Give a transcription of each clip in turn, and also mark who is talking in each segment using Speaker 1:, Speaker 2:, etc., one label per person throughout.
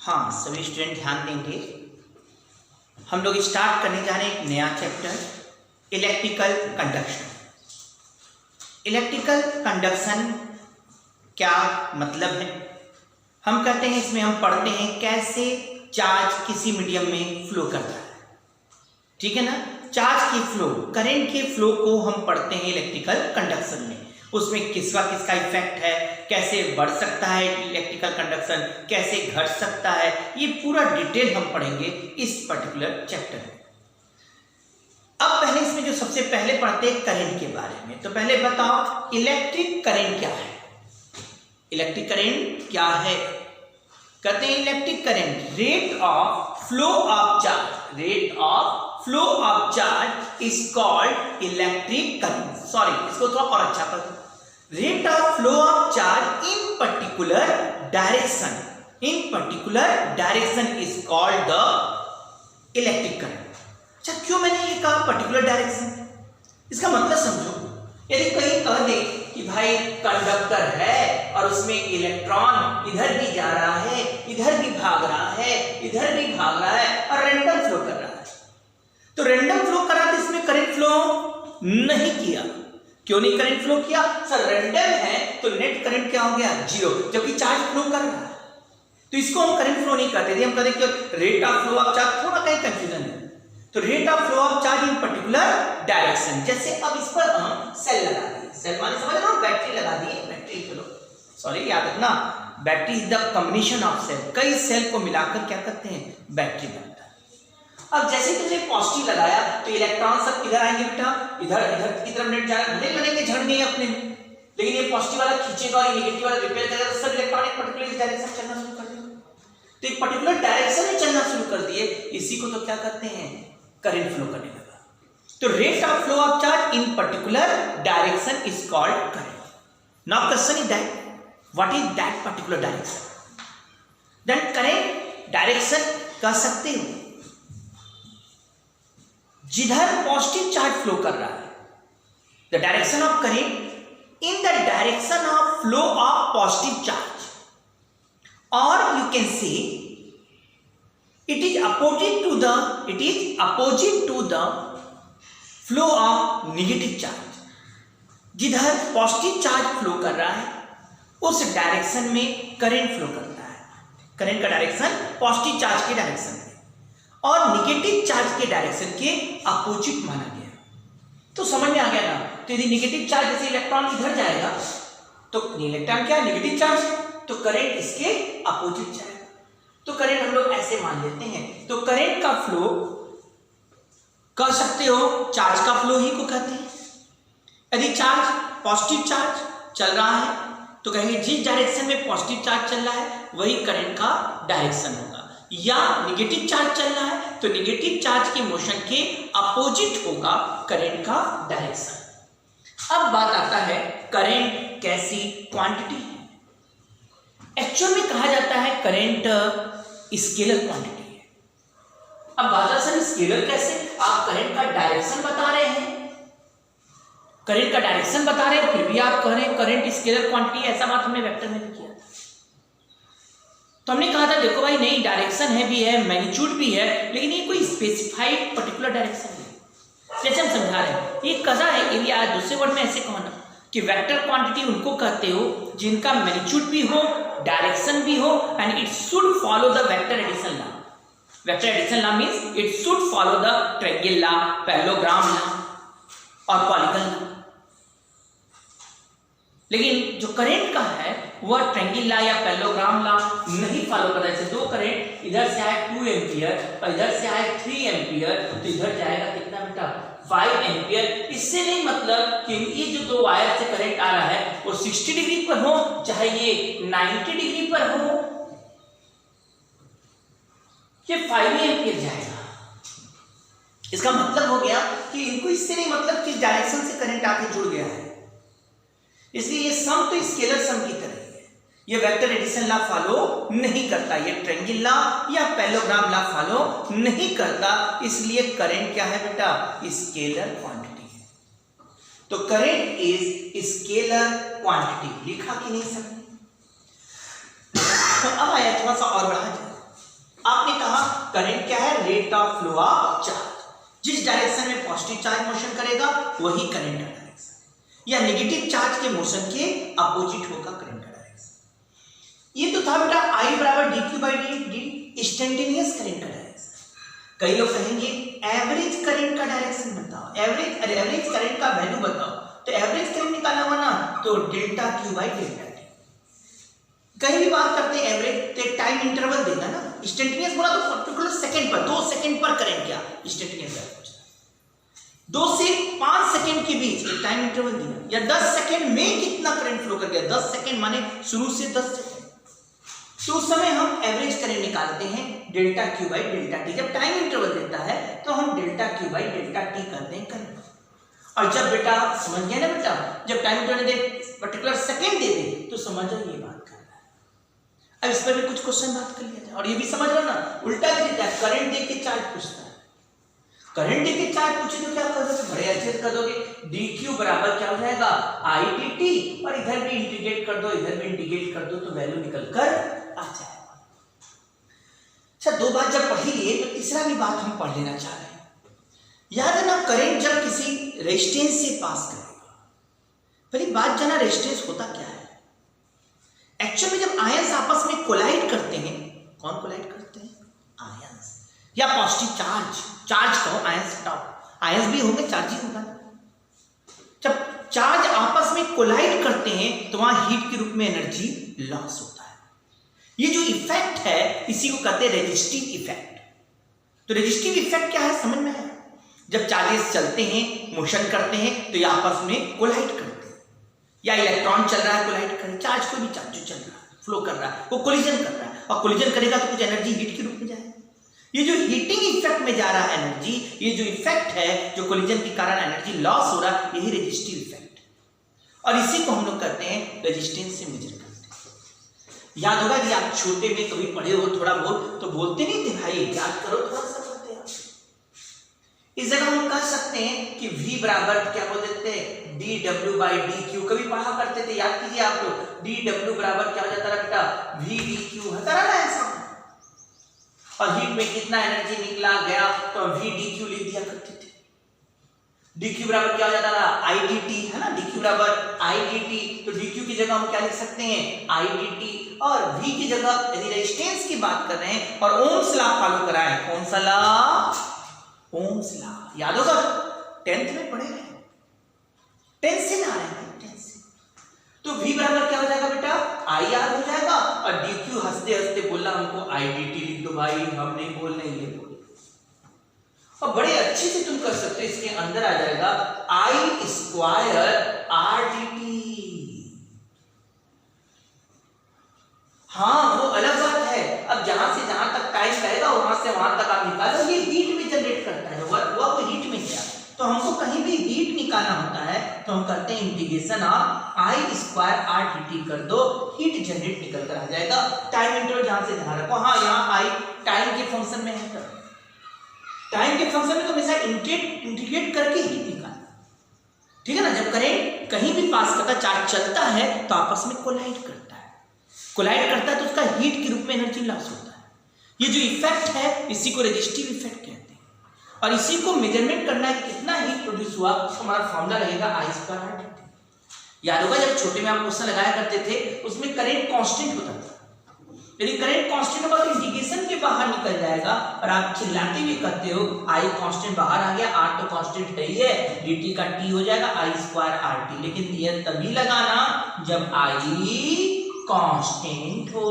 Speaker 1: हाँ, सभी स्टूडेंट ध्यान देंगे। हम लोग स्टार्ट करने जा रहे हैं एक नया chapter, electrical conduction. Electrical conduction क्या मतलब है? हम कहते हैं इसमें हम पढ़ते हैं कैसे चार्ज किसी मीडियम में फ्लो करता है, ठीक है ना। चार्ज की फ्लो, करंट के फ्लो को हम पढ़ते हैं इलेक्ट्रिकल कंडक्शन में। उसमें किसका किसका इफेक्ट है, कैसे बढ़ सकता है इलेक्ट्रिकल कंडक्शन, कैसे घट सकता है, ये पूरा डिटेल हम पढ़ेंगे इस पर्टिकुलर चैप्टर में। अब पहले इसमें जो सबसे पहले पढ़ते हैं करंट के बारे में, तो पहले बताओ इलेक्ट्रिक करंट क्या है। इलेक्ट्रिक करंट क्या है? कहते हैं electric current rate of flow of charge, rate of flow of charge is called electric current. Sorry, इसको थोड़ा और अच्छा कर दो। Rate of flow of charge in particular direction, in particular direction is called the electric current. अच्छा, क्यों मैंने ये कहा पर्टिकुलर डायरेक्शन? इसका मतलब समझो। यदि कहीं कह दे कि भाई कंडक्टर है और उसमें इलेक्ट्रॉन इधर भी जा रहा है, इधर भी भाग रहा है, इधर भी भाग रहा है और रैंडम फ्लो कर रहा है, तो रैंडम फ्लो करा तो इसमें करंट फ्लो नहीं किया। क्यों नहीं करंट फ्लो किया? सर रैंडम है तो नेट करंट क्या हो गया? जीरो, जबकि चार्ज फ्लो कर रहा है, तो इसको हम करंट फ्लो नहीं करते थे। हम कहते कि rate of flow of charge, थोड़ा कहीं कंफ्यूजन है। तो rate of flow of charge in particular direction. जैसे अब इस पर हम सेल लगा दिए, सेल माने समझ रहे हो, बैटरी लगा दी है, बैटरी चलो सॉरी याद रखना, battery is the combination of cell. कई सेल को मिलाकर क्या करते हैं? बैटरी बनता है। अब जैसे तुमने पॉजिटिव लगाया तो इलेक्ट्रॉन सब किधर आएंगे बेटा? इधर इधर की तरफ नेट जाएगा, भले लड़ेंगे झड़ने अपने में, लेकिन ये पॉजिटिव वाला खींचेगा और ये नेगेटिव वाला रिपेल करेगा, तो सब इलेक्ट्रॉन एक पर्टिकुलर डायरेक्शन चलना शुरू कर देंगे। तो एक पर्टिकुलर डायरेक्शन में चलना शुरू कर दिए, इसी को तो क्या कहते हैं? करंट फ्लो करने लगा। तो rate of flow of charge in particular direction is called current. Now question is that what is that particular direction? Then current direction कह सकते हो जिधर पॉजिटिव चार्ज फ्लो कर रहा है, the direction of current in the direction of flow of positive charge, और you can say it is opposite to the flow of negative charge। जिधर positive charge flow कर रहा है उस डायरेक्शन में करंट फ्लो करता है। करंट का डायरेक्शन पॉजिटिव चार्ज के डायरेक्शन में और नेगेटिव चार्ज के डायरेक्शन के अपोजिट माना गया। तो समझ में आ गया ना। तो यदि नेगेटिव चार्ज जैसे इलेक्ट्रॉन इधर जाएगा तो इलेक्ट्रॉन क्या नेगेटिव चार्ज है, तो करंट इसके अपोजिट जाएगा। तो करंट हम लोग ऐसे मान लेते हैं। तो करंट का फ्लो कह सकते हो चार्ज का फ्लो ही को कहते हैं। यदि चार्ज पॉजिटिव चार्ज चल रहा है तो कहेंगे जिस डायरेक्शन में पॉजिटिव चार्ज चल रहा है वही करंट का डायरेक्शन होगा, या नेगेटिव चार्ज चल रहा है तो नेगेटिव चार्ज के मोशन के अपोजिट होगा करंट का डायरेक्शन। अब बात आता है करंट कैसी क्वांटिटी है। एक्चुअल में कहा जाता है करंट स्केलर क्वांटिटी है। अब बात सर स्केलर कैसे? आप करंट का डायरेक्शन बता रहे हैं, करंट का डायरेक्शन बता रहे हैं, फिर भी आप कह रहे हैं करंट स्केलर क्वांटिटी। ऐसा बात हमने वेक्टर में भी किया। तो हमने कहा था देखो भाई नहीं, डायरेक्शन है भी है, मैग्नीट्यूड भी है, लेकिन ये कोई स्पेसिफाइड पर्टिकुलर डायरेक्शन नहीं। जैसे हम समझा रहे हैं ये कजा है, यदि आज दूसरे वर्ड में ऐसे कहना कि वेक्टर क्वांटिटी उनको कहते हो जिनका मैग्नीट्यूड भी हो, डायरेक्शन भी हो, and it should follow the vector addition law. Vector addition law means it should follow the triangle law, parallelogram law और पॉलीगन लॉ। लेकिन जो करंट का है वह ट्रायंगल लॉ या पैरेललोग्राम लॉ नहीं फॉलो कर रहा है। जैसे दो करंट इधर से आए 2 एम्पियर और इधर से आए 3 एम्पियर, तो इधर जाएगा कितना बेटा? 5 एम्पियर। इससे नहीं मतलब कि ये जो दो वायर से करंट आ रहा है वो 60 डिग्री पर हो चाहे ये 90 डिग्री पर हो, ये 5 एम्पियर जाएगा। इसका मतलब हो गया कि इनको इससे नहीं मतलब किस डायरेक्शन से करंट आके जुड़ गया है। इसलिए ये सम तो स्केलर सम की तरह है, ये वेक्टर एडिशन लॉ फॉलो नहीं करता, ये ट्रायंगल लॉ या पैरेललोग्राम लॉ फॉलो नहीं करता। इसलिए करंट क्या है बेटा? स्केलर क्वांटिटी है। तो करंट इज स्केलर क्वांटिटी। लिखा कि नहीं समझे? अब आया थोड़ा सा और बढ़ा जाए। करंट क्या है? Rate of flow of charge. जिस डायरेक्शन में पॉजिटिव चार्ज मोशन करेगा वही करंट का डायरेक्शन, या नेगेटिव चार्ज के मोशन के अपोजिट होगा करंट का डायरेक्शन। ये तो था बेटा I बराबर dq by dt, instantaneous current का डायरेक्शन। कई लोग कहेंगे एवरेज करंट का डायरेक्शन बताओ, एवरेज करंट का वैल्यू बताओ। तो एवरेज करंट निकालना हुआ ना तो delta q by delta T. कहीं भी बात करते हैं एवरेज तो टाइम इंटरवल देगा ना। इंस्टेंटेनियस बोला तो पर्टिकुलर सेकंड पर, 2 सेकंड पर करंट क्या इंस्टेंटेनियस है, 2 से 5 सेकंड के बीच एक टाइम इंटरवल दिया, या 10 सेकंड में कितना करंट फ्लो कर गया। 10 सेकंड माने शुरू से 10 सेकंड, तो उस समय हम एवरेज करंट निकालते हैं delta Q by delta T. जब टाइम इंटरवल देता है तो हम delta Q by delta T करते हैं करंट। और जब बेटा समझ गया ना बेटा, जब टाइम इंटरवल दे पर्टिकुलर सेकंड दे दे तो समझो ये बात कर रहा है। अब इस पर भी कुछ क्वेश्चन बात कर लिया जाए। और ये भी समझ लो ना, उल्टा भी देता है, करंट दे के चार्ज पूछता है। करंट दे के चार्ज पूछे तो क्या कर दोगे? बड़े अच्छे से कर दोगे। dq बराबर क्या हो जाएगा? I dt, और इधर भी इंटीग्रेट कर दो, इधर भी इंटीग्रेट कर दो तो वैल्यू निकल कर आ जाएगा। अच्छा, 2 बात जब पढ़ी लिए तो तीसरा भी बात हम पढ़ लेना चाह रहे हैं। याद है ना, करंट जब किसी रेजिस्टेंस से पास करेगा, पहली बात जाना रेजिस्टेंस होता क्या है। एक्चुअल में जब आयंस आपस में कोलाइड करते हैं, कौन कोलाइड करते हैं? आयंस, या पॉजिटिव चार्ज कहो, आयंस हटाओ, आयंस भी होंगे चार्ज ही होगा। जब चार्ज आपस में कोलाइड करते हैं तो वहां हीट के रूप में एनर्जी लॉस होता है। ये जो इफेक्ट है इसी को कहते हैं रेजिस्टिव इफेक्ट। तो रेजिस्टिव इफेक्ट क्या है समझ में है? जब चार्जेस चलते हैं, मोशन करते हैं तो ये आपस में कोलाइड करते हैं, या इलेक्ट्रॉन चल रहा है कोलाइड करे, चार्ज कोई भी चार्ज जो चल रहा है फ्लो कर रहा है वो कोलिजन कर रहा है, और कोलिजन करेगा तो कुछ एनर्जी हीट के रूप में जाएगी। ये जो हीटिंग इफेक्ट में जा रहा है एनर्जी, ये जो इफेक्ट है जो कोलिजन के कारण एनर्जी लॉस हो रहा है, यही रेजिस्टिव इफेक्ट। और इसी को हम लोग कहते हैं रेजिस्टेंस से मेजर करते हैं। याद होगा कि आप छोटे में कभी पढ़े हो थोड़ा बहुत, तो बोलते नहीं थे भाई याद करो थोड़ा सा पढ़ते हैं। इस जगह हम कह सकते हैं कि V बराबर क्या बोल देते हैं? dw by dq। कभी पढ़ा करते थे, याद कीजिए आप लोग, dw बराबर क्या हो जाता है बेटा? v dq होता रहा है ऐसा। और हीट में कितना एनर्जी निकला गया तो हम v dq लिख दिया करते थे। dq बराबर क्या हो जाता था? I dt, है ना, dq बराबर I dt। तो dq की जगह हम क्या लिख सकते हैं? I dt। और v की जगह यदि रेजिस्टेंस की बात कर रहे हैं और ओम्स लॉ फॉलो कराएं, कौन सा लॉ? Ohm's law. याद होगा 10th में पढ़े हैं, 10 से ना आए 10 से। तो v बराबर क्या हो जाएगा बेटा? IR हो जाएगा। और dq हंसते हंसते बोला हमको I dt लिख दो भाई, हम नहीं बोलने ये बोल। और बड़े अच्छे से तुम कर सकते हो, इसके अंदर आ जाएगा I स्क्वायर R dt। हाँ वो अलग बात है, अब जहां से जहां तक टाइम रहेगा वहां से वहां तक आप निकालो। ये हीट में जनरेट करता है, वर्क हुआ वो हीट में गया। तो हमको कहीं भी हीट निकालना होता है तो हम करते हैं integration of I square R dt कर दो, हीट जनरेट निकल कर आ जाएगा। टाइम इंटरवल जहां से जहां रखो, हाँ यहाँ I टाइम के फंक्शन में है, टाइम के फंक्शन में तो हमेशा इंटीग्रेट करके हीट निकालना, ठीक है ना। जब करंट कहीं भी पास करता, चार्ज चलता है तो आपस में कोलाइड करता है, कोलाइड करता है तो उसका हीट के रूप में एनर्जी लॉस होता है। ये जो इफेक्ट है इसी को रेजिस्टिव इफेक्ट कहते हैं। और इसी को मेजरमेंट करना है कितना हीट प्रोड्यूस हुआ, हमारा फॉर्मूला रहेगा I स्क्वायर R dt। याद होगा जब छोटे में आप क्वेश्चन लगाया करते थे उसमें करंट कांस्टेंट होता था। यदि करंट कांस्टेंट होगा तो इंटीग्रेशन के बाहर निकल जाएगा और आप चिल्लाते हुए कहते हो I कांस्टेंट बाहर आ गया, R तो कांस्टेंट है ही है, dt का t हो जाएगा I स्क्वायर R t। लेकिन यह तभी लगाना जब I कांस्टेंट हो।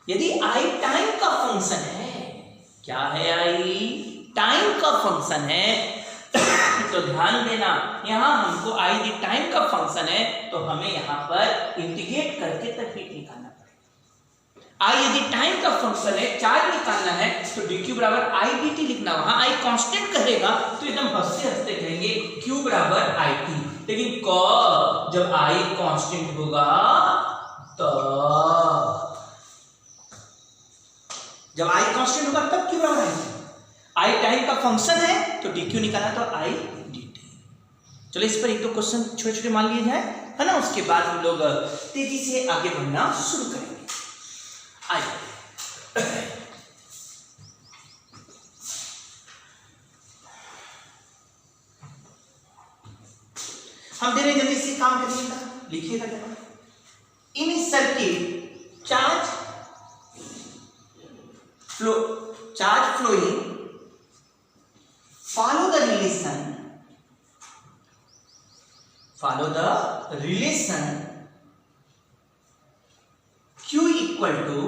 Speaker 1: यदि I टाइम का फंक्शन है, क्या है I टाइम का फंक्शन है तो ध्यान देना यहां हमको I यदि टाइम का फंक्शन है तो हमें यहां पर इंटीग्रेट करके तब हीट निकालना पड़ेगा। I यदि टाइम का फंक्शन है, चार्ज निकालना है तो dq बराबर I dt लिखना। वहां I कांस्टेंट कहेगा तो एकदम हंसते हंसते कहेंगे q बराबर I t। लेकिन कब? जब I कांस्टेंट होगा तो, जब I कांस्टेंट होगा तब q बराबर I टाइम का फंक्शन है तो dq निकालना तो I dt। चलो इस पर एक दो क्वेश्चन छोटे छोटे मान लिए जाए, है ना, उसके बाद हम लोग तेजी से आगे बढ़ना शुरू करेंगे। आइए हम दे रहे जल्दी से काम करिएगा, लिखिएगा जरा। In circuit charge flowing follow the relation Q equal to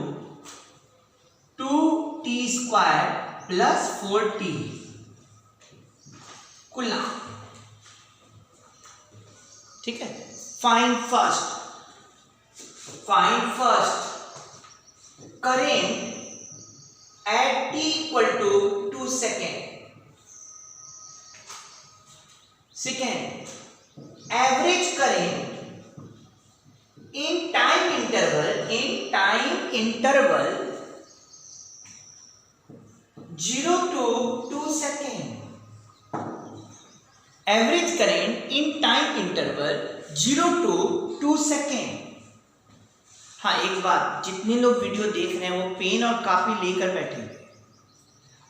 Speaker 1: 2t square plus 4t coulomb. ठीक है, find first current at t equal to 2 second average current in time interval 0 to 2 second average current in time interval 0 to 2 second। हाँ, एक बात, जितने लोग video देख रहे हैं वो पेन और कापी लेकर बैठेंगे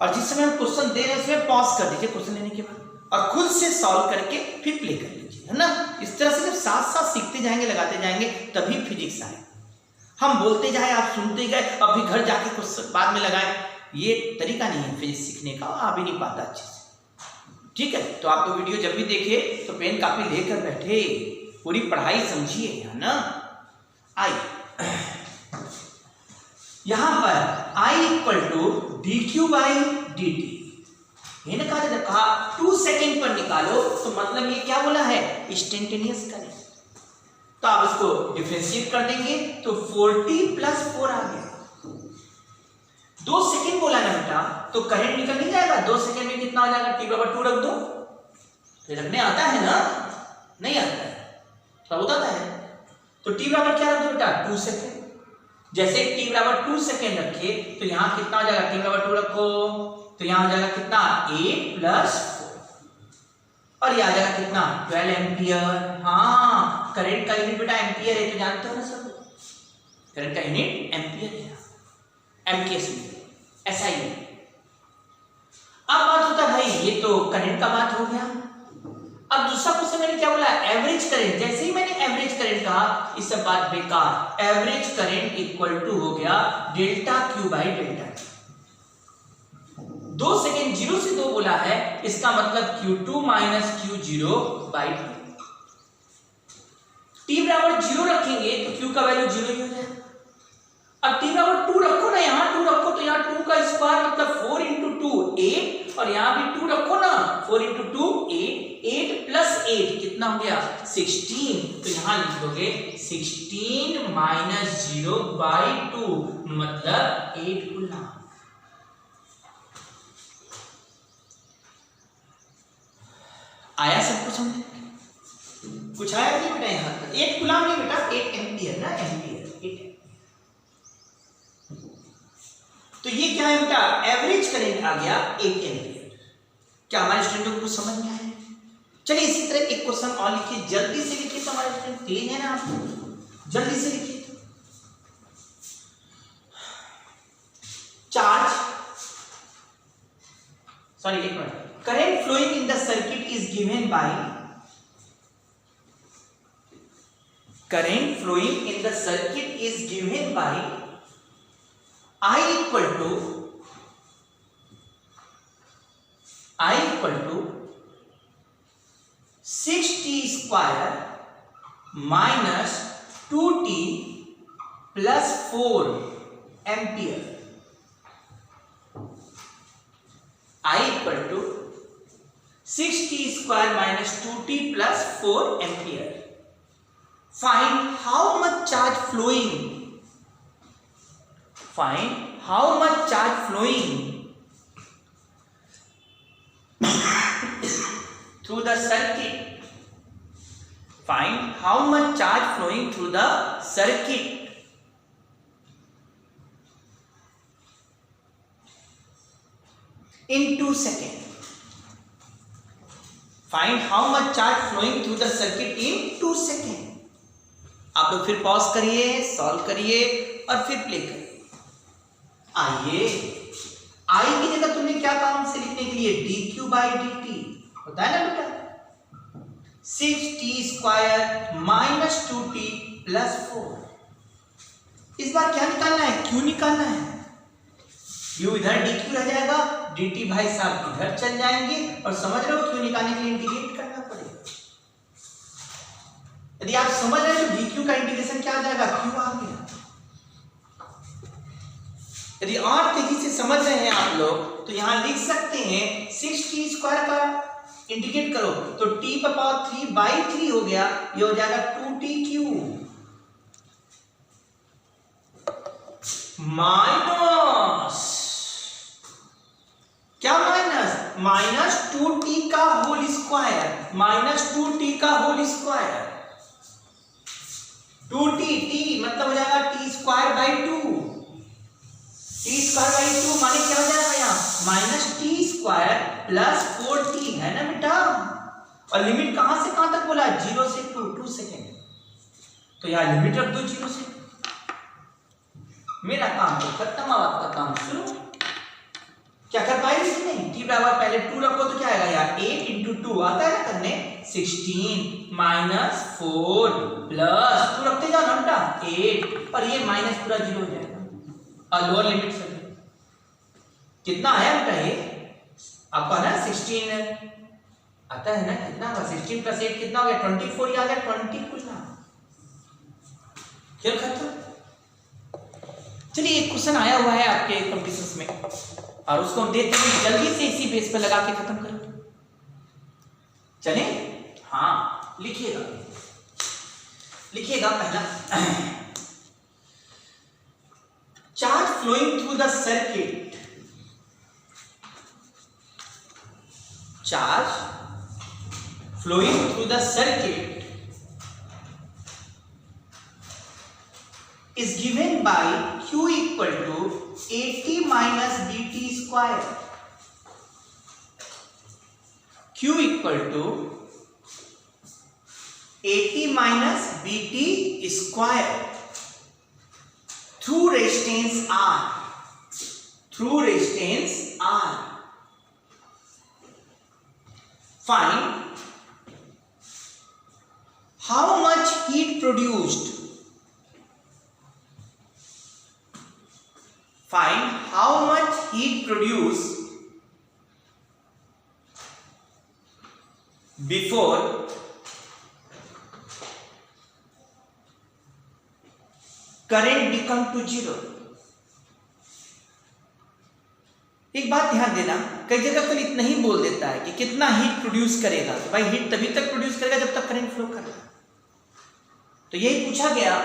Speaker 1: और जिस समय हम क्वेश्चन दे रहे हैं उसमें पॉज कर दीजिए क्वेश्चन लेने के बाद और खुद से सॉल्व करके फिर प्ले कर लीजिए, है ना। इस तरह से जब साथ साथ सीखते जाएंगे, लगाते जाएंगे, तभी फिजिक्स आए। हम बोलते जाए, आप सुनते गए, अब भी घर जाके कुछ बाद में लगाए, ये तरीका नहीं है फिजिक्स सीखने का, आ भी नहीं पाता अच्छे से। ठीक है, तो आप लोग वीडियो जब भी देखे तो पेन कापी लेकर बैठे, पूरी पढ़ाई समझिए, है ना। आइए यहां पर I equal to dq by dt, ये ना कहा 2 सेकेंड पर निकालो, तो मतलब ये क्या बोला है, इंस्टेंटेनियस करंट। तो आप इसको डिफरेंशिएट कर देंगे तो 4t प्लस 4 आ गया। 2 सेकेंड बोला ना बेटा, तो करंट निकल नहीं जाएगा। 2 सेकेंड में कितना हो जाएगा, t बराबर 2 रख दो, फिर रखने आता है ना, नहीं आता है, थोड़ा बहुत आता है। तो t बराबर क्या रख दो बेटा, 2 सेकेंड। जैसे t बराबर 2 सेकेंड रखे तो यहां कितना हो जाएगा, t बराबर 2 रखो तो यहां हो जाएगा कितना, 8 प्लस 4 और यह आ जाएगा कितना, 12 एम्पियर। हाँ, करंट का यूनिट बेटा एम्पियर है, तो जानते हो ना सब, करंट का यूनिट एम्पियर है, एमकेएस में, ऐसा ही। अब बात होता है भाई, ये तो करंट का बात हो गया। अब दूसरा क्वेश्चन मैंने क्या बोला, एवरेज करंट। जैसे ही मैंने एवरेज करंट कहा, इस सब बात बेकार। एवरेज करंट इक्वल टू हो गया delta Q by delta T. 2 second 0 से 2 बोला है, इसका मतलब Q2 minus Q0 by 2। t बराबर 0 रखेंगे तो Q का वैल्यू 0 ही हो जाएगा। अब t बराबर 2 रखो ना, यहाँ 2 रखो तो यहाँ 2 का स्क्वायर मतलब 4 इंटू 2 8, और यहाँ भी 2 रखो ना, 4 इंटू 2 8, 8 प्लस 8 कितना हो गया, 16। तो यहाँ लिख दोगे 16 माइनस 0 बाई 2 मतलब 8 कूलम। आया सब कुछ समझ, कुछ आया नहीं बेटा यहाँ तक। 8 कूलम नहीं बेटा, 8 एम्पियर ना, एम्पियर 8 एम्पियर। तो ये क्या है बेटा, एवरेज करंट आ गया 8 एम्पियर। क्या हमारे स्टूडेंट को कुछ समझ में आया? चलिए इसी तरह एक क्वेश्चन और लिखिए, जल्दी से लिखिए, तो हमारे स्टूडेंट तेज है ना, आप जल्दी से लिखिए। चार्ज, सॉरी एक minute, current flowing in the circuit is given by, current flowing in the circuit is given by I equal to 6t square minus 2t plus 4 ampere। I equal to 6t square minus 2t plus 4 ampere। Find how much charge flowing, find how much charge flowing through the circuit, find how much charge flowing through the circuit in 2 seconds, find how much charge flowing through the circuit in 2 seconds। आप लोग फिर pause करिए, solve करिए और फिर play करिए। आइए आई की जगह तुमने क्या काम से लिखने के लिए dq बाई dt होता है ना बेटा 6t² माइनस 2t प्लस 4। इस बार क्या निकालना है, क्यों निकालना है। u इधर dq रह जाएगा, dt भाई साहब इधर चल जाएंगे और समझ रहे हो क्यों निकालने के लिए इंटीग्रेट करना पड़ेगा। यदि आप समझ रहे हैं तो dq का इंटीग्रेशन क्या आ जाएगा, q आ गया। यदि और तेजी से समझ रहे हैं आप लोग तो यहां लिख सकते हैं 6t² का इंटीग्रेट करो तो t पर पावर 3 बाई 3 हो गया, ये हो जाएगा 2t³ माइनस क्या माइनस 2t का होल स्क्वायर, माइनस 2t का होल स्क्वायर 2t t मतलब हो जाएगा t² बाई 2, t² बाई 2 माने क्या हो जाएगा यहाँ माइनस t² प्लस 4t है ना बेटा। और लिमिट कहां से कहां तक बोला, 0 से 2 सेकेंड, तो यहाँ लिमिट रख दो 0 से 2। मेरा काम तो खत्म, अब आपका काम शुरू। क्या कर पाएंगे कि नहीं, t बराबर पहले 2 रखो तो क्या आएगा यार 8 इंटू 2 आता है ना करने 16 माइनस 4 प्लस 2 रखते जाओ ना बेटा 8 और ये माइनस पूरा 0 हो जाएगा और लोअर लिमिट से कितना आया बेटा ये आपका ना 16 आता है ना, कितना होगा 16 प्लस 8 कितना हो गया 24, ये आ गया 20 कुछ ना। खेल खत्म। चलिए एक क्वेश्चन आया हुआ है आपके कंपटीशंस में और उसको हम देखते हैं जल्दी से इसी बेस पे लगा के खत्म करें। चले हाँ लिखिएगा लिखिएगा पहला charge flowing through the circuit, charge flowing through the circuit is given by q equal to 80 minus bt square, q equal to 80 minus bt square through resistance R, through resistance R. Find how much heat produced, find how much heat produced before current become to 0। एक बात ध्यान देना, कई जगह तो इतना ही बोल देता है कि कितना हीट प्रोड्यूस करेगा, तो भाई हीट तभी तक प्रोड्यूस करेगा जब तक करंट फ्लो करेगा। तो यही पूछा गया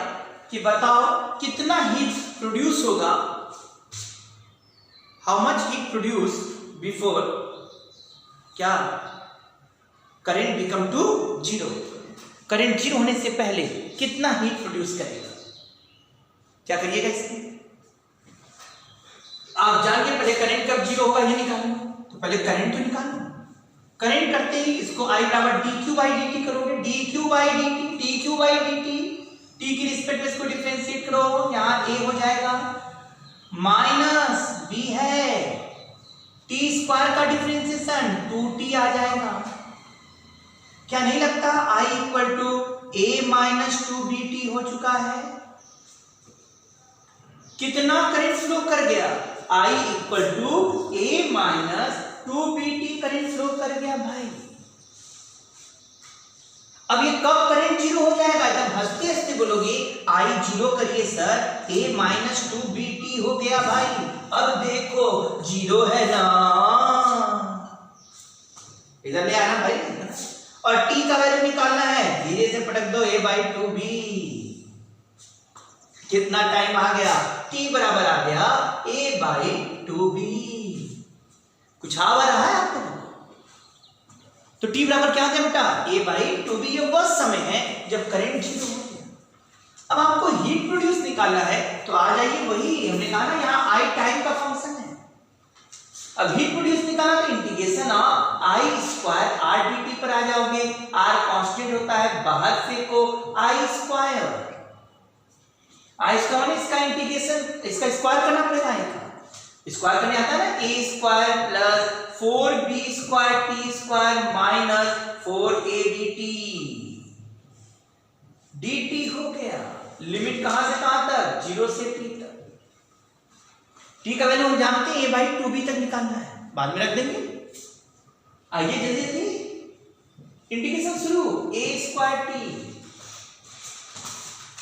Speaker 1: कि बताओ कितना हीट प्रोड्यूस होगा, how much heat produce before क्या करंट बिकम टू 0, करंट 0 होने से पहले कितना हीट प्रोड्यूस करेगा। क्या करिएगा इसमें आप जानिए, पहले करंट कब 0 होगा ये निकालना, तो पहले करंट तो निकालो। करंट करते ही इसको I बराबर dq बाई dt करोगे, dq by dt, dq by dt, t की रिस्पेक्ट में इसको डिफरेंशिएट करो, यहाँ a हो जाएगा माइनस b है, t² का डिफरेंशिएशन 2t आ जाएगा। क्या नहीं लगता I equal to a minus 2bt हो चुका है। कितना करंट फ्लो कर गया, I equal to a minus 2bt current flow कर गया भाई। अब ये कब करंट 0 हो जाएगा, एकदम हंसते हंसते बोलोगे I 0 करिए सर, a माइनस 2bt हो गया भाई। अब देखो 0 है ना, इधर ले आना भाई, और t का वैल्यू निकालना है, धीरे से पटक दो a बाई 2b। कितना टाइम आ गया, t बराबर आ गया a बाई 2b। कुछ आ रहा है आपको, तो t बराबर क्या आ गया बेटा a बाई 2b। ये वह समय है जब करंट 0 हो गया। अब आपको हीट प्रोड्यूस निकालना है तो आ जाइए, वही हमने कहा ना यहाँ I टाइम का फंक्शन है। अब हीट प्रोड्यूस निकालना तो इंटीग्रेशन I² r dt पर आ जाओगे, r कांस्टेंट होता है, बाहर फेंको I² इसका इंटीग्रेशन, इसका स्क्वायर करना पड़ेगा, स्क्वायर करने आता है ना, a square plus 4b square t square minus 4ab dt हो गया। लिमिट कहां से कहां तक, 0 से t तक। t का वैल्यू हम जानते हैं a बाई 2b तक निकालना है, बाद में रख देंगे। आइए जल्दी जल्दी इंटीग्रेशन शुरू, a स्क्वायर t,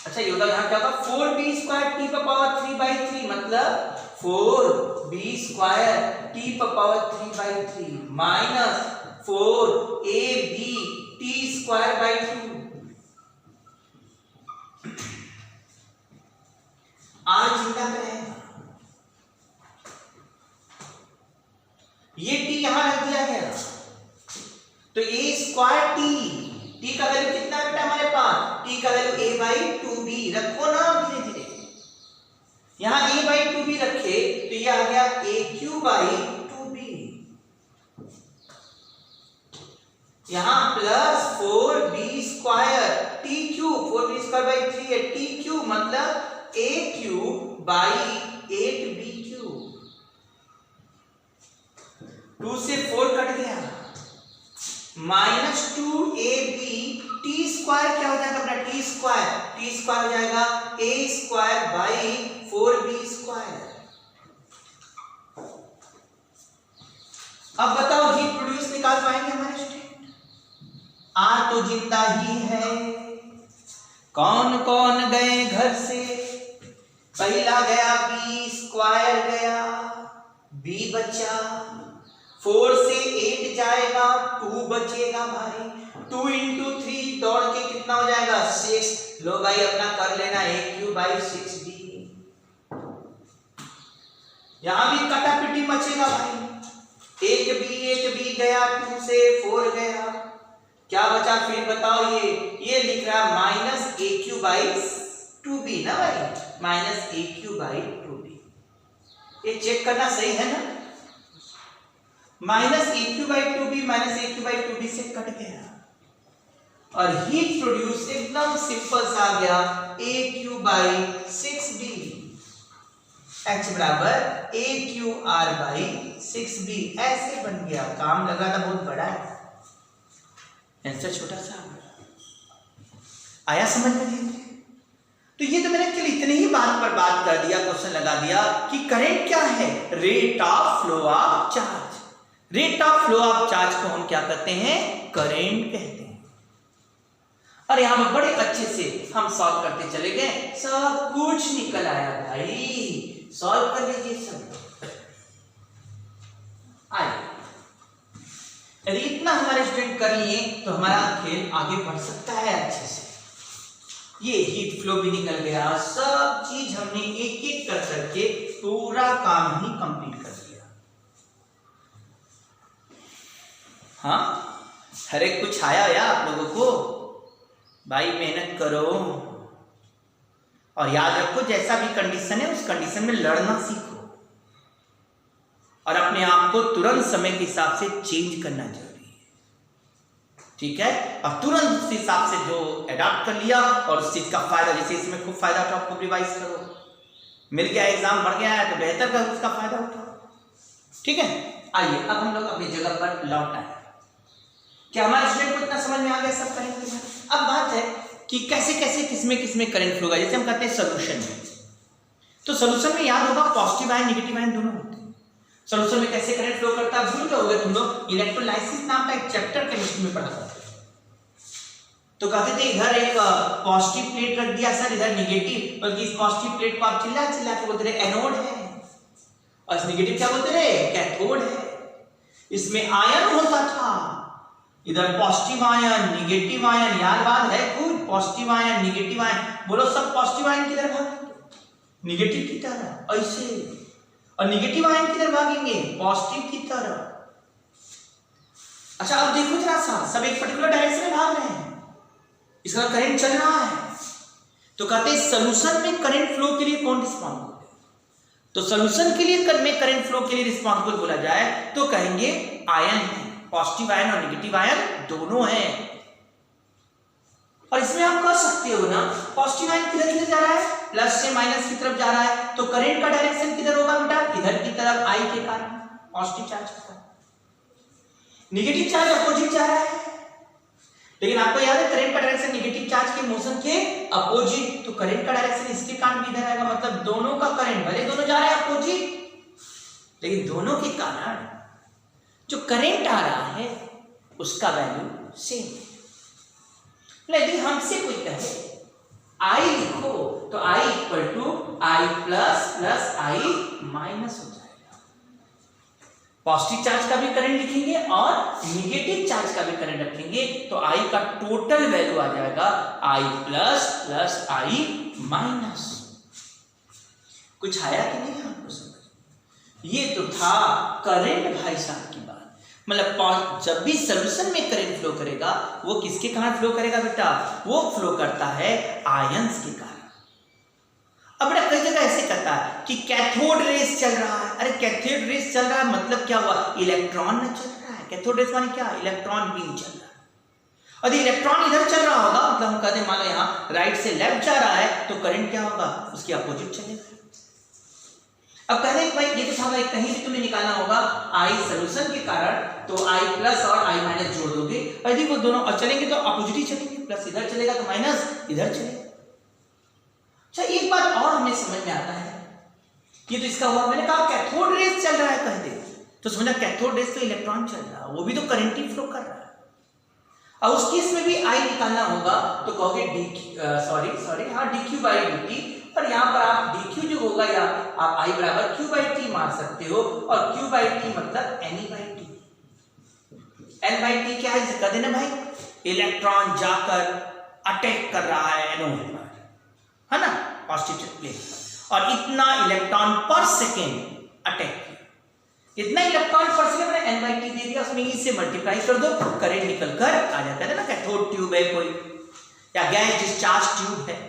Speaker 1: अच्छा ये होगा यहां क्या होगा 4b स्क्वायर t पर पावर 3/3 मतलब 4b स्क्वायर t पर power 3/3 minus 4ab t square by 2। आज चिंता करें, ये t यहां रख दिया गया तो a स्क्वायर t का वैल्यू कितना बेटा हमारे पास, t का वैल्यू a बाई 2b रखो ना धीरे धीरे। यहां a बाई 2b रखे तो ये आ गया aq बाई 2b, यहां plus 4b square t cube, 4b square by 3 है, t क्यूब मतलब a cube by 8b cube. 2 से 4 कट गया, माइनस 2ab टी स्क्वायर क्या हो जाएगा अपना, टी स्क्वायर हो जाएगा a square by 4b square. अब बताओ हीट प्रोड्यूस निकाल पाएंगे हमारे स्टूडेंट? आ तो जिंदा ही है। कौन कौन गए घर से, पहला गया b स्क्वायर गया, b बचा, 4 से 8 जाएगा, 2 बचेगा भाई, 2 into 3 दौड़ के कितना हो जाएगा 6। लो भाई अपना कर लेना aq बाई 6b। यहां भी कटापिटी मचेगा भाई, एक बी गया, 2 से 4 गया, क्या बचा फिर बताओ, ये लिख रहा है माइनस aq बाई 2b ना भाई, माइनस aq बाई 2b। ये चेक करना सही है ना, minus aq by 2b minus aq by 2b से कट गया और हीट प्रोड्यूस एकदम सिंपल सा आ गया aq बाई 6b, h बराबर aqr बाई 6b, ऐसे बन गया। काम लगा था बहुत बड़ा है, आंसर छोटा सा आया समझ में नहीं। तो ये तो मैंने केवल इतने ही बात पर बात कर दिया, क्वेश्चन लगा दिया कि करंट क्या है, rate of flow of charge. Rate of flow of charge को हम क्या कहते हैं, करंट कहते हैं। और यहां पर बड़े अच्छे से हम सॉल्व करते चले गए, सब कुछ निकल आया भाई, सॉल्व कर लीजिए सब। आइए, यदि इतना हमारे स्टूडेंट कर लिए तो हमारा खेल आगे बढ़ सकता है अच्छे से। ये हीट फ्लो भी निकल गया, सब चीज हमने एक एक कर करके पूरा काम ही कंप्लीट कर दिया। हाँ, हर एक कुछ आया या आप लोगों को? भाई मेहनत करो और याद रखो जैसा भी कंडीशन है उस कंडीशन में लड़ना सीखो और अपने आप को तुरंत समय के हिसाब से चेंज करना जरूरी है, ठीक है? और तुरंत उस हिसाब से जो अडॉप्ट कर लिया और उस चीज का फायदा, जैसे इसमें खूब फायदा उठाओ, खूब रिवाइज करो, मिल गया एग्जाम बढ़ गया है तो बेहतर कर उसका फायदा उठाओ, ठीक है? आइए अब हम लोग अपनी जगह पर लौट आए। क्या हमारे स्टूडेंट को इतना समझ में आ गया सब करंट? अब बात है कि कैसे कैसे किसमें करंट फ्लो होगा। जैसे हम कहते हैं सोल्यूशन में, तो सोल्यूशन में याद होगा पॉजिटिव आयन नेगेटिव आयन दोनों होते हैं। सोल्यूशन में कैसे करंट फ्लो करता है भूल जाओगे तुम लोग, इलेक्ट्रोलाइसिस नाम का एक चैप्टर केमिस्ट्री में पढ़ा था। तो कहते थे इधर एक पॉजिटिव प्लेट रख दिया सर, इधर नेगेटिव, बल्कि इस पॉजिटिव प्लेट को आप चिल्ला के बोलते रहे एनोड है और इस नेगेटिव क्या बोलते रहे कैथोड है। इसमें आयन होता था, इधर पॉजिटिव आयन नेगेटिव आयन, याद बात है कुछ, पॉजिटिव आयन नेगेटिव आयन, बोलो सब पॉजिटिव आयन किधर भागेंगे, नेगेटिव की तरह ऐसे, और नेगेटिव आयन किधर भागेंगे पॉजिटिव की तरह। अच्छा अब देखो जरा सा, सब एक पर्टिकुलर डायरेक्शन में भाग रहे हैं, इसका करंट चल रहा है। तो कहते हैं सॉल्यूशन में करंट फ्लो के लिए कौन रिस्पॉन्सिबल है? तो सॉल्यूशन के लिए में करंट फ्लो के लिए रिस्पॉन्सिबल बोला जाए तो कहेंगे आयन है, पॉजिटिव आयन और नेगेटिव आयन दोनों हैं। और इसमें आप कर सकते हो ना, पॉजिटिव आयन किधर किधर जा रहा है, प्लस से माइनस की तरफ जा रहा है, तो करंट का डायरेक्शन किधर होगा बेटा, इधर की तरफ, आई के कारण, पॉजिटिव चार्ज के कारण। नेगेटिव चार्ज अपोजिट जा रहा है, लेकिन आपको याद है करंट का डायरेक्शन नेगेटिव चार्ज के मोशन के अपोजिट, तो करंट का डायरेक्शन इसके कारण भी इधर आएगा, मतलब दोनों का करंट भले दोनों जा रहे हैं अपोजिट, लेकिन दोनों के कारण जो करंट आ रहा है उसका वैल्यू सेम है। यदि हमसे कोई कहे I लिखो तो I equal to I plus plus I minus हो जाएगा। पॉजिटिव चार्ज का भी करंट लिखेंगे और नेगेटिव चार्ज का भी करंट रखेंगे तो I का टोटल वैल्यू आ जाएगा I plus plus I minus. कुछ आया कि नहीं आपको समझ? ये तो था करंट भाई साहब की बात। मतलब जब भी सॉल्यूशन में करंट फ्लो करेगा वो किसके कारण फ्लो करेगा बेटा, वो फ्लो करता है आयंस के कारण। अब बेटा कई जगह ऐसे करता है कि कैथोड रेस चल रहा है, अरे कैथोड रेस चल रहा है मतलब क्या हुआ, इलेक्ट्रॉन में चल रहा है। कैथोड रेस माने क्या, इलेक्ट्रॉन बीम चल रहा है। और इलेक्ट्रॉन इधर चल रहा होगा, मतलब हम कहते हैं मान लो यहाँ राइट से लेफ्ट जा रहा है तो करंट क्या होगा, उसके अपोजिट चलेगा। अब कहते हैं भाई ये तो था भाई, कहीं भी तुम्हें निकालना होगा I सॉल्यूशन के कारण, तो I प्लस और I माइनस जोड़ दोगे, और यदि वो दोनों और चलेंगे तो अपोजिट ही चलेंगे, प्लस इधर चलेगा तो माइनस इधर चलेगा। अच्छा एक बात और हमें समझ में आता है, ये तो इसका हुआ, मैंने कहा कैथोड रेस चल रहा है कह दे तो समझा कैथोड रेस तो इलेक्ट्रॉन चल रहा है, वो भी तो करंट ही फ्लो कर रहा है। और उस केस में भी I निकालना होगा तो कहोगे dq बाई dt, और यहाँ पर आप dq जो होगा या आप I बराबर q बाई टी मान सकते हो, और q बाई टी मतलब n by T. n by T क्या है, कह देना भाई इलेक्ट्रॉन जाकर अटैक कर रहा है एनोड पर, है ना, पॉजिटिव प्लेट पर, और इतना इलेक्ट्रॉन पर सेकेंड अटैक किया, इतना इलेक्ट्रॉन पर सेकेंड मैंने n बाई टी दे दिया, उसमें e से मल्टीप्लाई कर दो, करंट निकल कर आ जाता है ना। कैथोड ट्यूब है कोई या गैस डिस्चार्ज ट्यूब है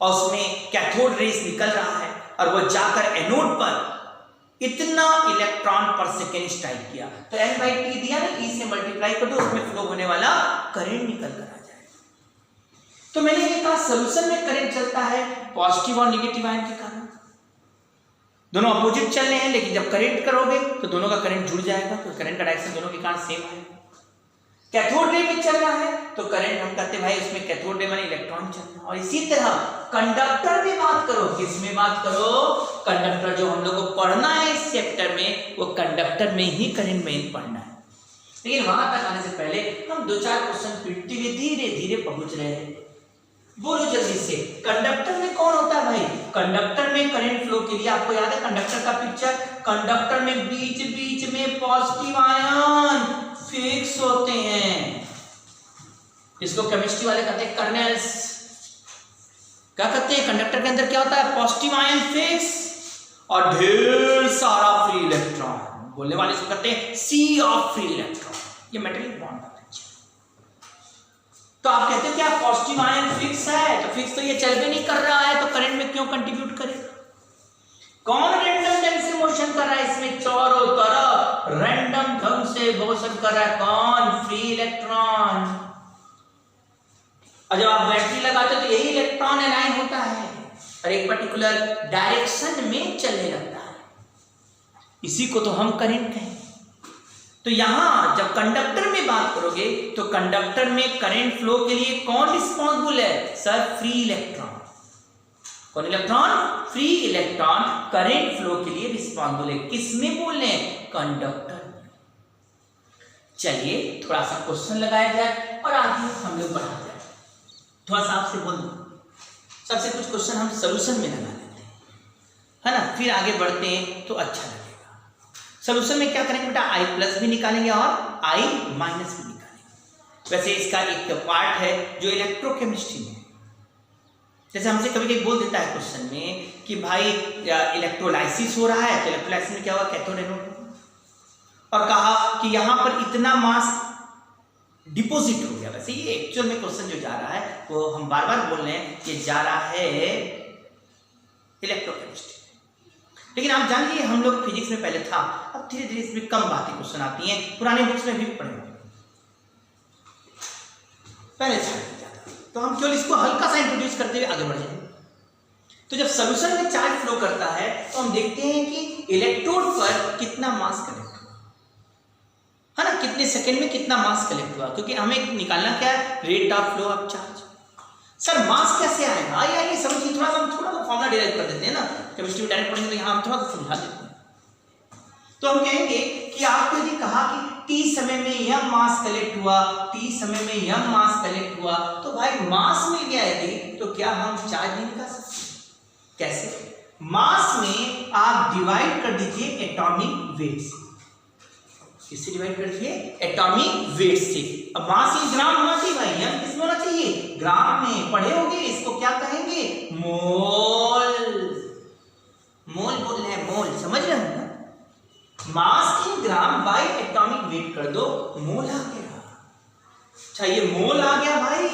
Speaker 1: और उसमें कैथोड रेस निकल रहा है और वो जाकर एनोड पर इतना इलेक्ट्रॉन पर सेकेंड स्ट्राइक किया, तो n बाई टी दिया ना, e से मल्टीप्लाई कर दो, उसमें फ्लो होने वाला करंट निकल कर आ जाएगा। तो मैंने ये कहा सॉल्यूशन में करंट चलता है पॉजिटिव और नेगेटिव आयन के कारण, दोनों अपोजिट चल रहे हैं, लेकिन जब करंट करोगे तो दोनों का करंट जुड़ जाएगा, तो करंट का डायरेक्शन दोनों के कारण सेम है। कैथोड रे में चल रहा है तो करंट हम कहते हैं भाई उसमें कैथोड रे माने इलेक्ट्रॉन चल रहा है। और इसी तरह कंडक्टर में बात करो, किसमें बात करो, कंडक्टर जो हम लोग को पढ़ना है इस चैप्टर में, वो कंडक्टर में ही करंट में पढ़ना है। लेकिन वहां तक आने से पहले हम दो चार क्वेश्चन पीटते हुए धीरे धीरे पहुंच रहे हैं। बोलो जल्दी से, कंडक्टर में कौन होता है भाई, कंडक्टर में करंट फ्लो के लिए आपको याद है कंडक्टर का पिक्चर, कंडक्टर में बीच बीच में पॉजिटिव आयन फिक्स होते हैं, इसको केमिस्ट्री वाले कहते हैं कर्नेल्स। क्या कहते हैं, कंडक्टर के अंदर क्या होता है, पॉजिटिव आयन फिक्स और ढेर सारा फ्री इलेक्ट्रॉन, बोलने वाले इसको कहते हैं सी ऑफ फ्री इलेक्ट्रॉन, ये मेटेलिक बॉन्ड का पिक्चर। तो आप कहते हो क्या पॉजिटिव आयन फिक्स है, तो फिक्स तो ये चल भी नहीं कर रहा है, तो करंट में क्यों कंट्रीब्यूट करेगा। कौन रैंडम ढंग से मोशन कर रहा है, इसमें चारों तरफ रैंडम ढंग से मोशन कर रहा है, कौन, फ्री इलेक्ट्रॉन। और जब आप बैटरी लगाते हो तो यही इलेक्ट्रॉन अलाइन होता है और एक पर्टिकुलर डायरेक्शन में चलने लगता है, इसी को तो हम करंट कहें। तो यहां जब कंडक्टर में बात करोगे तो कंडक्टर में करंट फ्लो के लिए कौन रिस्पॉन्सिबल है, सर, फ्री इलेक्ट्रॉन। कौन electron, free electron current flow के लिए रिस्पॉन्सिबल है। किसमें बोल रहे हैं, कंडक्टर। चलिए थोड़ा सा क्वेश्चन लगाया जाए और आगे हम लोग बढ़ा जाए। थोड़ा सा आपसे बोल दो, सबसे कुछ क्वेश्चन हम सॉल्यूशन में लगा लेते हैं, है ना, फिर आगे बढ़ते हैं तो अच्छा लगेगा। सॉल्यूशन में क्या करेंगे बेटा, I प्लस भी निकालेंगे और I माइनस भी निकालेंगे। वैसे इसका एक पार्ट है जो इलेक्ट्रोकेमिस्ट्री में, जैसे हमसे कभी कभी बोल देता है क्वेश्चन में कि भाई इलेक्ट्रोलाइसिस हो रहा है, तो इलेक्ट्रोलाइसिस में क्या हुआ, कैथोड एनोड, और कहा कि यहां पर इतना मास डिपॉजिट हो गया। वैसे ये एक्चुअल में क्वेश्चन जो जा रहा है वो हम बार बार बोल रहे हैं कि जा रहा है इलेक्ट्रोकेमिस्ट्री, लेकिन आप जान लीजिए हम लोग फिजिक्स में पहले था, अब धीरे धीरे इसमें कम बातें क्वेश्चन आती हैं, पुराने बुक्स में भी पढ़े पहले था जाता। तो हम केवल इसको हल्का सा इंट्रोड्यूस करते हुए आगे बढ़ जाएंगे। तो जब सोल्यूशन में चार्ज फ्लो करता है तो हम देखते हैं कि इलेक्ट्रोड पर कितना मास कलेक्ट हुआ, है ना, कितने सेकंड में कितना मास कलेक्ट हुआ, क्योंकि हमें निकालना क्या है, rate of flow of charge. Sir mass कैसे आएगा, आइए समझिए, थोड़ा सा फॉर्मूला डिराइव कर देते हैं ना, केमिस्ट्री में डायरेक्ट पढ़ेंगे तो यहाँ हम थोड़ा सा समझा देते हैं। तो हम कहेंगे कि आपको यदि कहा कि t समय में यह मास कलेक्ट हुआ, t समय में यह मास कलेक्ट हुआ, तो भाई मास मिल गया यदि, तो क्या हम चार्ज नहीं निकाल सकते? कैसे? मास में आप डिवाइड कर दीजिए एटॉमिक वेट से। किससे डिवाइड कर दीजिए? एटॉमिक वेट से। अब मास इन ग्राम होना चाहिए भाई, यह किसमें होना चाहिए? ग्राम में। पढ़े होंगे इसको क्या कहेंगे? मोल। मोल बोल रहे हैं, मोल, समझ रहे हैं ना? मास इन ग्राम बाय एटॉमिक वेट कर दो, मोल आ गया। अच्छा ये मोल आ गया भाई,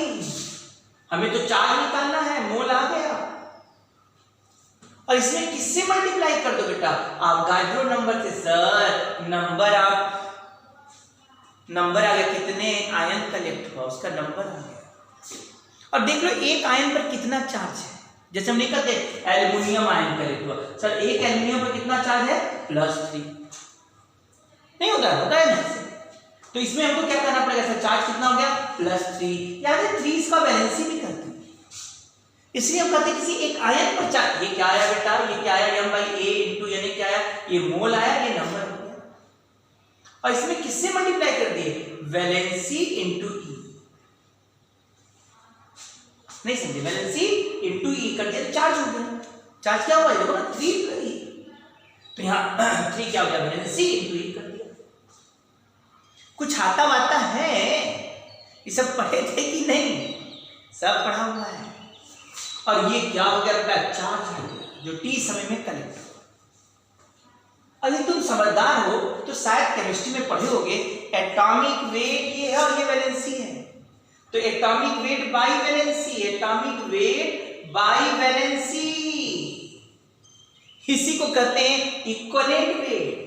Speaker 1: हमें तो चार्ज निकालना है, मोल आ गया। और इसमें किससे मल्टीप्लाई कर दो बेटा? आप गाइड्रो नंबर से। सर नंबर आ गया, कितने आयन कलेक्ट हुआ उसका नंबर आ गया। और देख लो एक आयन पर कितना चार्ज है, जैसे हम नहीं कहते एल्युमिनियम आयन कलेक्ट हुआ, सर एक एल्युमिनियम पर कितना चार्ज है? +3। नहीं होता है ना? तो इसमें हमको क्या करना पड़ेगा सर? चार्ज कितना हो गया? +3। याद है 3 इसका वैलेंसी भी करते हैं, इसलिए हम कहते हैं किसी एक आयन पर चार्ज। ये क्या आया बेटा? ये क्या आया? m/a इंटू यानी क्या आया? ये मोल आया, ये नंबर हो गया। और इसमें किससे मल्टीप्लाई कर दिए? वैलेंसी इंटू ई। नहीं समझे? वैलेंसी इंटू ई कर दिया तो चार्ज हो गया। चार्ज क्या हुआ? देखो ना 3 तो यहाँ 3 क्या हो गया? वैलेंसी इंटू ई कर दिया। कुछ आता वाता है? ये सब पढ़े थे कि नहीं? सब पढ़ा हुआ है। और ये क्या हो गया बेटा? चार्ज हो गया जो t समय में कलेक्ट हुआ। अगर तुम समझदार हो तो शायद केमिस्ट्री में पढ़े होगे एटॉमिक वेट ये है और ये वैलेंसी है, तो atomic weight by valency, atomic weight by valency, इसी को कहते हैं इक्विवेलेंट वेट।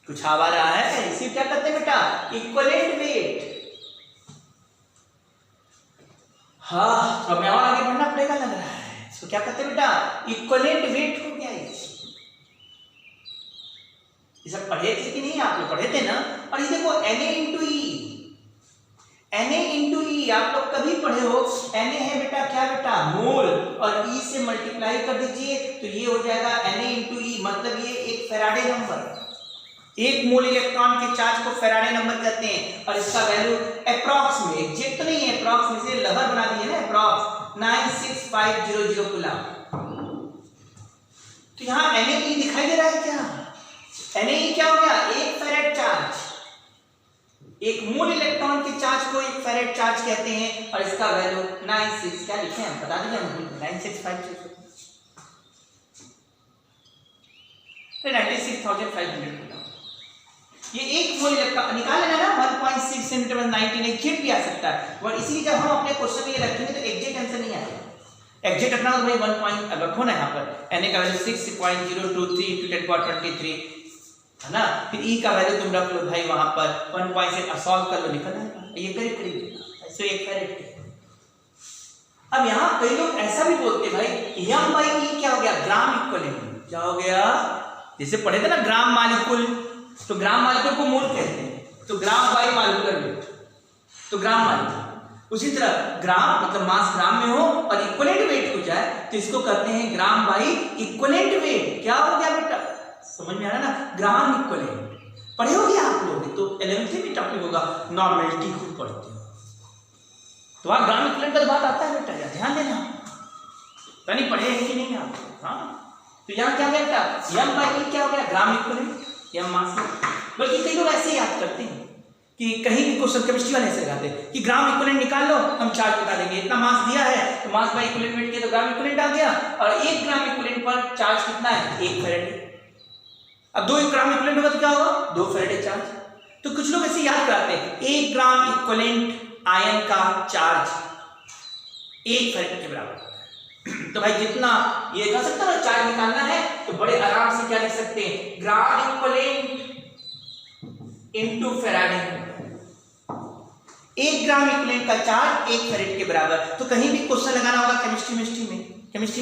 Speaker 1: कुछ आवा रहा है? इसी क्या कहते हैं बेटा? Equivalent weight. हाँ, तो हमें और आगे बढ़ना पड़ेगा लग रहा है। इसको क्या कहते हैं बेटा? इक्विवेलेंट वेट हो गया ये सब पढ़े थे कि नहीं? आप लोग पढ़े थे ना? और ये देखो Na इंटू ई, Na इंटू ई आप लोग कभी पढ़े हो? Na है बेटा क्या बेटा? मोल, और ई से मल्टीप्लाई कर दीजिए तो ये हो जाएगा Na इंटू ई, मतलब ये एक फैराडे नंबर। एक मोल इलेक्ट्रॉन के चार्ज को फैराडे नंबर कहते हैं, और इसका वैल्यू अप्रॉक्स में, एग्जैक्ट तो नहीं है, अप्रॉक्स में से लहर बना दी है ना, अप्रॉक्स 96500 कूलम। तो यहां Na दिखाई दे रहा है क्या? Na क्या हो गया? एक फेरेड चार्ज। एक मोल इलेक्ट्रॉन के चार्ज को एक फेरेड चार्ज कहते हैं, और इसका वैल्यू 96 क्या लिखे हैं बता दीजिए? 96500 96,500 कूलम। ये एक मोल इलेक्ट्रॉन निकाल लेना ना, 1.6 सेंटीमीटर 19 एग्जैक्ट भी आ सकता है, और इसीलिए जब हम अपने क्वेश्चन में ये रखेंगे तो एग्जैक्ट आंसर नहीं आएगा। एग्जैक्ट रखना तो भाई 1 पॉइंट रखो ना यहाँ पर, Na का वैल्यू 6.023 into 10⁻23 है ना, फिर E का वैल्यू तुम रख लो भाई वहां पर 1.6 सॉल्व कर लो, निकल आएगा ये करीब करीब ऐसे एक फैरेड। अब यहाँ कई लोग ऐसा भी बोलते भाई m/e क्या हो गया? Gram equivalent. क्या हो गया? जैसे पढ़े थे ना ग्राम मालिक्यूल, तो ग्राम मालिक्यूल को मोल कहते हैं, तो ग्राम बाई मालिक्यूलर वेट, तो ग्राम मालिक्यूल। उसी तरह ग्राम मतलब मास ग्राम में हो और इक्विवेलेंट वेट हो जाए तो इसको कहते हैं ग्राम बाई इक्विवेलेंट वेट। क्या हो गया बेटा? समझ में आ रहा ना? ग्राम इक्विवेलेंट पढ़े होगे आप लोग, तो 11th में टॉपिक होगा, नॉर्मेलिटी खूब पढ़ते हो तो वहां ग्राम इक्विवेलेंट का बात आता है बेटा, ध्यान देना। यानी पढ़े हैं कि नहीं आप? हाँ, तो यहाँ क्या बेटा? m/e क्या हो गया? ग्राम इक्विवेलेंट या मास। बल्कि कई लोग ऐसे याद करते हैं कि कहीं भी क्वेश्चन केमिस्ट्री वाले ऐसे लगाते हैं कि ग्राम इक्विवेलेंट निकाल लो, हम चार्ज बता देंगे, इतना मास दिया है तो मास बाई इक्विवेलेंट वेट के तो ग्राम इक्विवेलेंट आ गया, और 1 ग्राम इक्विवेलेंट पर चार्ज कितना है? 1 फैराडे। अब 2 ग्राम इक्विवेलेंट होगा तो क्या होगा? 2 फैराडे चार्ज। तो कुछ लोग ऐसे याद कराते हैं 1 ग्राम इक्विवेलेंट आयन का चार्ज 1 फैराडे के बराबर होता है। तो भाई जितना ये कह सकता है चार्ज निकालना है तो बड़े आराम से क्या लिख सकते हैं? Gram equivalent into Faraday. 1 gram equivalent का चार्ज 1 फेरेड के बराबर। तो कहीं भी क्वेश्चन लगाना होगा केमिस्ट्री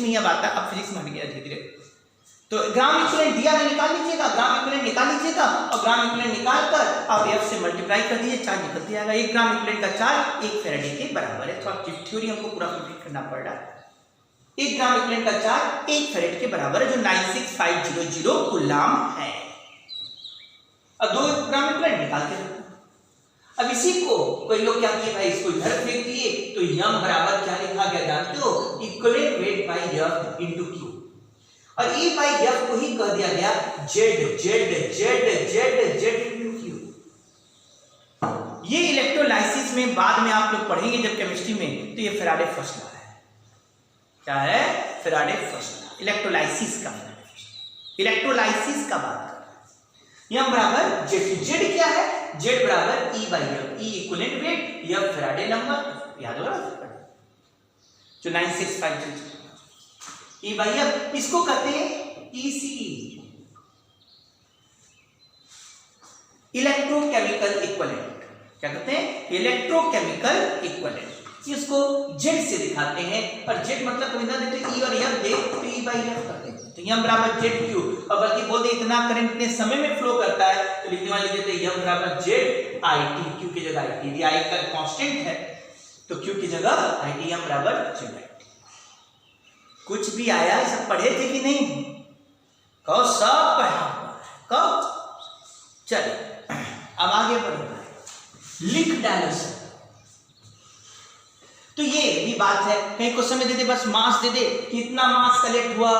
Speaker 1: में ही अब आता है, अब फिजिक्स में हट गया धीरे धीरे। तो ग्राम इक्विवेलेंट दिया है, निकाल लीजिएगा, ग्राम इक्विवेलेंट निकाल लीजिएगा और ग्राम इक्विवेलेंट निकाल कर आप F से मल्टीप्लाई कर दीजिए, चार्ज निकल जाएगा। 1 ग्राम इक्विवेलेंट का चार्ज 1 फेराडे के बराबर है। थोड़ा थ्योरी हमको पूरा कंप्लीट करना पड़ रहा है। 1 ग्राम इक्विवेलेंट का चार्ज 1 फेराड के बराबर है, जो 96500 कूलम है। अब 2 ग्राम इक्विवेलेंट निकाल के रखो। अब इसी को कोई लोग क्या किए भाई, इसको इधर फेंक दिए, तो यम बराबर क्या लिखा गया जानते हो, equivalent weight by F into Q। और E बाय F को ही कह दिया गया Z इनटू Q। ये इलेक्ट्रोलाइसिस में बाद में आप लोग पढ़ेंगे जब केमिस्ट्री में, तो ये फेराडे फर्स्ट लॉ है। क्या है? फेराडे फर्स्ट लॉ, इलेक्ट्रोलाइसिस का। इलेक्ट्रोलाइसिस का बात कर रहा है। यम बराबर Z क्या है? Z बराबर E by F, E equivalent weight, F Faraday number, याद होगा जो 9650 E बाय F, इसको कहते हैं ECE, इलेक्ट्रोकेमिकल इक्विवेलेंट। क्या कहते हैं? Electrochemical equivalent. इसको Z से दिखाते हैं, और Z मतलब कभी ना देते E और F दे तो E बाय F करते हैं। तो यम बराबर ZQ, और बल्कि बोलते इतना करंट इतने समय में फ्लो करता है, तो लिखने वाले देते हैं यम बराबर ZIT, Q की जगह IT, यदि I का कांस्टेंट है तो Q की जगह IT, यम बराबर ZIT। कुछ भी आया, सब पढ़े थे कि नहीं? कहो सब पढ़ा हुआ है। कहो चलिए अब आगे बढ़ो, लिख डालो सर। तो ये भी बात है, कहीं क्वेश्चन में दे दे, बस मास दे दे, कितना मास कलेक्ट हुआ,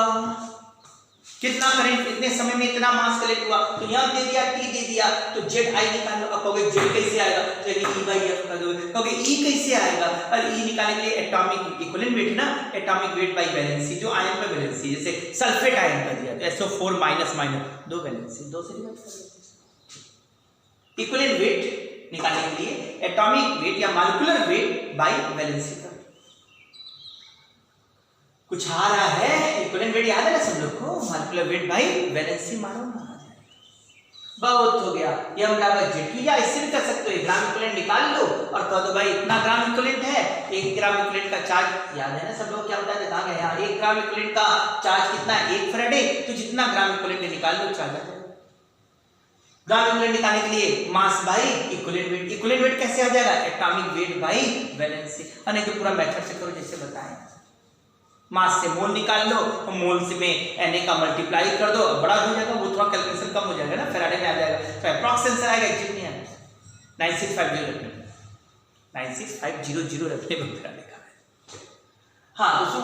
Speaker 1: कितना करंट इतने समय में इतना मास कलेक्ट हुआ, तो यहां दे दिया, टी दे दिया, तो जेड आई निकालो। अब कहोगे जेड कैसे आएगा, तो ई बाई एफ कर दोगे। कहोगे ई कैसे आएगा, और ई निकालने के लिए एटॉमिक इक्विवेलेंट वेट ना, एटॉमिक वेट बाई वैलेंसी, जो आयन पर वैलेंसी, जैसे सल्फेट आयन का दिया तो SO4 माइनस माइनस 2 वैलेंसी, 2 से डिवाइड कर दो। इक्विवेलेंट वेट निकालने के लिए एटॉमिक वेट या मॉलिक्यूलर वेट बाई वैलेंसी का। कुछ आ रहा है, इक्विवेलेंट वेट याद है ना सब लोग को, मॉलिक्यूलर वेट बाई वैलेंसी मारो ना, बहुत हो गया। ये हम बराबर जेड, या इससे भी कर सकते हो, ग्राम इक्विवेलेंट निकाल लो और कह दो भाई इतना ग्राम इक्विवेलेंट है, 1 ग्राम इक्विवेलेंट का चार्ज याद है ना सब लोग, क्या होता है कहा गया, 1 ग्राम इक्विवेलेंट का चार्ज कितना है, 1 फेराडे, तो जितना ग्राम इक्विवेलेंट निकाल लो चार्ज आ जाएगा। ग्राम इक्विवेलेंट निकालने के लिए mass by equivalent weight, equivalent weight कैसे आ जाएगा, एटॉमिक वेट बाई वैलेंसी। और नहीं तो पूरा मेथड से करो जैसे बताएं, मास से मोल निकाल लो, मोल से में Na का मल्टीप्लाई कर दो, बड़ा हो जाएगा, वो थोड़ा कैलकुलेशन कम हो जाएगा ना, फेराडे में आ जाएगा, तो अप्रॉक्स आंसर आएगा, एग्जैक्ट नहीं आएगा। 9650 रखने, 9650 रखने को फेराडे का है। हाँ तो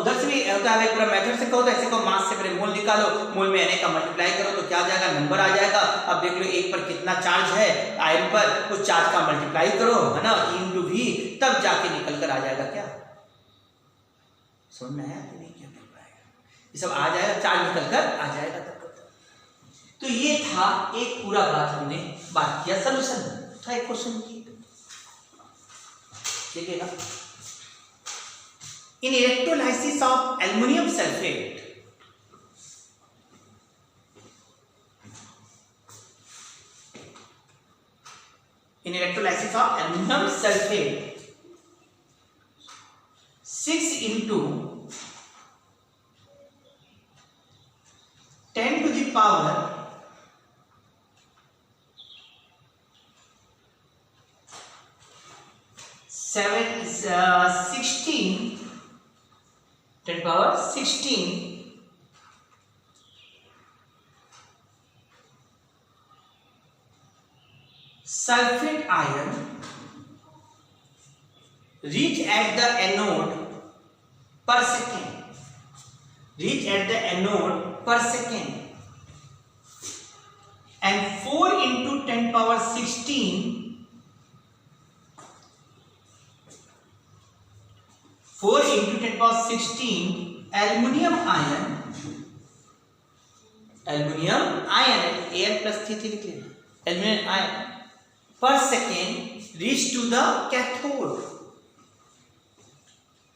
Speaker 1: उधर से भी होता है, पूरा मेथड से कहो तो ऐसे कहो, मास से पहले मोल निकालो, मोल में Na का मल्टीप्लाई करो तो क्या आ जाएगा, नंबर आ जाएगा। अब देख लो 1 पर कितना चार्ज है आयन पर, उस चार्ज का मल्टीप्लाई करो, है ना, E/V, तब जाके निकल कर आ जाएगा क्या, समझ में आया कि नहीं, क्या मिल पाएगा, ये सब आ जाएगा, चार्ज निकल कर आ जाएगा तब। तो ये था एक पूरा बात, हमने बात किया, सॉल्यूशन था एक क्वेश्चन की, ठीक है ना। In electrolysis of aluminium sulphate, in electrolysis of aluminium sulphate 6 into 10 to the power 16 10 power 16 sulfate ion reach at the anode per second, reach at the anode per second, and 4 into 10 power 16, 4 into 10 power 16 aluminium ion An plus T3 लिख लेना, aluminium ion per second reach to the cathode,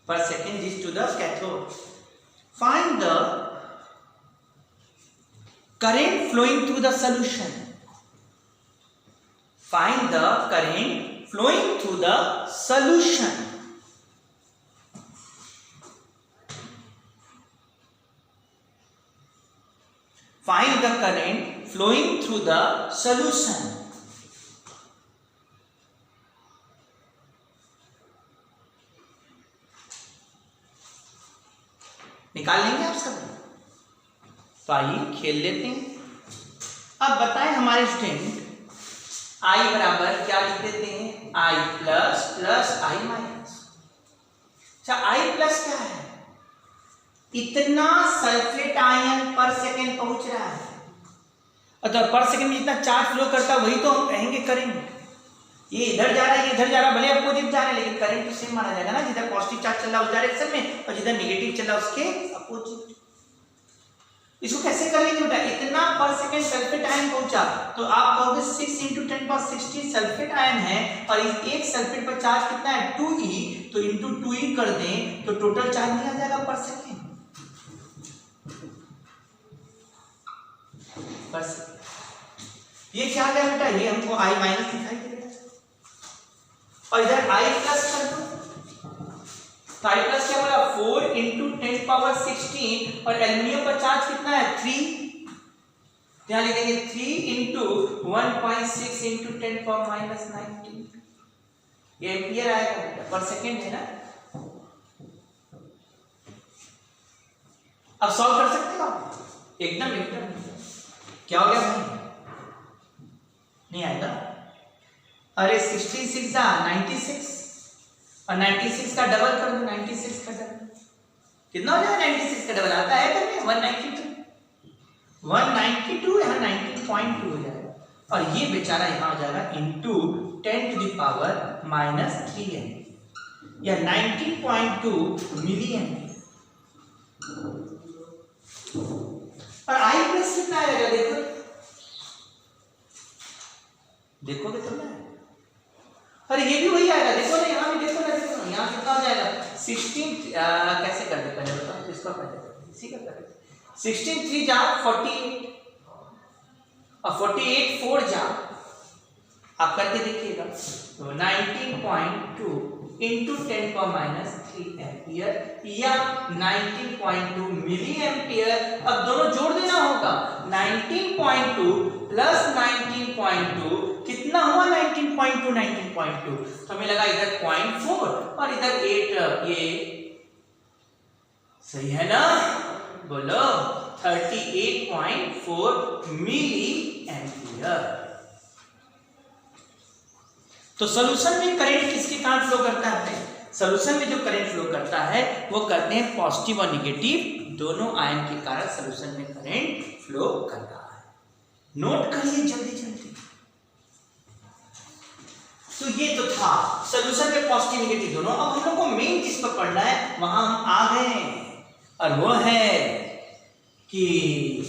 Speaker 1: per second reach to the cathode. Find the current flowing through the solution. Find the current flowing through the solution. Find the current flowing through the solution. निकाल लेंगे आप सब? तो आइए खेल लेते हैं। अब बताएं हमारे स्टूडेंट, I बराबर क्या लिख देते हैं? I plus plus I minus. अच्छा, I प्लस क्या है? इतना सल्फेट आयन पर सेकेंड पहुंच रहा है, अतः पर सेकेंड में जितना चार्ज फ्लो करता है वही तो हम कहेंगे करेंट। ये इधर जा रहा है, ये इधर जा रहा है, भले अपोजिट जा रहे हैं, लेकिन करंट तो सेम माना जाएगा ना। जिधर पॉजिटिव चार्ज चल रहा है उस डायरेक्शन में और जिधर नेगेटिव चल रहा है उसके अपोजिट। इसको कैसे कर लेंगे बेटा? इतना पर सेकेंड सल्फेट आयन पहुंचा तो आप कहोगे 6 × 10⁻16 सल्फेट आयन है और इस एक सल्फेट पर चार्ज कितना है? 2e, तो इंटू 2e कर दें तो टोटल चार्ज नहीं आ जाएगा पर सेकेंड। बस ये क्या आ गया बेटा? ये हमको I माइनस दिखाई दे रहा है और इधर I प्लस कर दो तो I प्लस क्या बोला? 4 × 10⁻16 और एल्युमिनियम का चार्ज कितना है? 3। यहाँ लिखेंगे 3 × 1.6 × 10⁻−19। ये एम्पियर आएगा बेटा, पर सेकेंड है ना। अब सॉल्व कर सकते हो आप? एकदम क्या हो गया भाई? नहीं आएगा? अरे 66 96 और 96 का डबल कर दो। 96 का डबल कितना हो जाएगा? 96 का डबल आता है करने 192 यहाँ 19.2 हो जाएगा और ये बेचारा यहाँ हो जाएगा इंटू 10⁻−3 या 19.2 मिली एम्पियर। और I प्लस कितना आएगा? देखोगे तो ना। अरे ये भी वही आएगा, देखो ना, यहाँ भी देखो ना, यहाँ कितना हो जाएगा? 16 कैसे कर दे पहले बताओ, इसका पहले इसी का कर दे। 16 3 जा 48 और 48 4 जा, आप करके देखिएगा तो 19.2 इंटू 10⁻−3 एम्पियर या 19.2 मिली एम्पियर। अब दोनों जोड़ देना होगा। 19.2 प्लस 19.2 कितना हुआ? 19.2 तो हमें लगा इधर 0.4 और इधर 8। ये सही है ना? बोलो 38.4 मिली एम्पियर। तो सॉल्यूशन में करंट किसके कारण फ्लो करता है? सॉल्यूशन में जो करंट फ्लो करता है वो करते हैं पॉजिटिव और नेगेटिव दोनों आयन के कारण सॉल्यूशन में करंट फ्लो कर रहा है। नोट करिए जल्दी जल्दी। तो ये तो था सॉल्यूशन में पॉजिटिव नेगेटिव दोनों। अब हम लोग को मेन चीज पर पढ़ना है, वहां हम आ गए हैं, और वो है कि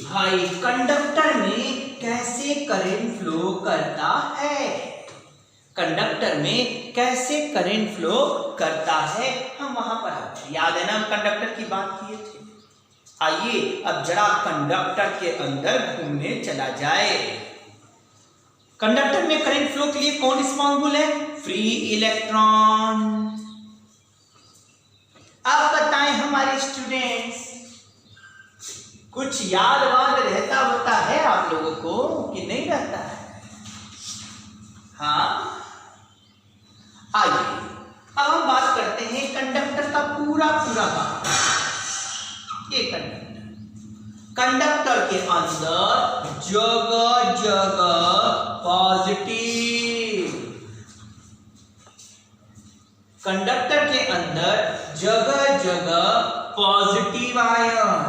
Speaker 1: भाई कंडक्टर में कैसे करंट फ्लो करता है। कंडक्टर में कैसे करंट फ्लो करता है, हम वहां पर आते हैं। याद है ना, हम कंडक्टर की बात किए थे। आइए अब जरा कंडक्टर के अंदर घूमने चला जाए। कंडक्टर में करंट फ्लो के लिए कौन रिस्पांसिबल है? Free electron. अब बताएं हमारे स्टूडेंट्स, कुछ याद वाद रहता होता है आप लोगों को कि नहीं रहता है? हाँ, आइए अब हम बात करते हैं कंडक्टर का पूरा बात। ये कंडक्टर के अंदर जगह जगह पॉजिटिव, कंडक्टर के अंदर जगह जगह पॉजिटिव आयन।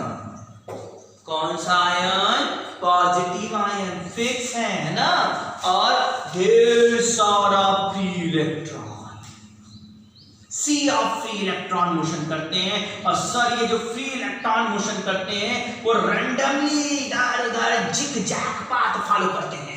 Speaker 1: कौन सा आयन? पॉजिटिव आयन फिक्स है ना, और ढेर सारा free electron, sea of free electron motion करते हैं। और सर ये जो फ्री इलेक्ट्रॉन मोशन करते हैं वो रैंडमली इधर उधर जिग जैग पाथ फॉलो करते हैं।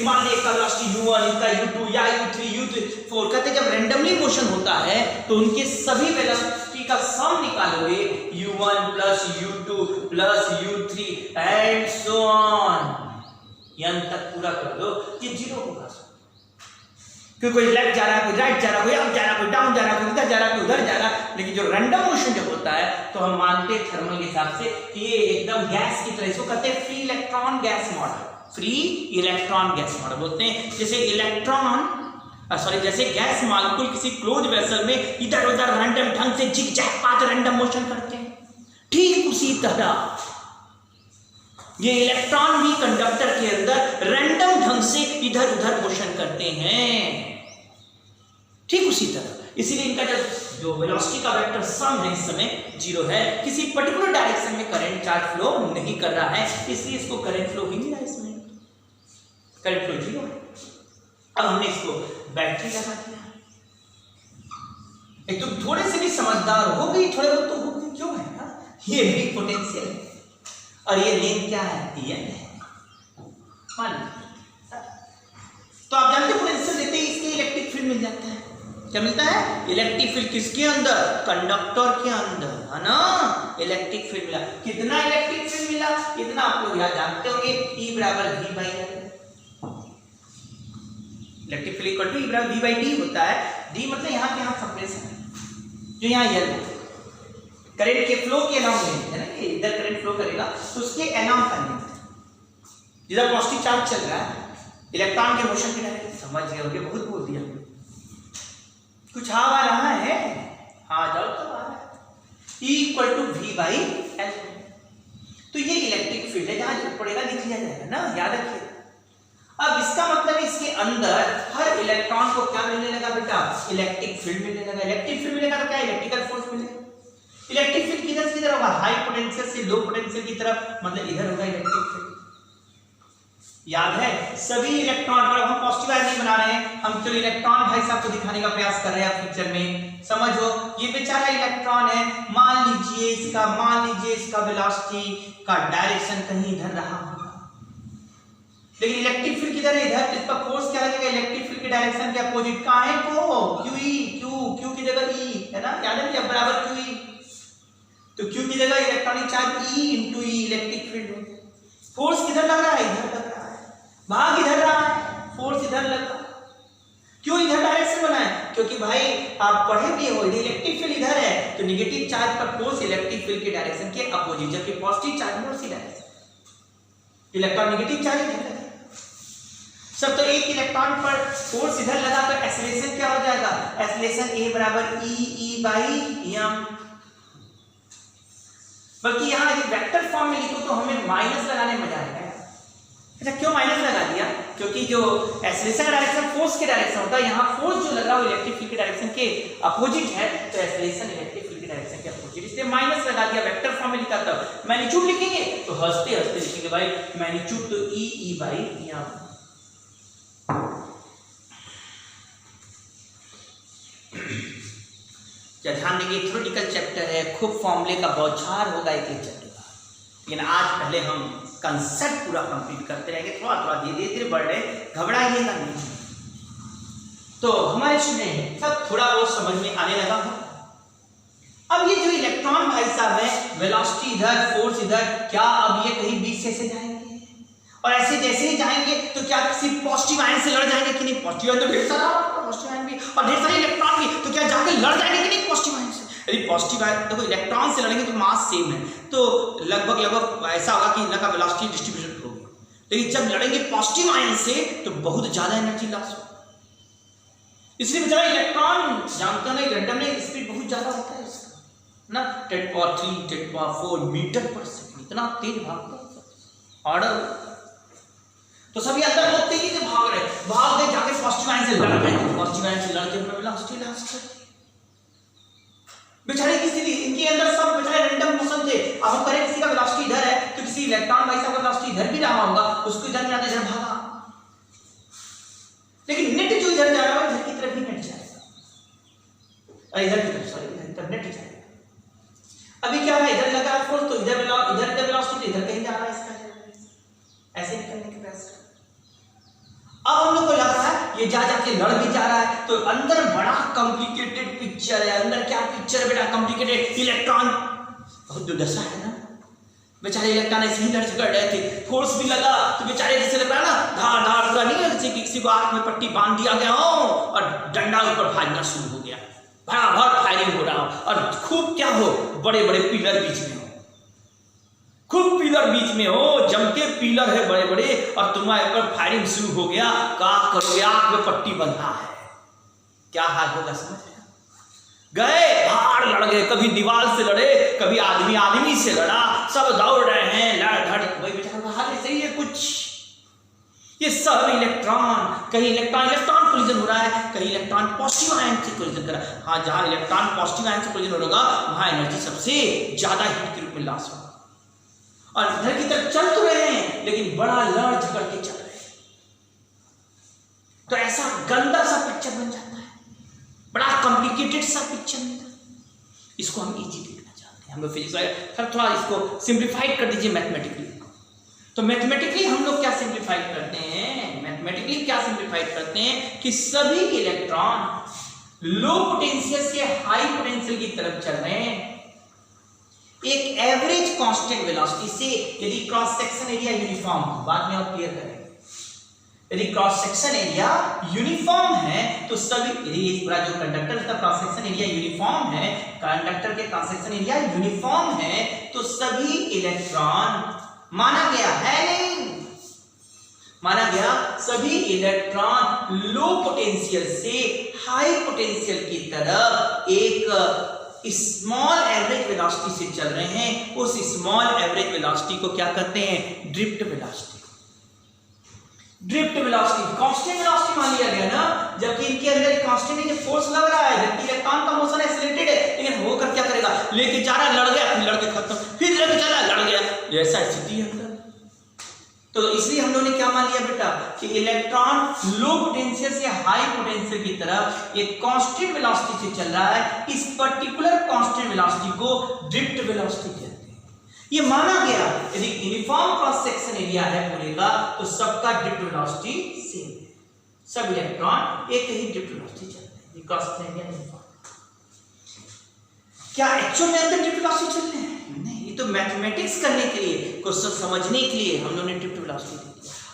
Speaker 1: मान लीजिए इसका वेलोसिटी u1, इसका u2 या u3 u4 कहते जब रैंडमली मोशन होता है तो उनके सभी वेलोसिटी का सम निकालोगे, u1 plus u2 plus u3 and so on. ये अंत तक पूरा कर दो, ये 0 होगा। क्योंकि कोई लेफ्ट जा रहा है, कोई राइट जा रहा है, कोई अप जा रहा है, कोई डाउन जा रहा है, कोई इधर जा रहा है, कोई उधर जा रहा है। लेकिन जो रैंडम मोशन जब होता है तो हम मानते हैं थर्मल के हिसाब से कि ये एकदम गैस की तरह, इसको कहते हैं free electron gas model. Free electron gas model बोलते हैं। जैसे गैस मॉलिक्यूल किसी क्लोज वेसल में इधर उधर रैंडम ढंग से जिगजैग पाथ रैंडम मोशन करते हैं, ठीक उसी तरह ये इलेक्ट्रॉन भी कंडक्टर के अंदर रैंडम ढंग से इधर उधर मोशन करते हैं, ठीक उसी तरह। इसीलिए इनका जो वेलोसिटी का वेक्टर सम है इस समय 0 है। किसी पर्टिकुलर डायरेक्शन में करंट चार्ज फ्लो नहीं कर रहा है, इसलिए इसको करंट फ्लो ही नहीं रहा, इसमें करंट फ्लो 0 है। अब हमने इसको बैटरी लगा दिया। एक तो थोड़े से भी समझदार हो गई, थोड़े बहुत तो हो गई, क्यों है ना? ये भी पोटेंशियल है और ये लेन क्या है? Dn है। तो आप जानते पोटेंशियल देते ही इसके इलेक्ट्रिक फील्ड मिल जाता है। क्या मिलता है? इलेक्ट्रिक फील्ड किसके अंदर? कंडक्टर के अंदर, है ना? इलेक्ट्रिक फील्ड मिला। कितना इलेक्ट्रिक फील्ड मिला? इतना आप लोग यहाँ जानते होंगे, E बराबर V/L। Electric field equal to E बराबर V/D होता है। D मतलब यहाँ के यहाँ कंप्रेशन है, जो यहाँ L है, करंट के फ्लो के अलाउंस है ना, ये इधर करंट फ्लो करेगा तो उसके अलाउंस का लेंथ, जिधर पॉजिटिव चार्ज चल रहा है, इलेक्ट्रॉन के मोशन की डायरेक्शन। समझ गए होंगे, बहुत बोल दिया। कुछ आ रहा है? हाँ जाओ तो आ रहा है। E equal to V/L। तो ये इलेक्ट्रिक फील्ड है, जहां पड़ेगा लिख लिया जाएगा ना, याद रखिए। अब इसका मतलब इसके अंदर हर इलेक्ट्रॉन को क्या मिलने लगा बेटा? इलेक्ट्रिक फील्ड मिलने लगा। इलेक्ट्रिक फील्ड मिलेगा तो क्या? इलेक्ट्रिकल फोर्स मिलेगा। इलेक्ट्रिक फील्ड किधर से किधर होगा? हाई पोटेंशियल से लो पोटेंशियल की तरफ, मतलब इधर होगा इलेक्ट्रिक फील्ड। याद है? सभी इलेक्ट्रॉन पर हम पॉजिटिव आयन नहीं बना रहे हैं, हम केवल इलेक्ट्रॉन भाई साहब को दिखाने का प्रयास कर रहे हैं पिक्चर में। समझो, ये बेचारा इलेक्ट्रॉन है, मान लीजिए इसका वेलोसिटी का डायरेक्शन कहीं इधर रहा होगा, लेकिन इलेक्ट्रिक फील्ड किधर है? इधर। इस पर फोर्स क्या लगेगा? इलेक्ट्रिक फील्ड के डायरेक्शन के अपोजिट। कहां है वो? Q की जगह E है ना, याद है? F बराबर QE। तो Q की जगह electronic charge E into E electric field. Force किधर लग रहा है? इधर लग रहा है। भाग इधर रहा है, फोर्स इधर लग रहा है। क्यों इधर डायरेक्शन बना है? क्योंकि भाई आप पढ़े भी हो, इलेक्ट्रिक फील्ड इधर है तो नेगेटिव चार्ज पर फोर्स इलेक्ट्रिक फील्ड के डायरेक्शन के अपोजिट, जबकि पॉजिटिव चार्ज में उसी डायरेक्शन। इलेक्ट्रॉन नेगेटिव चार्ज इधर लगा सब, तो एक इलेक्ट्रॉन पर फोर्स इधर लगा तो एक्सेलरेशन क्या हो जाएगा? एक्सेलरेशन A बराबर E/m। बल्कि यहां यदि वेक्टर फॉर्म में लिखो तो हमें माइनस लगाने में मजा आएगा। अच्छा, क्यों माइनस लगा दिया? क्योंकि जो एक्सेलरेशन का डायरेक्शन फोर्स के डायरेक्शन होता है, यहाँ फोर्स जो लग रहा है वो इलेक्ट्रिक फील्ड के डायरेक्शन के अपोजिट है, तो एक्सेलरेशन इलेक्ट्रिक फील्ड के डायरेक्शन के अपोजिट, इसलिए माइनस लगा दिया। वेक्टर फॉर्म में लिखा था। मैग्नीट्यूड लिखेंगे तो हंसते हंसते लिखेंगे भाई, मैग्नीट्यूड तो E/m। ध्यान देंगे, थ्योरेटिकल चैप्टर है, खूब फॉर्मूले का बौछार होगा एक चैप्टर का, लेकिन आज पहले हम कंसेप्ट पूरा कंप्लीट करते रहेंगे, थोड़ा थोड़ा धीरे बढ़ रहे, घबराइएगा नहीं। तो हमारे स्टूडेंट सब थोड़ा बहुत समझ में आने लगा है। अब ये जो इलेक्ट्रॉन भाई साहब है, वेलोसिटी इधर, फोर्स इधर, क्या अब ये कहीं बीच से जाएंगे? और ऐसे जैसे ही जाएंगे तो क्या किसी पॉजिटिव आयन से लड़ जाएंगे कि नहीं? पॉजिटिव आयन तो ढेर सारा, पॉजिटिव आयन भी और ढेर सारे इलेक्ट्रॉन भी, तो क्या जाके लड़ जाएंगे कि नहीं पॉजिटिव आयन से? यदि पॉजिटिव आयन देखो इलेक्ट्रॉन से लड़ेंगे तो मास सेम है, तो लगभग ऐसा होगा कि इनका वेलोसिटी डिस्ट्रीब्यूशन होगी। लेकिन जब लड़ेंगे पॉजिटिव आयन से तो बहुत ज्यादा एनर्जी लॉस होगा। इसलिए बेचारा इलेक्ट्रॉन जानते हो रैंडमली स्पीड बहुत ज्यादा होता है इसका ना, 10⁻³ 10⁻⁴ मीटर पर सेकंड, इतना तेज भागता है ऑर्डर। तो सभी अंदर लोग तेजी से भाग रहे जाके पॉजिटिव आयन से लड़ रहे, पॉजिटिव आयन से लड़के अपना वेलोसिटी लॉस कर बेचारे की स्थिति। इनके अंदर सब बेचारे रैंडम मोशन थे। अब हम करें किसी का वेलोसिटी इधर है तो किसी इलेक्ट्रॉन भाई साहब का वेलोसिटी इधर भी रहा होगा, उसको इधर में आते इधर भागा, लेकिन नेट जो इधर जा रहा है इधर की तरफ ही नेट जाएगा, और इधर की तरफ सॉरी इधर तरफ नेट जाएगा। अभी क्या है, इधर लगा है फोर्स तो इधर वेलोसिटी इधर कहीं जा रहा है, इसका ऐसे निकलने के प्रयास। अब हम लोग को लग रहा है ये जा जाके लड़ भी जा रहा है, तो अंदर बड़ा कॉम्प्लिकेटेड पिक्चर है। अंदर क्या पिक्चर है बेटा? कॉम्प्लिकेटेड। इलेक्ट्रॉन बहुत दुर्दशा है ना, बेचारे इलेक्ट्रॉन ऐसे ही लड़ झगड़ रहे थे, फोर्स भी लगा तो बेचारे जैसे लग रहा है ना धार धार पूरा नहीं है, जैसे किसी को आंख में पट्टी बांध दिया गया हो और डंडा ऊपर भागना शुरू हो गया, भयावह फायरिंग हो रहा हो और खूब क्या हो, बड़े बड़े पिलर बीच में हो, खूब पिलर बीच में हो, जम के पिलर है बड़े बड़े और तुम्हारे ऊपर फायरिंग शुरू हो गया, क्या करोगे, आंख में पट्टी बंधा है, क्या हाल होगा समझ रहे? गए भाड़ लड़ गए, कभी दीवार से लड़े, कभी आदमी आदमी से लड़ा, सब दौड़ रहे हैं, लड़ धड़, भाई बेचारा का हाल ऐसे ही है कुछ। ये सब इलेक्ट्रॉन, कहीं इलेक्ट्रॉन इलेक्ट्रॉन कोलिजन हो रहा है, कहीं इलेक्ट्रॉन पॉजिटिव आयन से कोलिजन कर रहा है। हाँ, जहां इलेक्ट्रॉन पॉजिटिव आयन से कोलिजन होगा वहां एनर्जी सबसे ज्यादा हीट के रूप में लॉस होगा, और इधर की तरफ चल तो रहे हैं लेकिन बड़ा लड़ झगड़ के चल रहे हैं, तो ऐसा गंदा सा पिक्चर बन जाता है, बड़ा कॉम्प्लिकेटेड सा पिक्चर मिलता है। इसको हम इजी देखना चाहते हैं, हम लोग फिजिक्स सर थोड़ा इसको सिंप्लीफाइड कर दीजिए मैथमेटिकली। तो मैथमेटिकली हम लोग क्या सिंप्लीफाइड करते हैं, मैथमेटिकली क्या सिंप्लीफाइड करते हैं कि सभी इलेक्ट्रॉन लो पोटेंशियल से हाई पोटेंशियल की तरफ चल रहे हैं, एक एवरेज कांस्टेंट वेलोसिटी से। यदि क्रॉस सेक्शन एरिया यूनिफॉर्म, बाद में आप क्लियर करेंगे, यदि क्रॉस सेक्शन एरिया यूनिफॉर्म है तो सभी, यदि ये पूरा जो कंडक्टर का क्रॉस सेक्शन एरिया यूनिफॉर्म है, कंडक्टर के क्रॉस सेक्शन एरिया यूनिफॉर्म है, तो सभी इलेक्ट्रॉन माना गया है, नहीं माना गया, सभी इलेक्ट्रॉन लो पोटेंशियल से हाई पोटेंशियल की तरफ एक स्मॉल एवरेज वेलोसिटी से चल रहे हैं। उस स्मॉल एवरेज वेलोसिटी को क्या कहते हैं, drift velocity. Drift velocity constant velocity मान लिया गया ना, जबकि इनके अंदर कांस्टेंट है, फोर्स लग रहा है, जबकि इलेक्ट्रॉन का मोशन एक्सेलरेटेड है, लेकिन होकर क्या करेगा, लेके जा रहा, लड़ गया, फिर लड़के खत्म, फिर लेके चला, लड़ गया, ऐसा स्थिति है अंदर। तो इसलिए हम लोगों ने क्या मान लिया बेटा कि इलेक्ट्रॉन लो पोटेंशियल से हाई पोटेंशियल की तरफ एक कांस्टेंट वेलोसिटी से चल रहा है, इस पर्टिकुलर कांस्टेंट वेलोसिटी को ड्रिफ्ट वेलोसिटी कहते हैं। ये माना गया यदि यूनिफॉर्म क्रॉस सेक्शन एरिया है पूरे का तो सबका ड्रिफ्ट वेलोसिटी सेम है, सब इलेक्ट्रॉन एक ही ड्रिफ्ट वेलोसिटी चलते हैं, क्रॉस सेक्शन एरिया यूनिफॉर्म। क्या एक्चुअल में अंदर ड्रिफ्ट वेलोसिटी चल रहे हैं? नहीं, ये तो मैथमेटिक्स करने के लिए, क्वेश्चन समझने के लिए हम लोगों ने ड्रिफ्ट वेलोसिटी दी।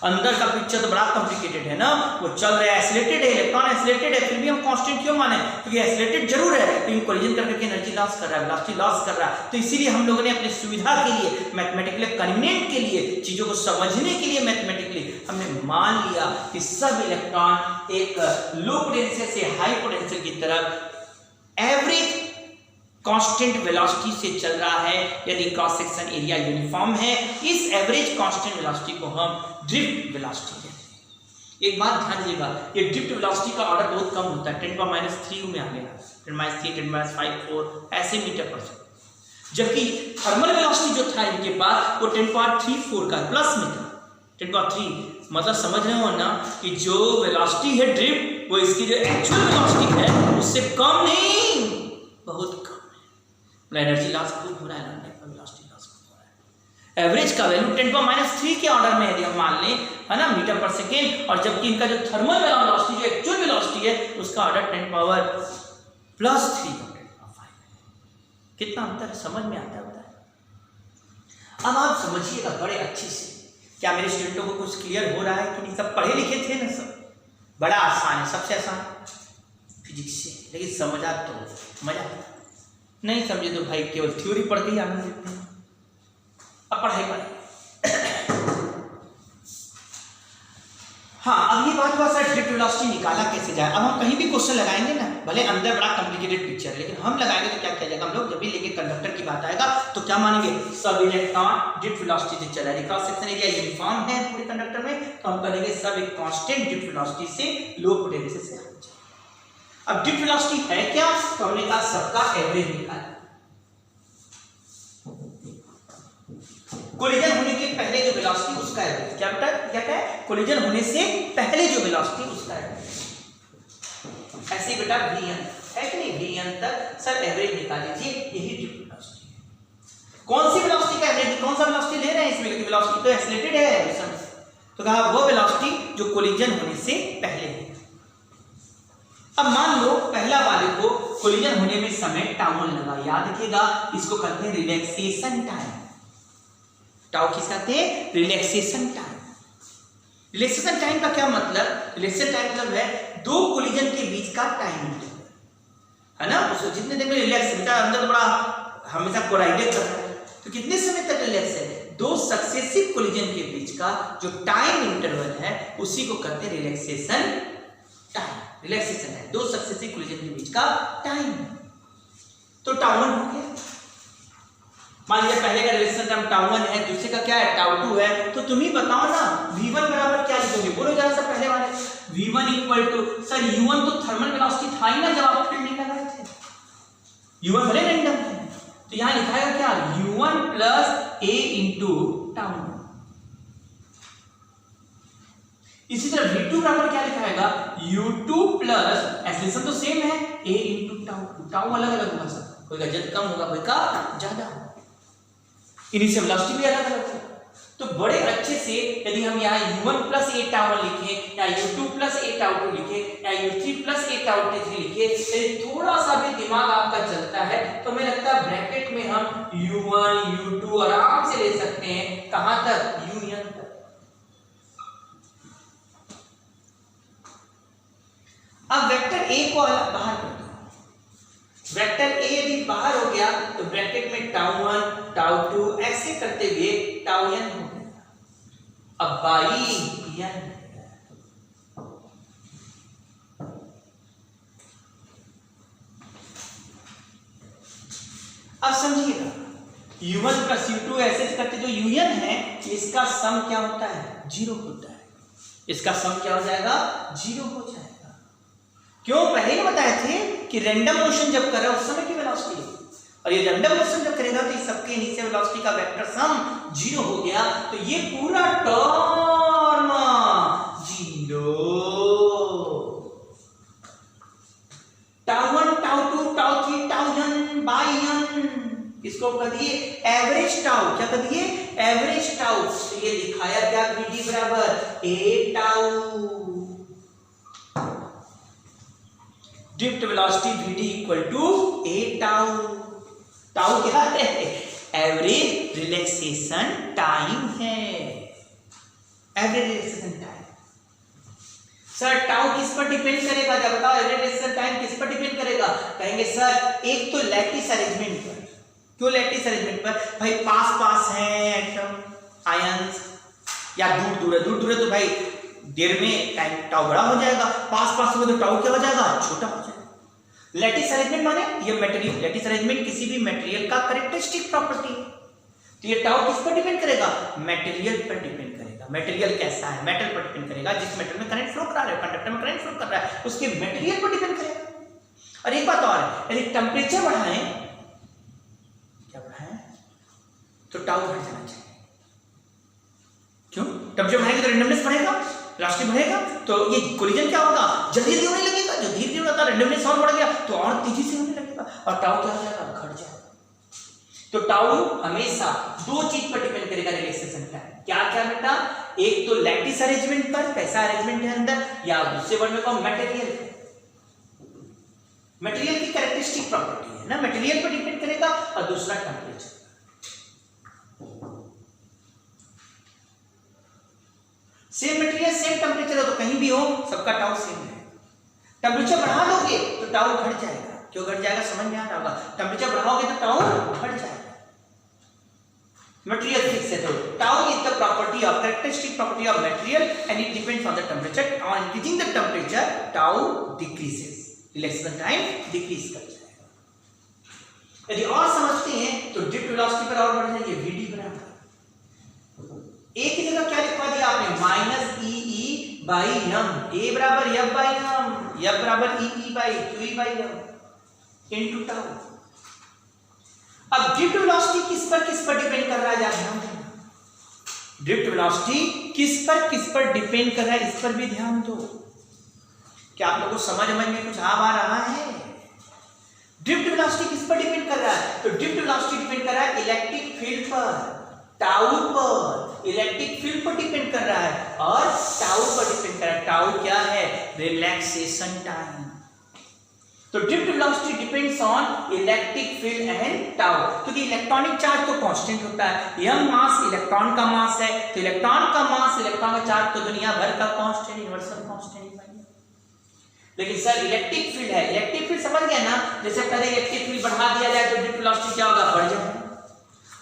Speaker 1: अंदर का पिक्चर तो बड़ा कॉम्प्लिकेटेड है ना, वो चल रहा है, एक्सीलरेटेड है, इलेक्ट्रॉन एक्सीलरेटेड है, फिर भी हम कांस्टेंट क्यों माने, क्योंकि एक्सीलरेटेड जरूर है लेकिन कोलिजन करके एनर्जी लॉस कर रहा है, वेलोसिटी लॉस कर रहा है। तो इसीलिए हम लोगों ने अपनी सुविधा के लिए, मैथमेटिकली कन्वीनियंट के लिए, चीजों को समझने के लिए मैथमेटिकली हमने मान लिया कि सब इलेक्ट्रॉन एक लो पोटेंशियल से हाई पोटेंशियल की तरफ एवरेज कांस्टेंट वेलोसिटी से चल रहा है, यदि क्रॉस सेक्शन एरिया यूनिफॉर्म है। इस एवरेज कांस्टेंट वेलोसिटी को हम ड्रिफ्ट वेलोसिटी कहते हैं। एक बात ध्यान दीजिएगा, ये ड्रिफ्ट वेलोसिटी का ऑर्डर बहुत कम होता है, 10⁻³ में आ गया, 10⁻³ 10⁻5 4 ऐसे मीटर पर सेकंड, जबकि थर्मल वेलोसिटी जो था इनके पास वो 10⁻³ का प्लस में था, 10⁻3। मतलब समझ रहे हो ना कि जो वेलोसिटी है ड्रिफ्ट, वो इसकी जो एक्चुअल वेलोसिटी है उससे कम नहीं, बहुत कम। एनर्जी लॉस खूब हो रहा है, वेलोसिटी लॉस खूब हो रहा है। एवरेज का वैल्यू 10⁻³ के ऑर्डर में यदि हम मान लें, है ना, मीटर पर सेकेंड, और जबकि इनका जो थर्मल वेलोसिटी जो एक्चुअल वेलोसिटी है उसका ऑर्डर 10⁻3 कितना अंतर है, समझ में आता है? अब आप समझिएगा बड़े अच्छे से। क्या मेरे स्टूडेंटों को कुछ क्लियर हो रहा है कि नहीं? सब पढ़े लिखे थे ना, सब बड़ा आसान है, सबसे आसान फिजिक्स से, लेकिन समझा तो मजा नहीं, समझे तो भाई केवल थ्योरी पढ़ के ही आनंद लेते हैं। अब पढ़ाई हाँ, अब ये बात हुआ सर ड्रिफ्ट वेलोसिटी निकाला कैसे जाए। अब हम कहीं भी क्वेश्चन लगाएंगे ना, भले अंदर बड़ा कॉम्प्लिकेटेड पिक्चर है, लेकिन हम लगाएंगे तो क्या किया जाएगा, हम लोग जब भी लेके कंडक्टर की बात आएगा तो क्या मानेंगे, सब इलेक्ट्रॉन ड्रिफ्ट वेलोसिटी से चल रहा है, क्रॉस सेक्शन एरिया यूनिफॉर्म है पूरे कंडक्टर में, तो हम करेंगे सब एक कांस्टेंट ड्रिफ्ट वेलोसिटी से लो पोटेंशियल से। अब ड्रिफ्ट वेलोसिटी है क्या, तो हमने कहा सबका एवरेज निकाला। कोलिजन होने के पहले जो वेलोसिटी उसका एवरेज, क्या बेटा क्या है, कोलिजन होने से पहले जो वेलोसिटी उसका एवरेज। ऐसे बेटा vn है कि नहीं, vn तक सर एवरेज निकाल लीजिए, यही ड्रिफ्ट वेलोसिटी है। कौन सी वेलोसिटी का एवरेज, कौन सा वेलोसिटी ले रहे हैं इसमें, क्योंकि वेलोसिटी तो एक्सीलरेटेड है, तो कहा वो वेलोसिटी जो कोलिजन होने से पहले है। अब मान लो पहला वाले को कोलिजन होने में समय टाइम लगा, याद रखिएगा इसको कहते हैं रिलैक्सेशन टाइम। टाउ किस कहते हैं? Relaxation time. रिलैक्सेशन टाइम का क्या मतलब? रिलैक्सेशन टाइम मतलब है दो कोलिजन के बीच का टाइम इंटरवल, है ना। उसको जितने देर में रिलैक्स, बेटा अंदर तो बड़ा हमेशा कोलाइडेड कर रहा है, तो कितने समय तक रिलैक्स है? दो सक्सेसिव कोलिजन के बीच का जो टाइम इंटरवल है उसी को कहते हैं रिलैक्सेशन टाइम। रिलैक्सेशन है दो सक्सेसिव कोलिजन के बीच का टाइम। तो टाउ 1 हो गया। मान लीजिए पहले का रिलेशन टाइम टाउ 1 है, दूसरे का क्या है? टाउ 2 है। तो तुम ही बताओ ना v1 बराबर क्या लिखोगे? बोलो जरा सा पहले वाले। v1 equal to, sir u1 तो थर्मल वेलोसिटी था ही ना जब आप फील्ड निकाल रहे थे। u1 भले रैंडम है, तो यहां लिखाएगा क्या? u1 plus a into tau. इसी तरह v2 बराबर क्या लिखाएगा? u2 प्लस, एक्सेलेरेशन तो सेम है, a इंटू टाउ। टाउ अलग अलग होगा सर, कोई का जल्द कम होगा, कोई का ज्यादा होगा। इनिशियल वेलोसिटी भी अलग अलग है। तो बड़े अच्छे से यदि हम यहाँ u1 प्लस a टाउ 1 लिखें, या u2 प्लस a टाउ 2 लिखें, या u3 प्लस a टाउ 3 लिखें, यदि थोड़ा सा भी दिमाग आपका चलता है तो हमें लगता है ब्रैकेट में हम u1 u2 आराम से ले सकते हैं। कहां तक? un तक। अब वेक्टर a को बाहर कर दो। वेक्टर a यदि बाहर हो गया तो ब्रैकेट में टाउ 1 टाउ 2 ऐसे करते हुए टाउ n हो गया। अब बाई n। अब समझिएगा u1 प्लस u2 ऐसे करते जो un है इसका सम क्या होता है? 0 होता है। इसका सम क्या हो जाएगा? 0 हो जाएगा। क्यों? पहले ही बताए थे कि रैंडम मोशन जब कर रहा है उस समय की वेलोसिटी, और ये रैंडम मोशन जब करेगा तो इस सबके इनिशियल वेलोसिटी का वेक्टर सम 0 हो गया। तो ये पूरा term 0। Tau 1 tau 2 tau 3 tau n by n, इसको कह दिए एवरेज टाउ। क्या कह दिए? Average tau. तो ये दिखाया क्या? vd बराबर a टाउ। Drift velocity vd equal to a tau. Tau क्या है? एवरेज रिलैक्सेशन टाइम है। Average relaxation time. Sir tau किस पर डिपेंड करेगा? जब बताओ एवरेज रिलैक्सेशन टाइम किस पर डिपेंड करेगा? कहेंगे सर एक तो लैटिस अरेंजमेंट पर। क्यों लैटिस अरेंजमेंट पर? भाई पास पास है एटम आयंस, या दूर दूर है। दूर दूर है तो भाई देर में टाइम टाउ बड़ा हो जाएगा, पास पास होगा तो टाउ क्या हो जाएगा? छोटा हो जाएगा। लैटिस अरेंजमेंट माने ये मटेरियल, लैटिस अरेंजमेंट किसी भी मटेरियल का कैरेक्टरिस्टिक प्रॉपर्टी है। तो ये टाउ किस पर डिपेंड करेगा? मटेरियल पर डिपेंड करेगा। मटेरियल कैसा है? मेटल पर डिपेंड करेगा। जिस मेटल में करंट फ्लो कर रहा है, कंडक्टर में करंट फ्लो कर रहा है, उसके मटेरियल पर डिपेंड करेगा। और एक बात और है, यदि टेंपरेचर बढ़ाएं, क्या बढ़ाएं? तो टाउ बढ़ जाना चाहिए। क्यों? टेंपरेचर बढ़ाएंगे तो रैंडमनेस बढ़ेगा, वेलोसिटी बढ़ेगा, तो ये कोलिजन क्या होगा? जल्दी जल्दी होने लगेगा। जो धीरे धीरे होता है रैंडमनेस और बढ़ गया तो और तेजी से होने लगेगा, और टाउ क्या हो जाएगा? घट जाएगा। तो टाउ हमेशा दो चीज पर डिपेंड करेगा रिलैक्सेशन टाइम। क्या क्या बेटा? एक तो लैटिस अरेंजमेंट पर, कैसा अरेंजमेंट है अंदर, या दूसरे वर्ड में कहो मटेरियल। मटेरियल की कैरेक्टरिस्टिक प्रॉपर्टी है ना, मटेरियल पर डिपेंड करेगा। और दूसरा temperature. Same material same temperature हो तो कहीं भी हो सबका टाउ सेम है। टेंपरेचर बढ़ा दोगे तो टाउ घट जाएगा। क्यों घट जाएगा? समझ में आ रहा होगा। टेंपरेचर बढ़ाओगे तो टाउ घट जाएगा। मटेरियल फिक्स है तो tau is the property of characteristic property of material and it depends on the temperature. On increasing the temperature tau decreases, relaxation time decrease कर जाएगा। यदि और समझते हैं तो ड्रिफ्ट वेलोसिटी पर और बढ़ जाएगी vd बराबर एक की जगह क्या लिखवा दिया आपने? Minus e by m. A बराबर एफ बाई एम, एफ बराबर e by q by m into tau. अब ड्रिफ्ट वेलोसिटी किस पर डिपेंड कर रहा है? ध्यान देना, ड्रिफ्ट वेलोसिटी किस पर डिपेंड कर रहा है, इस पर भी ध्यान दो। क्या आप लोगों को समझ में कुछ आ रहा है? ड्रिफ्ट वेलोसिटी किस पर डिपेंड कर रहा है? तो ड्रिफ्ट वेलोसिटी डिपेंड कर रहा है इलेक्ट्रिक फील्ड पर, टाउ पर, इलेक्ट्रिक फील्ड पर डिपेंड कर रहा है, और टाउ पर डिपेंड कर रहा है। टाउ क्या है? Relaxation time. तो drift velocity depends on electric field and tau, क्योंकि इलेक्ट्रॉनिक चार्ज तो कांस्टेंट होता है, यह मास इलेक्ट्रॉन का मास है, तो इलेक्ट्रॉन का मास इलेक्ट्रॉन का चार्ज तो दुनिया भर का कांस्टेंट यूनिवर्सल कांस्टेंट है। लेकिन सर इलेक्ट्रिक फील्ड है, इलेक्ट्रिक फील्ड समझ गया ना, जैसे पहले इलेक्ट्रिक फील्ड बढ़ा दिया जाए तो ड्रिफ्ट वेलोसिटी क्या होगा, बढ़ जाएगा।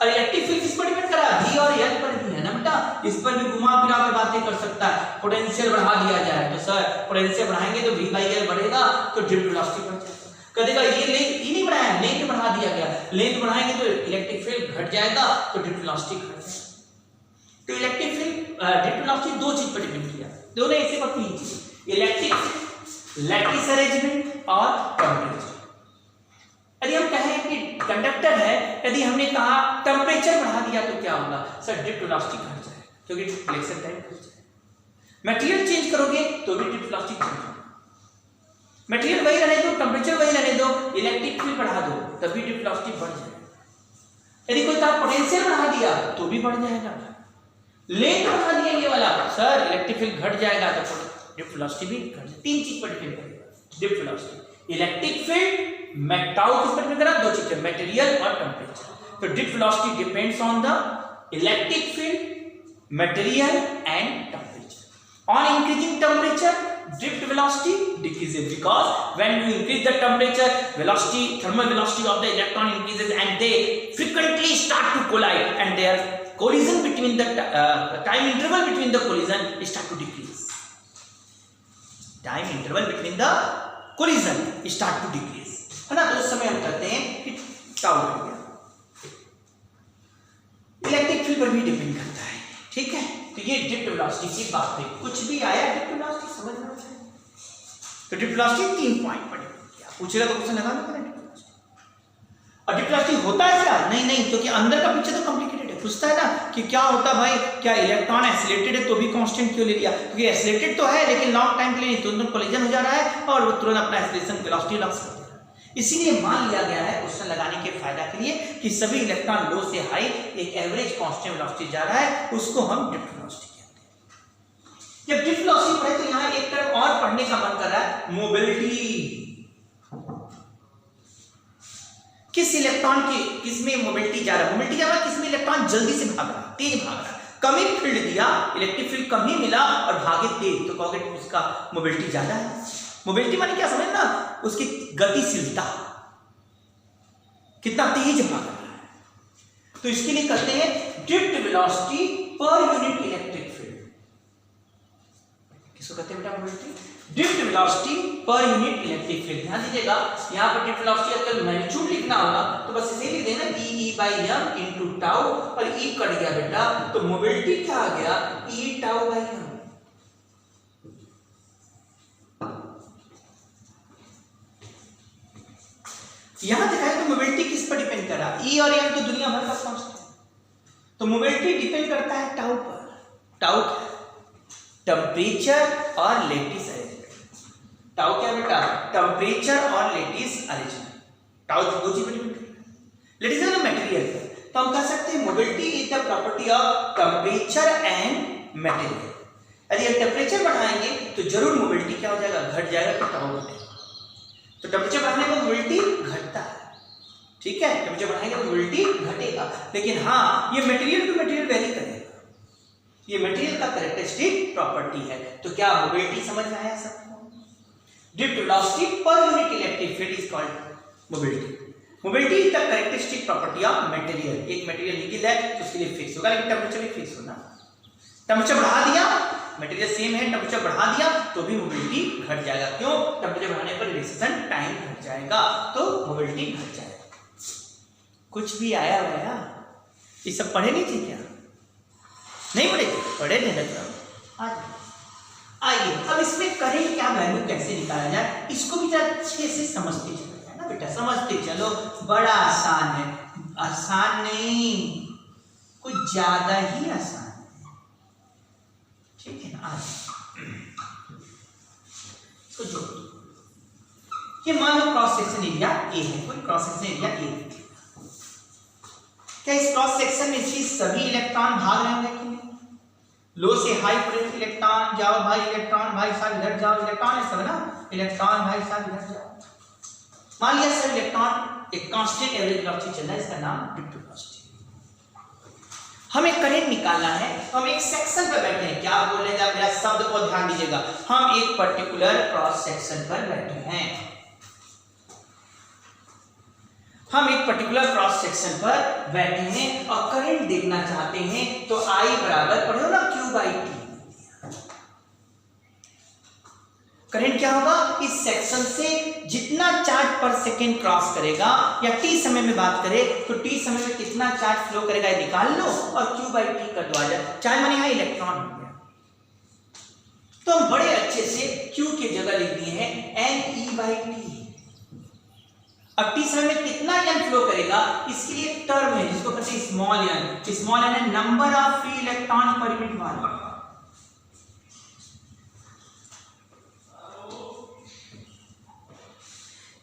Speaker 1: और इलेक्ट्रिक फील्ड किस पर डिपेंड कर रहा है, V और L पर भी है ना बेटा, इस पर भी घुमा फिरा के बातें कर सकता है। पोटेंशियल बढ़ा दिया जाए तो सर पोटेंशियल बढ़ाएंगे तो V/L बढ़ेगा तो ड्रिफ्ट वेलोसिटी बढ़ जाएगा। कहेगा ये नहीं बढ़ाया, लेंथ बढ़ा दिया गया, लेंथ बढ़ाएंगे तो इलेक्ट्रिक फील्ड घट जाएगा तो ड्रिफ्ट वेलोसिटी घट जाएगा। तो इलेक्ट्रिक फील्ड ड्रिफ्ट वेलोसिटी दो चीज पर डिपेंड किया, दोनों ऐसे पर तीन चीज, इलेक्ट्रिक लैटिस अरेंजमेंट और टेम्परेचर। यदि हम कहें कि कंडक्टर है, यदि हमने कहा टेम्परेचर बढ़ा दिया तो क्या होगा, सर ड्रिफ्ट वेलोसिटी घट जाएगा क्योंकि रिफ्लेक्शन टाइम घट जाएगा। मटेरियल चेंज करोगे तो भी ड्रिफ्ट वेलोसिटी घट जाएगा, मटेरियल वही रहने दो, टेम्परेचर वही रहने दो, इलेक्ट्रिक फील्ड बढ़ा दो तभी ड्रिफ्ट वेलोसिटी बढ़ जाएगा। यदि कोई कहा पोटेंशियल बढ़ा दिया तो भी बढ़ जाएगा, लेंथ बढ़ा दिया ये वाला, सर इलेक्ट्रिक फील्ड घट जाएगा तो ड्रिफ्ट वेलोसिटी भी घट जाएगा। तीन चीज पर डिपेंड करेगा drift velocity, electric field, tau किस पर डिपेंड करेगा, दो चीजें, मटेरियल और टेम्परेचर। तो drift velocity depends on the electric field, material and temperature. On increasing temperature drift velocity decreases, because when you increase the temperature, velocity, thermal velocity of the electron increases and they frequently start to collide and their collision between the time interval between the collision start to decrease, time interval between the collision start to decrease, है ना। तो उस समय हम कहते हैं कि tau बढ़ गया। इलेक्ट्रिक फील्ड पर भी डिपेंड करता है, ठीक है। तो ये ड्रिफ्ट वेलोसिटी की बात है, कुछ भी आया ड्रिफ्ट वेलोसिटी समझ में आता है। तो ड्रिफ्ट वेलोसिटी 3 पॉइंट पर डिपेंड किया, पूछेगा तो क्वेश्चन लगाना पड़ेगा ड्रिफ्ट वेलोसिटी। और ड्रिफ्ट वेलोसिटी होता है क्या, नहीं, क्योंकि अंदर का पिक्चर तो कॉम्प्लिकेटेड है। पूछता है ना कि क्या होता भाई, क्या इलेक्ट्रॉन एक्सीलरेटेड है तो भी कांस्टेंट क्यों ले लिया, क्योंकि एक्सीलरेटेड तो है लेकिन लॉन्ग टाइम के लिए तुरंत कोलिजन हो जा रहा है और वो तुरंत अपना एक्सीलरेशन वेलोसिटी लॉस कर दे रहा है। इसीलिए मान लिया गया है क्वेश्चन लगाने के फायदा के लिए कि सभी इलेक्ट्रॉन लो से हाई एक एवरेज कांस्टेंट वेलोसिटी जा रहा है, उसको हम ड्रिफ्ट वेलोसिटी कहते हैं। जब ड्रिफ्ट वेलोसिटी पढ़े तो यहां एक टर्म और पढ़ने का मन कर रहा है, मोबिलिटी। किस इलेक्ट्रॉन की किसमें मोबिलिटी जा रहा है, मोबिलिटी जा रहा है किसमें इलेक्ट्रॉन जल्दी से भाग रहा है, तेज भाग रहा है, कम ही फील्ड दिया, इलेक्ट्रिक फील्ड कम ही मिला और भागे तेज, तो कहोगे उसका मोबिलिटी ज्यादा है। मोबिलिटी माने क्या समझना, उसकी गतिशीलता, कितना तेज भाग रहा है। तो इसके लिए कहते हैं drift velocity per unit electric field. किसको कहते हैं बेटा, mobility, drift velocity per unit electric field. ध्यान दीजिएगा, यहां पर ड्रिफ्ट वेलोसिटी अगर मैग्नीट्यूड लिखना होगा तो बस इसे लिख देना E/m इनटू टाउ, और E कट गया बेटा तो मोबिलिटी क्या आ गया, E टाउ बाई m। यहां दिखाया तो मोबिलिटी किस पर डिपेंड कर रहा है, E और m तो दुनिया भर का कांस्टेंट है, तो मोबिलिटी डिपेंड करता है टाउ पर। टाउ टेम्परेचर और लैटिस अरेंजमेंट। टाउ क्या बेटा, टेम्परेचर और लैटिस अरेंजमेंट। टाउ दो चीज पर डिपेंड करता है, लैटिस है ना मटेरियल पर, तो हम कह सकते हैं mobility is the property of temperature and material. यदि हम टेम्परेचर बढ़ाएंगे तो जरूर मोबिलिटी क्या हो जाएगा, घट जाएगा, तो टाउ घटेगा। तो टेम्परेचर बढ़ाने पर मोबिलिटी घटता है, ठीक है, टेम्परेचर बढ़ाएंगे तो मोबिलिटी घटेगा। लेकिन हाँ, ये मटेरियल टू मटेरियल वेरी करेगा, ये मटेरियल का कैरेक्टरिस्टिक प्रॉपर्टी है। तो क्या मोबिलिटी समझ में आया सबको? Drift velocity per unit electric field is called mobility. Mobility is the characteristic property of material. एक मटेरियल लिक्विड है तो उसके लिए फिक्स होगा, लेकिन टेम्परेचर भी फिक्स होना। टेम्परेचर बढ़ा दिया, मटेरियल सेम है, टेम्परेचर बढ़ा दिया तो भी मोबिलिटी घट जाएगा। क्यों? टेम्परेचर बढ़ाने पर रिएक्शन टाइम घट जाएगा, तो मोबिलिटी घट जाएगा। कुछ भी आया हुआ, ये सब पढ़े नहीं थे क्या? नहीं पढ़े थे? पढ़े थे ना। आइए अब इसमें करें क्या, वैल्यू कैसे निकाला जाए, इसको भी जरा अच्छे से समझते चलो ना बेटा, समझते चलो। बड़ा आसान है, आसान नहीं, कुछ ज्यादा ही आसान है, ठीक है ना। आज इसको जोड़, ये मान लो क्रॉस सेक्शन एरिया ए है, कोई क्रॉस सेक्शन एरिया ए है। क्या इस क्रॉस सेक्शन में सभी इलेक्ट्रॉन भाग रहे होंगे कि नहीं? लो से हाई पर इलेक्ट्रॉन जाओ भाई, इलेक्ट्रॉन भाई साहब इधर जाओ, इलेक्ट्रॉन है सब ना, इलेक्ट्रॉन भाई साहब इधर जाओ। मान लिया सर इलेक्ट्रॉन एक कांस्टेंट एवरेज वेलोसिटी चल रहा है, इसका नाम ड्रिफ्ट वेलोसिटी। हमें करंट निकालना है, हम एक सेक्शन पर बैठे हैं। क्या बोलेगा, मेरा शब्द को ध्यान दीजिएगा, हम एक पर्टिकुलर क्रॉस सेक्शन पर बैठे हैं। हम एक पर्टिकुलर क्रॉस सेक्शन पर बैठे हैं और करंट देखना चाहते हैं, तो I बराबर पढ़ो ना Q बाई टी। करंट क्या होगा, इस सेक्शन से जितना चार्ज पर सेकेंड क्रॉस करेगा, या टी समय में बात करें तो टी समय में कितना चार्ज फ्लो करेगा ये निकाल लो और Q बाई टी कर दो। आ जाए चार्ज माने यहाँ इलेक्ट्रॉन हो गया, तो हम बड़े अच्छे से Q की जगह लिख दिए हैं NE बाई टी। अब टी समय में कितना n फ्लो करेगा, इसके लिए टर्म है जिसको कहते हैं स्मॉल n। स्मॉल n है number of free electron per unit volume.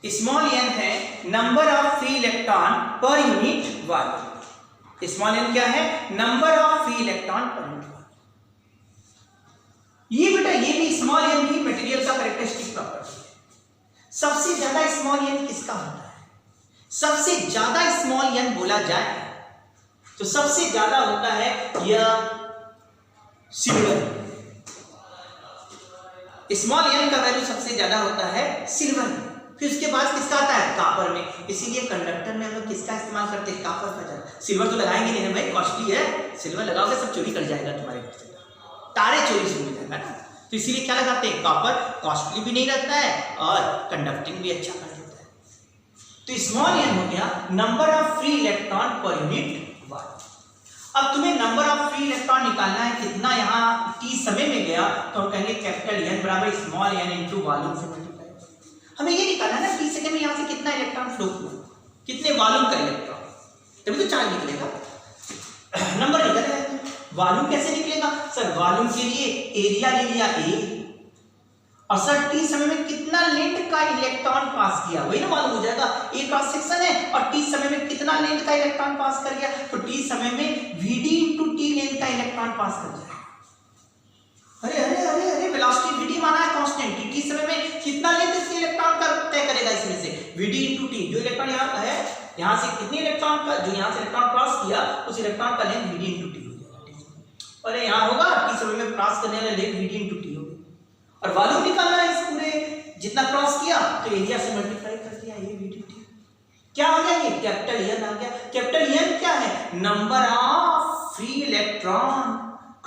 Speaker 1: Small n है number of free electron per unit volume. Small n क्या है, number of free electron per unit volume. ये बेटा ये भी स्मॉल n भी material का कैरेक्टरिस्टिक प्रॉपर्टी है। सबसे ज्यादा स्मॉल n किसका होता है, सबसे ज्यादा स्मॉल n बोला जाए तो सबसे ज्यादा होता है यह सिल्वर। स्मॉल n का वैल्यू सबसे ज्यादा होता है सिल्वर में, फिर उसके बाद किसका आता है, कॉपर में। इसीलिए कंडक्टर में हम लोग किसका इस्तेमाल करते हैं, कॉपर का ज्यादा। सिल्वर तो लगाएंगे नहीं भाई, कॉस्टली है, सिल्वर लगाओगे सब चोरी कर जाएगा तुम्हारे घर से, तारे चोरी से मिल जाएगा ना। तो इसीलिए क्या लगाते हैं, कॉपर, कॉस्टली भी नहीं रहता है और कंडक्टिंग भी अच्छा कर देता है। तो स्मॉल n हो गया number of free electron per unit volume. अब तुम्हें नंबर ऑफ फ्री इलेक्ट्रॉन निकालना है, कितना यहाँ टी समय में गया, तो हम कहेंगे कैपिटल N बराबर स्मॉल n इनटू वॉल्यूम से मल्टीप्लाई। हमें ये निकालना है ना टी सेकंड में यहाँ से कितना इलेक्ट्रॉन फ्लो हुआ, कितने वॉल्यूम का इलेक्ट्रॉन, तभी तो चार्ज निकलेगा, नंबर निकल रहा है। वॉल्यूम कैसे निकलेगा सर, वॉल्यूम के लिए एरिया ले लिया A और सर टी समय में कितना लेंथ का इलेक्ट्रॉन पास किया, वही ना मालूम हो जाएगा। ए क्रॉस सेक्शन है और टी समय में कितना लेंथ का इलेक्ट्रॉन पास कर गया, तो टी समय में VD इंटू टी लेंथ का इलेक्ट्रॉन पास कर जाएगा। अरे अरे अरे अरे वेलोसिटी VD माना है कांस्टेंट, टी समय में कितना लेंथ इसके इलेक्ट्रॉन का तय करेगा, इसमें से VD इंटू टी। जो इलेक्ट्रॉन यहाँ है, यहाँ से कितने इलेक्ट्रॉन का, जो यहाँ से इलेक्ट्रॉन क्रॉस किया उस इलेक्ट्रॉन का लेंथ VD इंटू टी हो जाएगा। अरे यहाँ होगा टी समय में क्रॉस करने वाला लेंथ VD इंटू टी होगा। और वॉल्यूम निकालना है इस पूरे जितना क्रॉस किया, तो एरिया से मल्टीप्लाई कर दिया, ये VD टी। क्या हो गया, ये कैपिटल N आ गया। कैपिटल N क्या है, number of free electron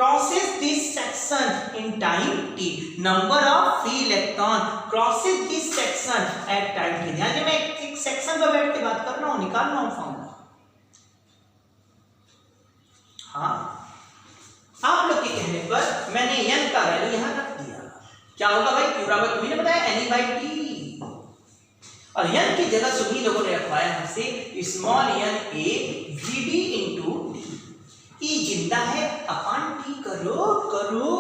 Speaker 1: crosses this section in time t। number of free electron crosses this section at time t। ध्यान दें, मैं एक सेक्शन पर बैठ के बात कर रहा हूं, निकाल रहा हूं फॉर्मूला। हाँ, आप लोग के कहने पर मैंने n का वैल्यू यहां रख दिया। क्या होगा भाई, Q बराबर तुम्हें बताया NE बाई टी, और n की जगह सभी लोगों ने रखवाया हमसे small n a VD into t. E जिंदा है, अपन टी करो करो।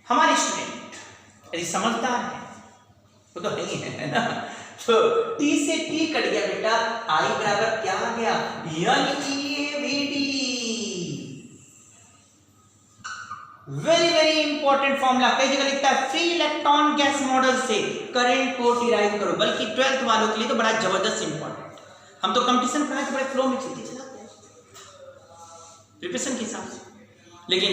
Speaker 1: हमारे स्टूडेंट यदि समझदार है, वो तो नहीं है ना, तो टी से टी कट गया बेटा, आई बराबर क्या आ गया, NeVD। Very very important formula, कई जगह लिखता है फ्री इलेक्ट्रॉन गैस मॉडल से करंट को डिराइव करो, बल्कि 12th वालों के लिए तो बड़ा जबरदस्त इंपॉर्टेंट। हम तो कंपटीशन पढ़ाए तो बड़े फ्लो में चलते चलाते हैं प्रिपरेशन के हिसाब से, लेकिन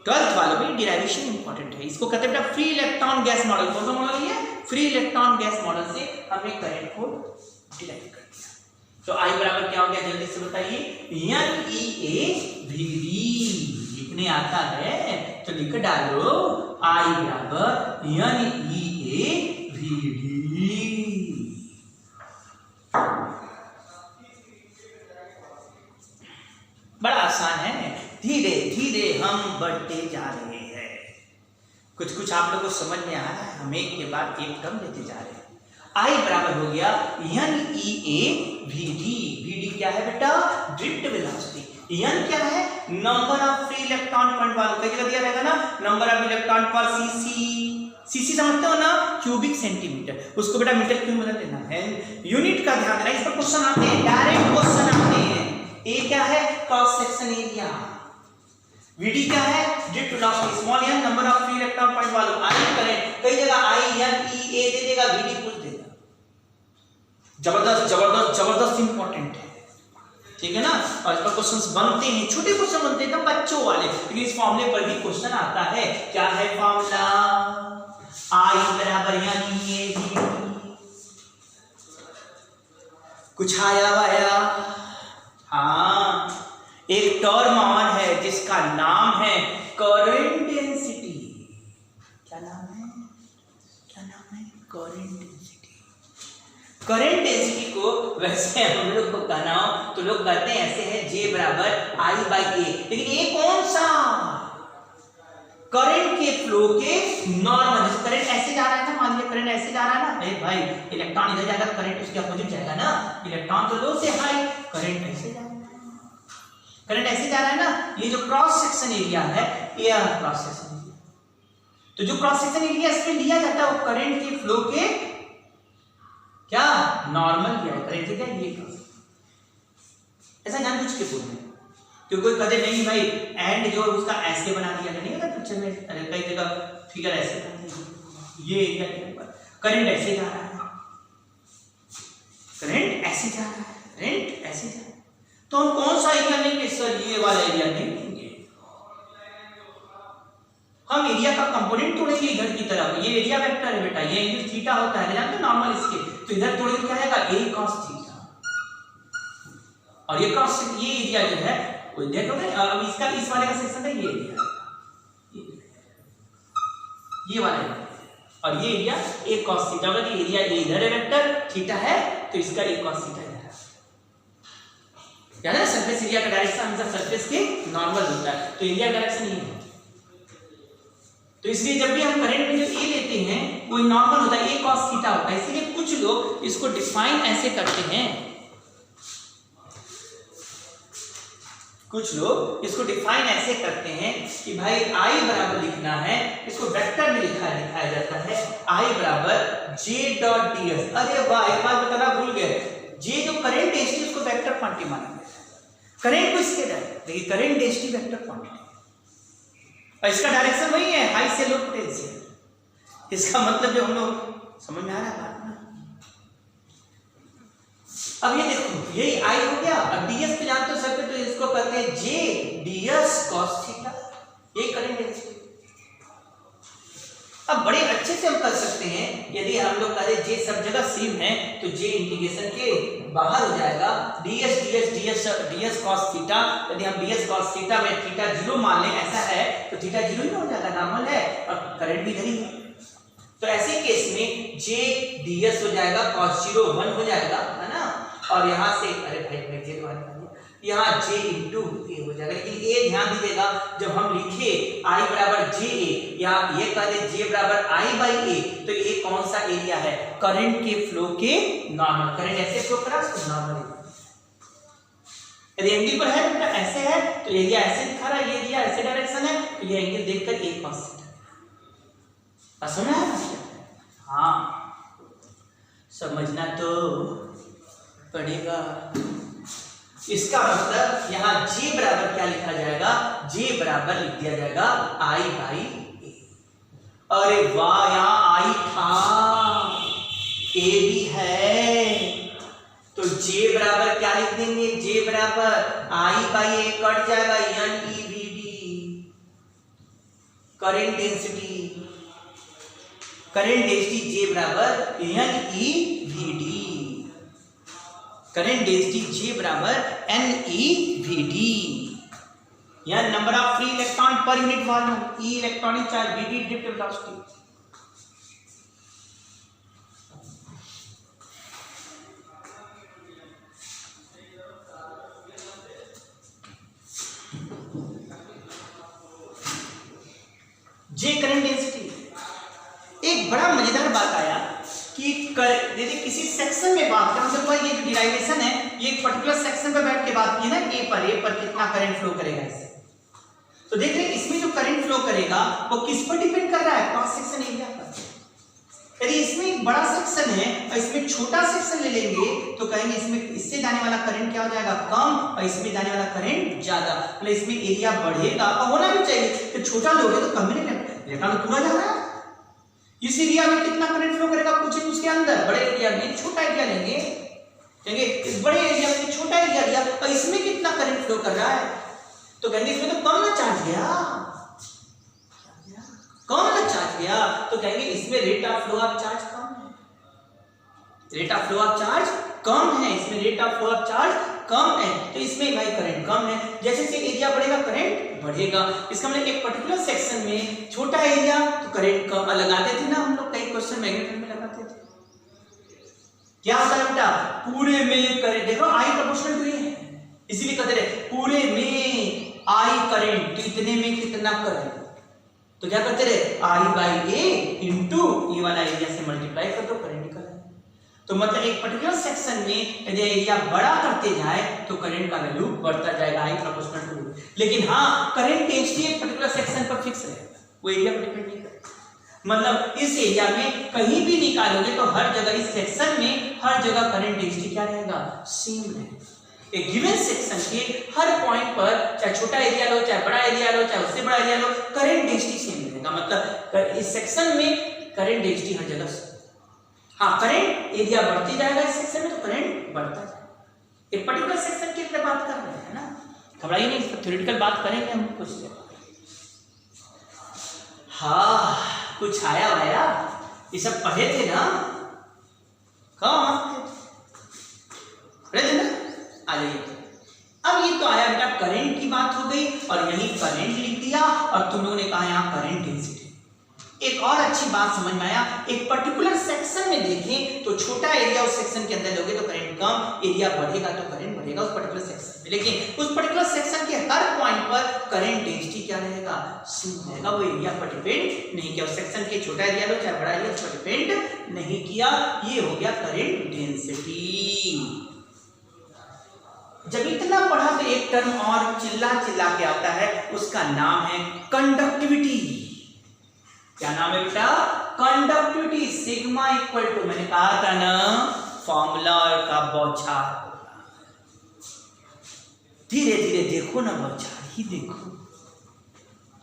Speaker 1: 12th वालों में डिराइवेशन इंपॉर्टेंट है। इसको कहते हैं बेटा फ्री इलेक्ट्रॉन गैस मॉडल। कौन सा मॉडल है, फ्री इलेक्ट्रॉन गैस मॉडल से हमने करंट को डिराइव कर दिया। तो आई बराबर क्या हो गया, जल्दी से बताइए, NeVD। लिखने आता है तो लिख डालो, आई बराबर NeVD। बड़ा आसान है, धीरे धीरे हम बढ़ते जा रहे हैं। कुछ कुछ आप लोगों को समझ में आ रहा है, हम एक के बाद एक टर्म लेते जा रहे हैं। आई बराबर हो गया NeVD। VD क्या है बेटा, ड्रिफ्ट वेलोसिटी। N क्या है, number of free electron point वालों, कई जगह दिया रहेगा ना, नंबर ऑफ इलेक्ट्रॉन पर सीसी समझते हो ना, क्यूबिक सेंटीमीटर, उसको बेटा मीटर क्यूब में लेना है। यूनिट का ध्यान देना, इस पर क्वेश्चन आते हैं, डायरेक्ट क्वेश्चन आते हैं। ए क्या है, क्रॉस सेक्शन एरिया, VD क्या है? Drift velocity, small n number of free electron point वालों आयन करंट, कई जगह I N E A दे देगा, VD पूछ देगा। जबरदस्त जबरदस्त जबरदस्त इंपॉर्टेंट है, ठीक है ना। और इस पर क्वेश्चंस बनते हैं, छोटे क्वेश्चन बनते हैं एकदम बच्चों वाले, लेकिन इस फॉर्मूले पर भी क्वेश्चन आता है। क्या है फॉर्मूला? I बराबर यानी ये भी कुछ आया वाया। हाँ, एक टर्म और है जिसका नाम है करंट डेंसिटी। क्या नाम है? क्या नाम है? Current density. करंट डेंसिटी को वैसे हम लोग को कहना हो तो लोग कहते हैं ऐसे है, J बराबर I/A, लेकिन ये कौन सा? करंट के फ्लो के नॉर्मल। करंट ऐसे जा रहा है ना, मान लीजिए करंट ऐसे जा रहा है ना, अरे भाई इलेक्ट्रॉन इधर जाएगा, करंट उसके अपोजिट जाएगा ना, इलेक्ट्रॉन तो लो से हाई, करंट ऐसे जा रहा है, करंट ऐसे जा रहा है ना। ये जो क्रॉस सेक्शन एरिया है, ये क्रॉस सेक्शन एरिया, तो जो क्रॉस सेक्शन एरिया इसमें लिया जाता है वो करंट के फ्लो के क्या नॉर्मल लिया है, करंट से क्या ये क्रॉस। ऐसा जानबूझ के बोल रहे हैं, क्योंकि कोई कदे नहीं भाई एंड जो उसका ऐसे बना दिया नहीं होता पिक्चर में, अरे कई जगह फिगर ऐसे बना दिया, ये एरिया के ऊपर करंट ऐसे जा रहा है, करंट ऐसे जा रहा है, करंट ऐसे जा रहा है, तो हम कौन सा एरिया लेंगे सर? ये वाला एरिया नहीं लेंगे, हम एरिया का कंपोनेंट तोड़ेंगे इधर की तरफ। ये एरिया वेक्टर है बेटा, ये एंगल थीटा होता है जानते हो नॉर्मल इसके, तो इधर तोड़ेंगे क्या आएगा? a cos थीटा, और ये क्रॉस ये एरिया जो है वो देखोगे, अब इसका इस वाले का सेक्शन है, ये एरिया ये वाला एरिया, और ये एरिया a cos थीटा होगा। कि एरिया इधर है वेक्टर, थीटा है, तो इसका a cos थीटा है। याद है सरफेस एरिया का डायरेक्शन हमेशा सरफेस के नॉर्मल होता है, तो एरिया डायरेक्शन ये है। तो इसलिए जब भी हम करंट में जो ए लेते हैं वो नॉर्मल होता है, a cos थीटा होता है। इसलिए कुछ लोग इसको डिफाइन ऐसे करते हैं, कुछ लोग इसको डिफाइन ऐसे करते हैं कि भाई I बराबर लिखना है, इसको वेक्टर में दिखाया जाता है, I बराबर J डॉट ds। अरे वाह, एक बात बताना भूल गए, J जो करंट डेंसिटी उसको वेक्टर क्वांटिटी माना गया है, करंट को स्केलर, लेकिन करंट डेंसिटी वेक्टर क्वांटिटी, और इसका डायरेक्शन वही है, हाई से लो पोटेंशियल। इसका मतलब जो हम लोग समझ में आ रहा है बात ना। अब ये देखो, यही I हो गया, अब ds पे जानते हो सर पे, तो इसको कहते हैं J ds cos थीटा, ये करंट डेंसिटी। अब बड़े अच्छे से हम कर सकते हैं, यदि हम लोग कह दें J सब जगह सेम है तो J इंटीग्रेशन के बाहर हो जाएगा, ds cos थीटा। यदि हम ds cos थीटा में थीटा 0 मान लें, ऐसा है तो थीटा 0 ही हो जाएगा, नॉर्मल है, और करंट भी इधर ही है। तो ऐसे केस में J ds हो जाएगा, cos 0 1 हो जाएगा, है ना, और यहां से अरे भाई J द्वारा यहाँ J इंटू ए हो जाएगा। लेकिन ए ध्यान दीजिएगा, जब हम लिखे I बराबर J ए, या ये कह दे J बराबर I बाई ए, तो ये कौन सा एरिया है? करंट के फ्लो के नॉर्मल, करंट ऐसे फ्लो करा तो नॉर्मल एरिया। यदि एंगल पर है बेटा ऐसे है तो एरिया ऐसे दिखा रहा है, ये एरिया ऐसे डायरेक्शन है, तो ये एंगल देखकर एक cos थीटा समझ आया? हाँ, समझना तो पड़ेगा। इसका मतलब यहाँ J बराबर क्या लिखा जाएगा? J बराबर लिख दिया जाएगा I बाई ए। अरे वाह, यहाँ I था, A भी है, तो J बराबर क्या लिख देंगे? J बराबर I बाई ए, कट जाएगा NEVD, current density. Current density J बराबर NEVD, करंट डेंसिटी J बराबर NEVD, या number of free electron per unit volume, E electronic charge, VD drift velocity. J current density. एक बड़ा मजेदार बात आया कि यदि किसी सेक्शन में बात करें, मतलब ये जो डिराइवेशन है ये एक पर्टिकुलर सेक्शन पर बैठ के बात की ना, ए पर कितना करंट फ्लो करेगा इससे, तो देख रहे हैं इसमें जो करंट फ्लो करेगा वो किस पर डिपेंड कर रहा है? क्रॉस सेक्शन एरिया पर। यदि इसमें एक बड़ा सेक्शन है और इसमें छोटा सेक्शन ले लेंगे तो कहेंगे इसमें इससे जाने वाला करंट क्या हो जाएगा, कम, और इसमें जाने वाला करंट ज्यादा। मतलब इसमें एरिया बढ़ेगा और होना भी चाहिए, तो छोटा लोगे तो कम ही नहीं, तो पूरा जा रहा है। इस एरिया में कितना करंट फ्लो करेगा, कुछ उसके अंदर, बड़े एरिया में छोटा एरिया लेंगे, कहेंगे इस बड़े एरिया में छोटा एरिया लिया और इसमें कितना करंट फ्लो कर रहा है, तो कहेंगे इसमें तो कम ना चार्ज गया, कम ना चार्ज गया, तो कहेंगे इसमें rate of flow of charge कम है, rate of flow of charge कम है, इसमें rate of flow of charge कम है, तो इसमें भाई करंट कम है। जैसे जैसे एरिया बढ़ेगा करंट बढ़ेगा। इसका मतलब एक पर्टिकुलर सेक्शन में छोटा एरिया तो करंट कम लगाते थे ना हम लोग, कई क्वेश्चन मैग्नेट्रॉन में लगाते थे। क्या होता है बेटा, पूरे में करंट, देखो आई प्रोपोर्शनल टू ए है, इसीलिए कहते रहे पूरे में आई करंट, तो इतने में कितना करंट, तो क्या करते रहे आई बाई ए इंटू ये वाला एरिया से मल्टीप्लाई कर दो, करंट निकल। तो मतलब एक पर्टिकुलर सेक्शन में यदि एरिया बड़ा करते जाए तो करंट का वैल्यू बढ़ता जाएगा, आई प्रोपोर्शनल टू। लेकिन हाँ, करंट डेंसिटी एक पर्टिकुलर सेक्शन पर फिक्स रहेगा, वो एरिया पर डिपेंड नहीं करता। मतलब इस एरिया में कहीं भी निकालोगे तो हर जगह, इस सेक्शन में हर जगह करंट डेंसिटी क्या रहेगा, सेम रहेगा। एक गिवन सेक्शन के हर पॉइंट पर, चाहे छोटा एरिया लो, चाहे बड़ा एरिया लो, चाहे उससे बड़ा area low, current density same रहेगा। मतलब इस सेक्शन में करंट डेंसिटी हर जगह, हाँ करंट एरिया बढ़ती जाएगा इस सेक्शन में तो करंट बढ़ता जाएगा। एक पर्टिकुलर सेक्शन की बात कर रहे हैं ना, घबराइए नहीं, थ्योरेटिकल बात करेंगे हम कुछ देर। हाँ कुछ आया वाया, ये सब पढ़े थे ना, कहाँ पढ़े थे ना, आ जाइए। अब ये तो आया बेटा करंट की बात हो गई और यही करंट लिख दिया और तुम लोगों ने कहा यहाँ करंट डेंसिटी। एक और अच्छी बात समझ में आया, एक पर्टिकुलर सेक्शन में देखें तो छोटा एरिया उस सेक्शन के अंदर लोगे तो करंट कम, एरिया बढ़ेगा तो करंट बढ़ेगा उस पर्टिकुलर सेक्शन में। लेकिन उस पर्टिकुलर सेक्शन के हर पॉइंट पर करंट डेंसिटी क्या रहेगा, सेम रहेगा, वो एरिया पर डिपेंड नहीं किया। उस सेक्शन के छोटा एरिया लो चाहे बड़ा एरिया, उस पर डिपेंड नहीं किया। ये हो गया करंट डेंसिटी। जब इतना पढ़ा तो एक टर्म और चिल्ला चिल्ला के आता है, उसका नाम है कंडक्टिविटी। क्या नाम है बेटा, कंडक्टिविटी। सिग्मा इक्वल टू, मैंने कहा था ना फॉर्मूला का बौछार, धीरे धीरे देखो ना, बौछार ही देखो,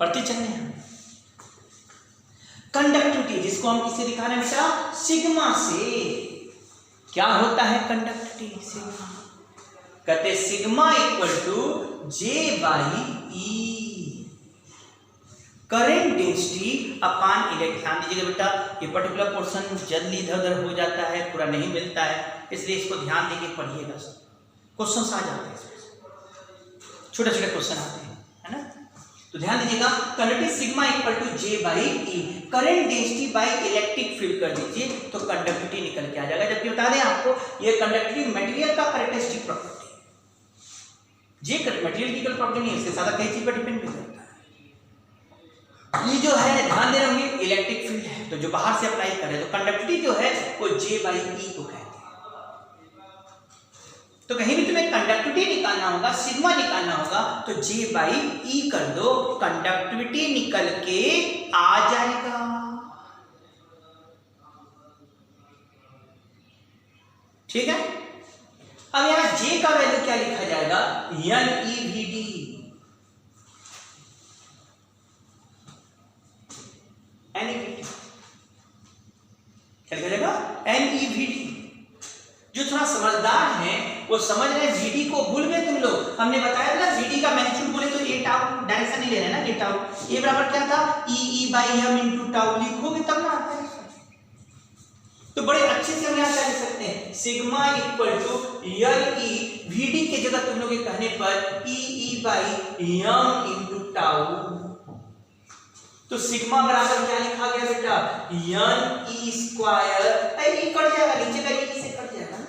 Speaker 1: पढ़ते चलने हैं। कंडक्टिविटी जिसको हम किसे दिखा रहे हैं बेटा, सिग्मा से। क्या होता है कंडक्टिविटी, सिग्मा कहते sigma equal to J by E, current density upon electric. ध्यान दीजिएगा बेटा, ये पर्टिकुलर पोर्शन जल्दी इधर उधर हो जाता है, पूरा नहीं मिलता है, इसलिए इसको ध्यान देके पढ़िएगा। क्वेश्चन आ जाते हैं, छोटे छोटे क्वेश्चन आते हैं, है ना। तो ध्यान दीजिएगा, conductivity sigma equal to J by E, current density by electric field कर दीजिए तो कंडक्टिविटी निकल के आ जाएगा। जबकि बता दें आपको, ये कंडक्टिविटी मटेरियल का कैरेक्टरिस्टिक प्रॉपर्टी, ये मटेरियल की प्रॉपर्टी नहीं है, इसके साथ कई चीज पर डिपेंड भी करता है। ये जो है ध्यान दे रहे होंगे, इलेक्ट्रिक फील्ड है, तो जो बाहर से अप्लाई कर रहे हैं, तो कंडक्टिविटी जो है वो जे बाई ई को कहते हैं। तो कहीं भी तुम्हें कंडक्टिविटी निकालना होगा, सिग्मा निकालना होगा, तो जे बाई ई कर दो, कंडक्टिविटी निकल के आ जाएगा। ठीक है। अब यहां जे का वैल्यू क्या लिखा जाएगा, एन ई वी डी। क्या लिखा जाएगा, एन ई वी डी। जो थोड़ा समझदार है वो समझ रहे हैं, वीडी को भूल गए तुम लोग। हमने बताया था वीडी का मैग्नीट्यूड बोले तो ए टाउ, डायरेक्शन नहीं ले रहे ना, ए टाउ, ए बराबर क्या था, ई बाई एम इंटू टाउ लिखोगे तब ना आता है। तो बड़े अच्छे से हम यहाँ क्या लिख सकते हैं, sigma equal to L E, VD के जगह तुम लोग के कहने पर E by M into tau. तो सिग्मा बराबर क्या लिखा गया बेटा, N E square, E cut जाएगा, नीचे का ई से कट जाएगा ना,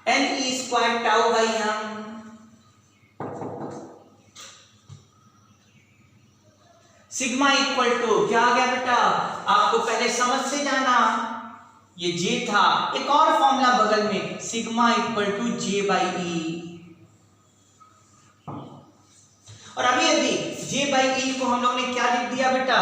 Speaker 1: N E square tau by M. Sigma equal to क्या आ गया बेटा, आपको पहले समझ से जाना, ये जे था, एक और फॉर्मूला बगल में, sigma equal to J by E. और अभी यदि जे बाई ई को हम लोग ने क्या लिख दिया बेटा,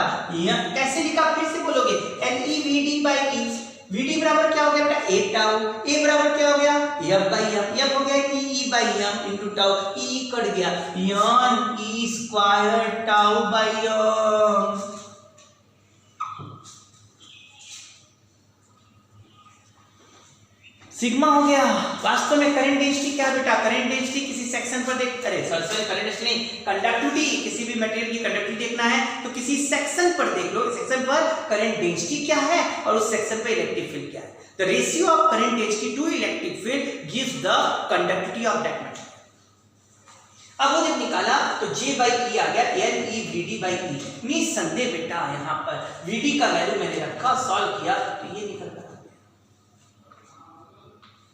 Speaker 1: कैसे लिखा फिर से बोलोगे, LEVD बाई ई। VD बराबर क्या हो गया बेटा, ए टाउ। ए बराबर क्या हो गया, F बाई एम। एफ हो गया E by M into tau. E cut गया, N E square tau by M. Sigma हो गया। वास्तव में करंट डेंसिटी क्या बेटा, करंट डेंसिटी किसी सेक्शन पर देख करे सॉरी करंट डेंसिटी नहीं, कंडक्टिविटी, किसी भी मटेरियल की कंडक्टिविटी देखना है तो किसी सेक्शन पर देख लो, सेक्शन पर करंट डेंसिटी क्या है और उस सेक्शन पर इलेक्ट्रिक फील्ड क्या है। The ratio of current density to electric field gives the conductivity of that material. अब वो जब निकाला तो J बाई ई आ गया LEVD बाई ई। निसंदेह बेटा यहाँ पर VD का वैल्यू मैंने रखा, सॉल्व किया तो ये निकलता।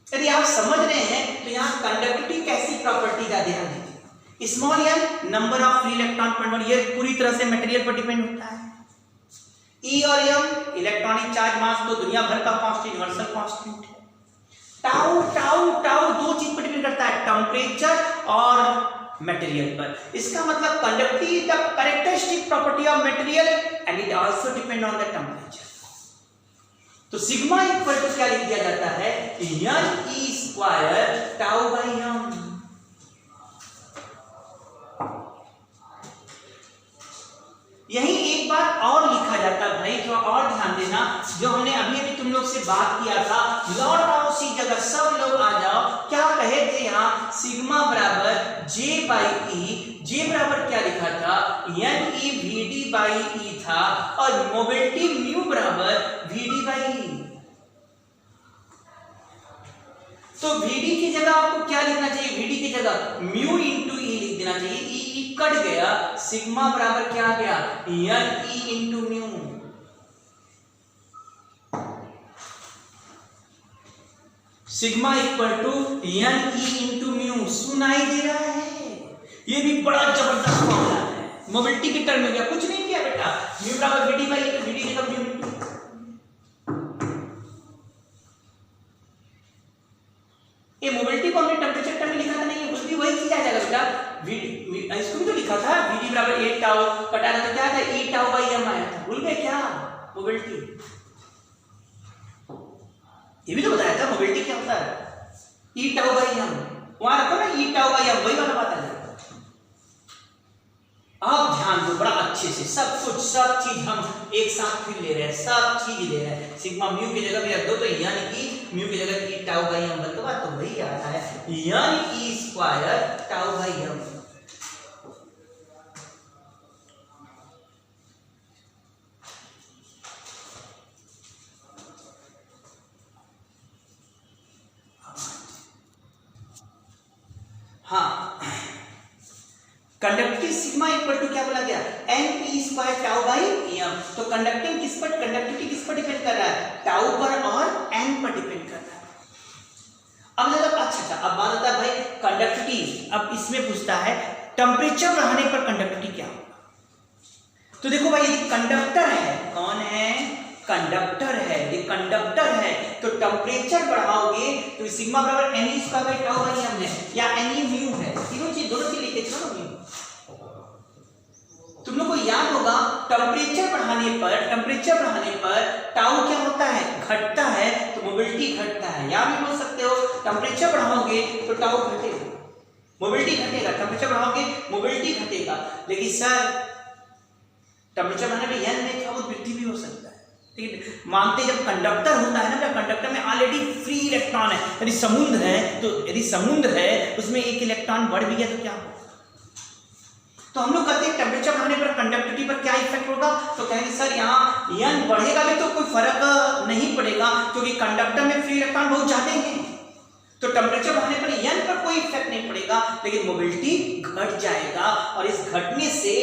Speaker 1: यदि आप समझ रहे हैं तो यहाँ कंडक्टिविटी कैसी प्रॉपर्टी का ध्यान दीजिए। Small n number of free electron पर मोल, ये पूरी तरह से मटेरियल पर डिपेंड होता है। E और m इलेक्ट्रॉनिक चार्ज मास तो दुनिया भर का कांस्टेंट, यूनिवर्सल कांस्टेंट है। टाउ टाउ टाउ दो चीज पर डिपेंड करता है, टेम्परेचर और मटेरियल पर। इसका मतलब conductivity the characteristic property of material and it also depend on the temperature. तो सिग्मा इक्वल टू क्या लिख दिया जाता है, यन ई स्क्वायर टाउ बाई एम। यही एक बार और लिखा जाता है भाई, थोड़ा और ध्यान देना, जो हमने अभी अभी तुम लोग से बात किया था, लॉर्ड ऑफ सी जगह सब लोग आ जाओ। क्या कहे थे यहाँ, सिग्मा बराबर जे बाई ई। जे बराबर क्या लिखा था, N E VD by E था, और मोबिलिटी म्यू बराबर VD बाई ई। तो VD की जगह आपको क्या लिखना चाहिए, VD की जगह म्यू इंटू ई लिख देना चाहिए। ई कट गया, सिग्मा बराबर क्या आ गया, N E into mu. Sigma equal to N E into mu. सुनाई दे रहा है, ये भी बड़ा जबरदस्त फॉर्मूला है, मोबिलिटी के टर्म में गया, कुछ नहीं किया बेटा। म्यू बराबर VD बाई ई, VD जगह म्यू इंटू। ये मोबिलिटी को हमने टेम्परेचर टर्म में लिखा था, नहीं कुछ भी वही चीज आ जाएगा बेटा। इसको भी तो लिखा था, VD बराबर 8 टाउ, कटाना तो क्या था, E टाउ बाई एम आया था, भूल गए क्या मोबिलिटी। ये भी तो बताया था मोबिलिटी क्या होता है, E टाउ बाई एम। वहां रखो ना E टाउ बाई एम, वही वाला बात आ जाएगा। आप ध्यान दो बड़ा अच्छे से, सब कुछ सब चीज हम एक साथ फिर ले रहे हैं, सब चीज ले रहे हैं। सिग्मा म्यू की जगह भी रख दो तो यानी कि म्यू की जगह E टाउ बाई एम बन, तो वही आता है, यानी E square tau by M. हाँ, कंडक्टिव सिग्मा इक्वल टू क्या बोला गया, N E square tau by M. तो कंडक्टिंग किस पर, कंडक्टिविटी किस पर डिपेंड कर रहा है, टाउ पर और एन पर डिपेंड कर रहा है। अब अच्छा अब बात आता है भाई कंडक्टिविटी। अब इसमें पूछता है टेम्परेचर बढ़ाने पर कंडक्टिविटी क्या होगा। तो देखो भाई यदि कंडक्टर है, कौन है, कंडक्टर है, ये कंडक्टर है, तो टेम्परेचर बढ़ाओगे तो सिग्मा बराबर N E square by tau by M है, या एन ई म्यू है, तीनों चीज दोनों चीज लिखे चलो म्यू। तुम लोग को याद होगा टेम्परेचर बढ़ाने पर टाउ क्या होता है, घटता है, तो मोबिलिटी घटता है। या भी बोल सकते हो टेम्परेचर बढ़ाओगे तो टाउ घटेगा, मोबिलिटी घटेगा, टेम्परेचर बढ़ाओगे मोबिलिटी घटेगा। लेकिन सर टेम्परेचर बढ़ाने में एन में थोड़ा वृद्धि भी हो सकता है, ठीक है। मानते जब कंडक्टर होता है ना, कंडक्टर में ऑलरेडी फ्री इलेक्ट्रॉन है, यदि समुद्र है उसमें एक इलेक्ट्रॉन बढ़ भी गया तो क्या होगा। तो हम लोग कहते हैं टेम्परेचर बढ़ने पर कंडक्टिविटी पर क्या इफेक्ट होगा, तो कहेंगे सर यहाँ एन बढ़ेगा भी तो कोई फर्क नहीं पड़ेगा, क्योंकि कंडक्टर में फ्री इलेक्ट्रॉन बहुत ज्यादा हैं, तो टेम्परेचर बढ़ने पर एन पर कोई इफेक्ट नहीं पड़ेगा, लेकिन मोबिलिटी घट जाएगा, और इस घटने से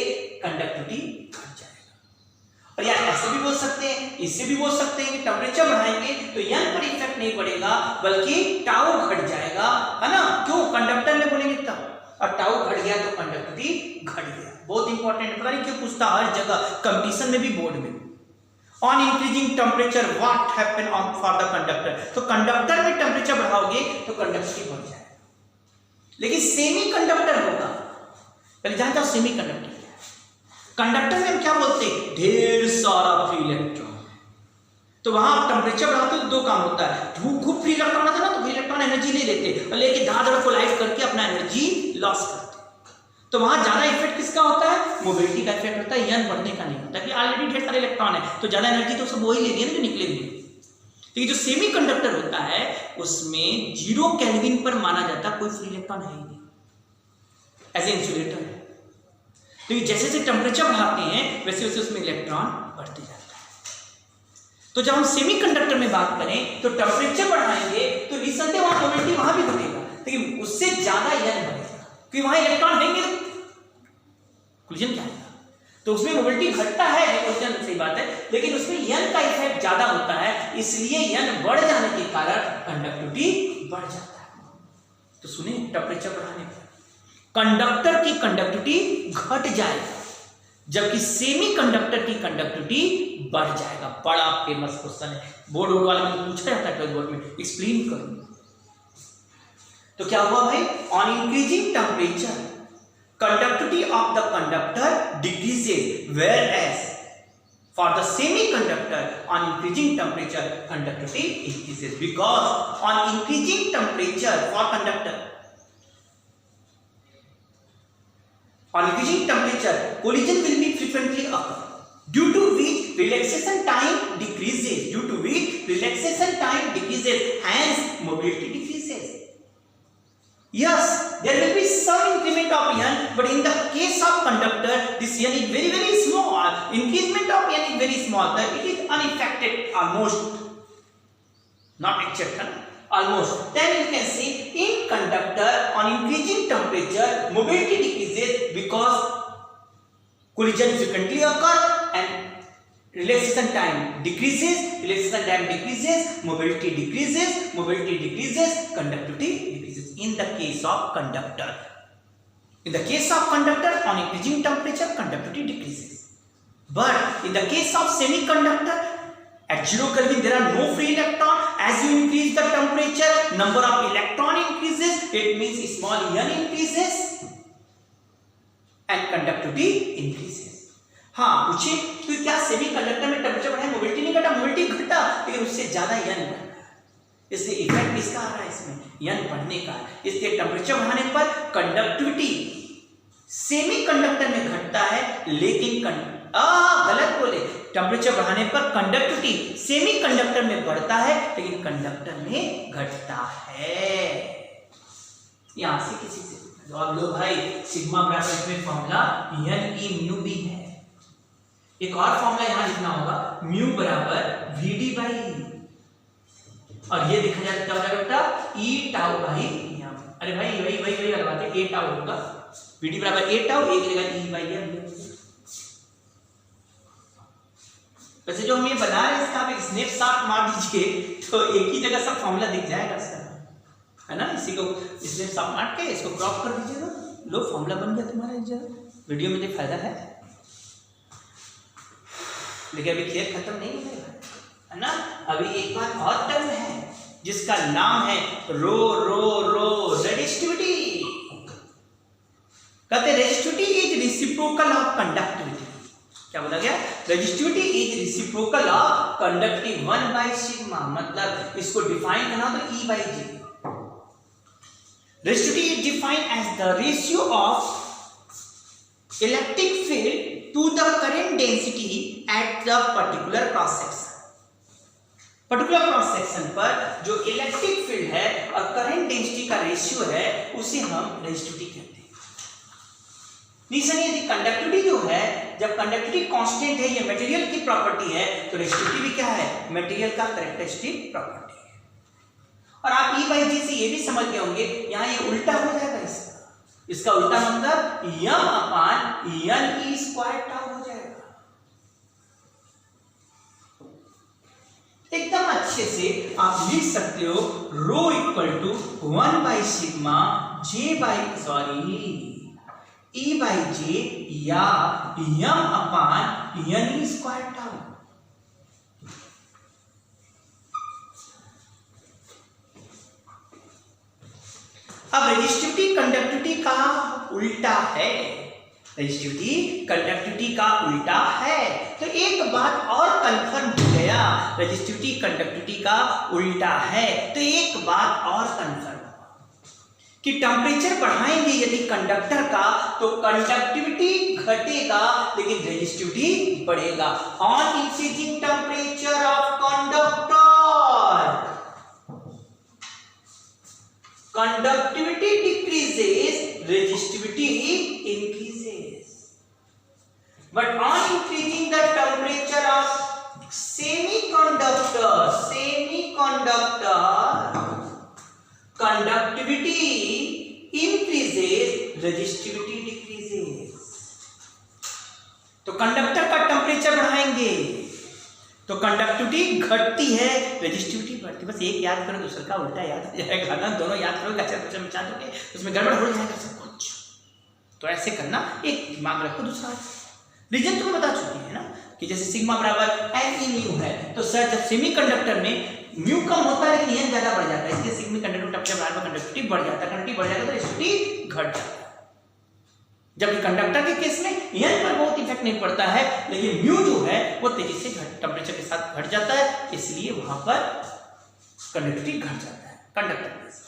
Speaker 1: कंडक्टिविटी घट जाएगा। और यार ऐसे भी बोल सकते हैं, इससे भी बोल सकते हैं कि टेम्परेचर बढ़ाएंगे तो एन पर इफेक्ट नहीं पड़ेगा, बल्कि टाउ घट जाएगा, है ना। क्यों, कंडक्टर में बोलेंगे तब, और टाउ घट गया तो कंडक्टिविटी घट गया। बहुत इंपॉर्टेंट, पता नहीं क्यों पूछता हर जगह, कंपटीशन में भी, बोर्ड में। On increasing temperature what happen on for the conductor. तो कंडक्टर में टेम्परेचर बढ़ाओगे तो कंडक्टिविटी बढ़ जाएगा। लेकिन सेमी कंडक्टर होगा, पहले जानते हो सेमी कंडक्टर क्या है। कंडक्टर में हम क्या बोलते हैं, ढेर सारा फ्री इलेक्ट्रॉन। तो वहां आप टेम्परेचर बढ़ाते हो तो दो काम होता है, खूब फ्री इलेक्ट्रॉन आता है ना, तो फ्री इलेक्ट्रॉन एनर्जी ले लेते और लेके धाड़ कोलाइड करके अपना एनर्जी लॉस करते। तो वहां ज्यादा इफेक्ट किसका होता है, मोबिलिटी का इफेक्ट होता है, यन बढ़ने का नहीं होता, कि ऑलरेडी ढेर सारे इलेक्ट्रॉन है तो ज्यादा एनर्जी तो सब वही ले लिए ना जो निकलेंगे। तो जो सेमी कंडक्टर होता है उसमें 0 केल्विन पर माना जाता है कोई फ्री इलेक्ट्रॉन है ही नहीं, एज ए इंसुलेटर है। तो जैसे जैसे टेम्परेचर बढ़ाते हैं वैसे वैसे उसमें इलेक्ट्रॉन बढ़ते जाता है। तो जब हम सेमी कंडक्टर में बात करें तो टेम्परेचर बढ़ाएंगे तो निसंदेह वहां मोबिलिटी वहां भी घटेगा, लेकिन उससे ज्यादा यन बढ़ेगा क्योंकि वहां इलेक्ट्रॉन देंगे तो कोलिजन क्या आएगा। तो उसमें मोबिलिटी घटता है, कोलिजन सही बात है, लेकिन उसमें यन का इफेक्ट ज्यादा होता है, इसलिए यन बढ़ जाने के कारण कंडक्टिविटी बढ़ जाता है। तो सुनिए, टेम्परेचर बढ़ाने पर कंडक्टर की कंडक्टिविटी घट जाएगा जबकि सेमी कंडक्टर की कंडक्टिविटी बढ़ जाएगा। बड़ा फेमस क्वेश्चन है, बोर्ड वाले में पूछा जाता है, बोर्ड में एक्सप्लेन करूं। तो क्या हुआ भाई, on increasing temperature conductivity of the conductor decreases, whereas for the semiconductor on increasing temperature conductivity increases, because on increasing temperature for conductor, on increasing temperature collision will be frequently occur, due to which relaxation time decreases, hence mobility decreases. Yes, there will be some increment of n, but in the case of conductor, this n is very very small. Increment of n is very small. That it is unaffected, almost, not exception, almost. Then you can see in conductor on increasing temperature, mobility decreases because collision frequently occur and relaxation time decreases, mobility decreases, conductivity decreases. In the case of conductor, on increasing temperature conductivity decreases, but in the case of semiconductor at 0 Kelvin there are no free electron. As you increase the temperature, number of electron increases, it means small n increases and conductivity increases. हाँ पूछिए, तो क्या semi conductor में temperature बढ़ा, mobility नहीं घटा, mobility घटा, लेकिन उससे ज्यादा यन बढ़ रहा है, इसलिए इफेक्ट किसका आ रहा है इसमें, यन बढ़ने का। इसलिए टेम्परेचर बढ़ाने पर कंडक्टिविटी सेमी कंडक्टर में घटता है, लेकिन गलत बोले, टेम्परेचर बढ़ाने पर कंडक्टिविटी सेमी कंडक्टर में बढ़ता है लेकिन कंडक्टर में घटता है। यहां से किसी से जवाब लो भाई, सिग्मा बराबर इसमें फॉर्मूला n e म्यू भी है। एक और फॉर्मूला यहां लिखना होगा, म्यू बराबर vd बाई e, और ये देखा जाता है बेटा e टाउ बाई m। अरे भाई वही लगाते, a टाउ होगा, vd बराबर a टाउ, एक जगह e बाई m। वैसे जो हम ये बना रहे हैं इसका आप एक स्नैपशॉट मार दीजिए तो एक ही जगह सब फॉर्मूला दिख जाएगा इसका, है ना। इसी को स्नैपशॉट मार के इसको क्रॉप कर दीजिएगा, लो फॉर्मूला बन गया तुम्हारा एक जगह। वीडियो में जो फायदा है, लेकिन अभी खेल खत्म नहीं है ना। अभी एक बात और टर्म है जिसका नाम है रो रेजिस्टिविटी। कहते हैं resistivity is reciprocal of conductivity. क्या बोला गया, resistivity is reciprocal of conductive 1 by sigma. मतलब इसको डिफाइन करना तो E by G। Resistivity is defined as the ratio of electric field to the current density at the particular cross section पर जो electric field है और current density का ratio है उसे हम रेजिस्टिविटी कहते हैं। निशानी यदि कंडक्टिविटी जो है, जब कंडक्टिविटी कांस्टेंट है, ये मटेरियल की प्रॉपर्टी है, तो रेजिस्टिविटी भी क्या है, मटेरियल का कैरेक्टरिस्टिक प्रॉपर्टी है। और आप E बाई G से ये भी समझ गए होंगे, यहाँ ये उल्टा हो जाएगा, इसका उल्टा मतलब m upon n e square tau हो जाएगा। एकदम अच्छे से आप लिख सकते हो rho equal to 1 by sigma J by E by J या m upon n e square tau. अब रेजिस्टिविटी कंडक्टिविटी का उल्टा है। रेजिस्टिविटी कंडक्टिविटी का उल्टा है। तो एक बात और कंफर्म हो गया, रेजिस्टिविटी कंडक्टिविटी का उल्टा है। तो एक बात और कंफर्म कि टेम्परेचर बढ़ाएंगे यदि कंडक्टर का तो कंडक्टिविटी घटेगा लेकिन रेजिस्टिविटी बढ़ेगा। On increasing temperature of conductor conductivity decreases, resistivity increases. But on increasing the temperature of semiconductor, conductivity increases, resistivity decreases. तो कंडक्टर का टेम्परेचर बढ़ाएंगे तो कंडक्टिविटी घटती है, रेजिस्टिविटी बढ़ती है। बस एक याद करो, दूसरे का उल्टा याद आ जाएगा ना। दोनों याद करो, क्वेश्चन में चाह दोगे उसमें गड़बड़ हो जाएगा सब कुछ। तो ऐसे करना, एक दिमाग रखो। दूसरा रीजन तुम्हें बता चुकी है ना कि जैसे सिग्मा बराबर एन ई म्यू है, तो सर जब सेमीकंडक्टर में म्यू कम होता है लेकिन एन ज्यादा बढ़ जाता है, इसलिए सेमीकंडक्टर टेम्परेचर बराबर कंडक्टिविटी बढ़ जाता है, कंडक्टिविटी बढ़ जाता है तो रेजिस्टिविटी घट जाता है। जबकि कंडक्टर के केस में एन पर बहुत इफेक्ट नहीं पड़ता है, लेकिन म्यू जो है वो तेजी से टेम्परेचर के साथ घट जाता है, इसलिए वहां पर कंडक्टिविटी घट जाता है कंडक्टर के साथ।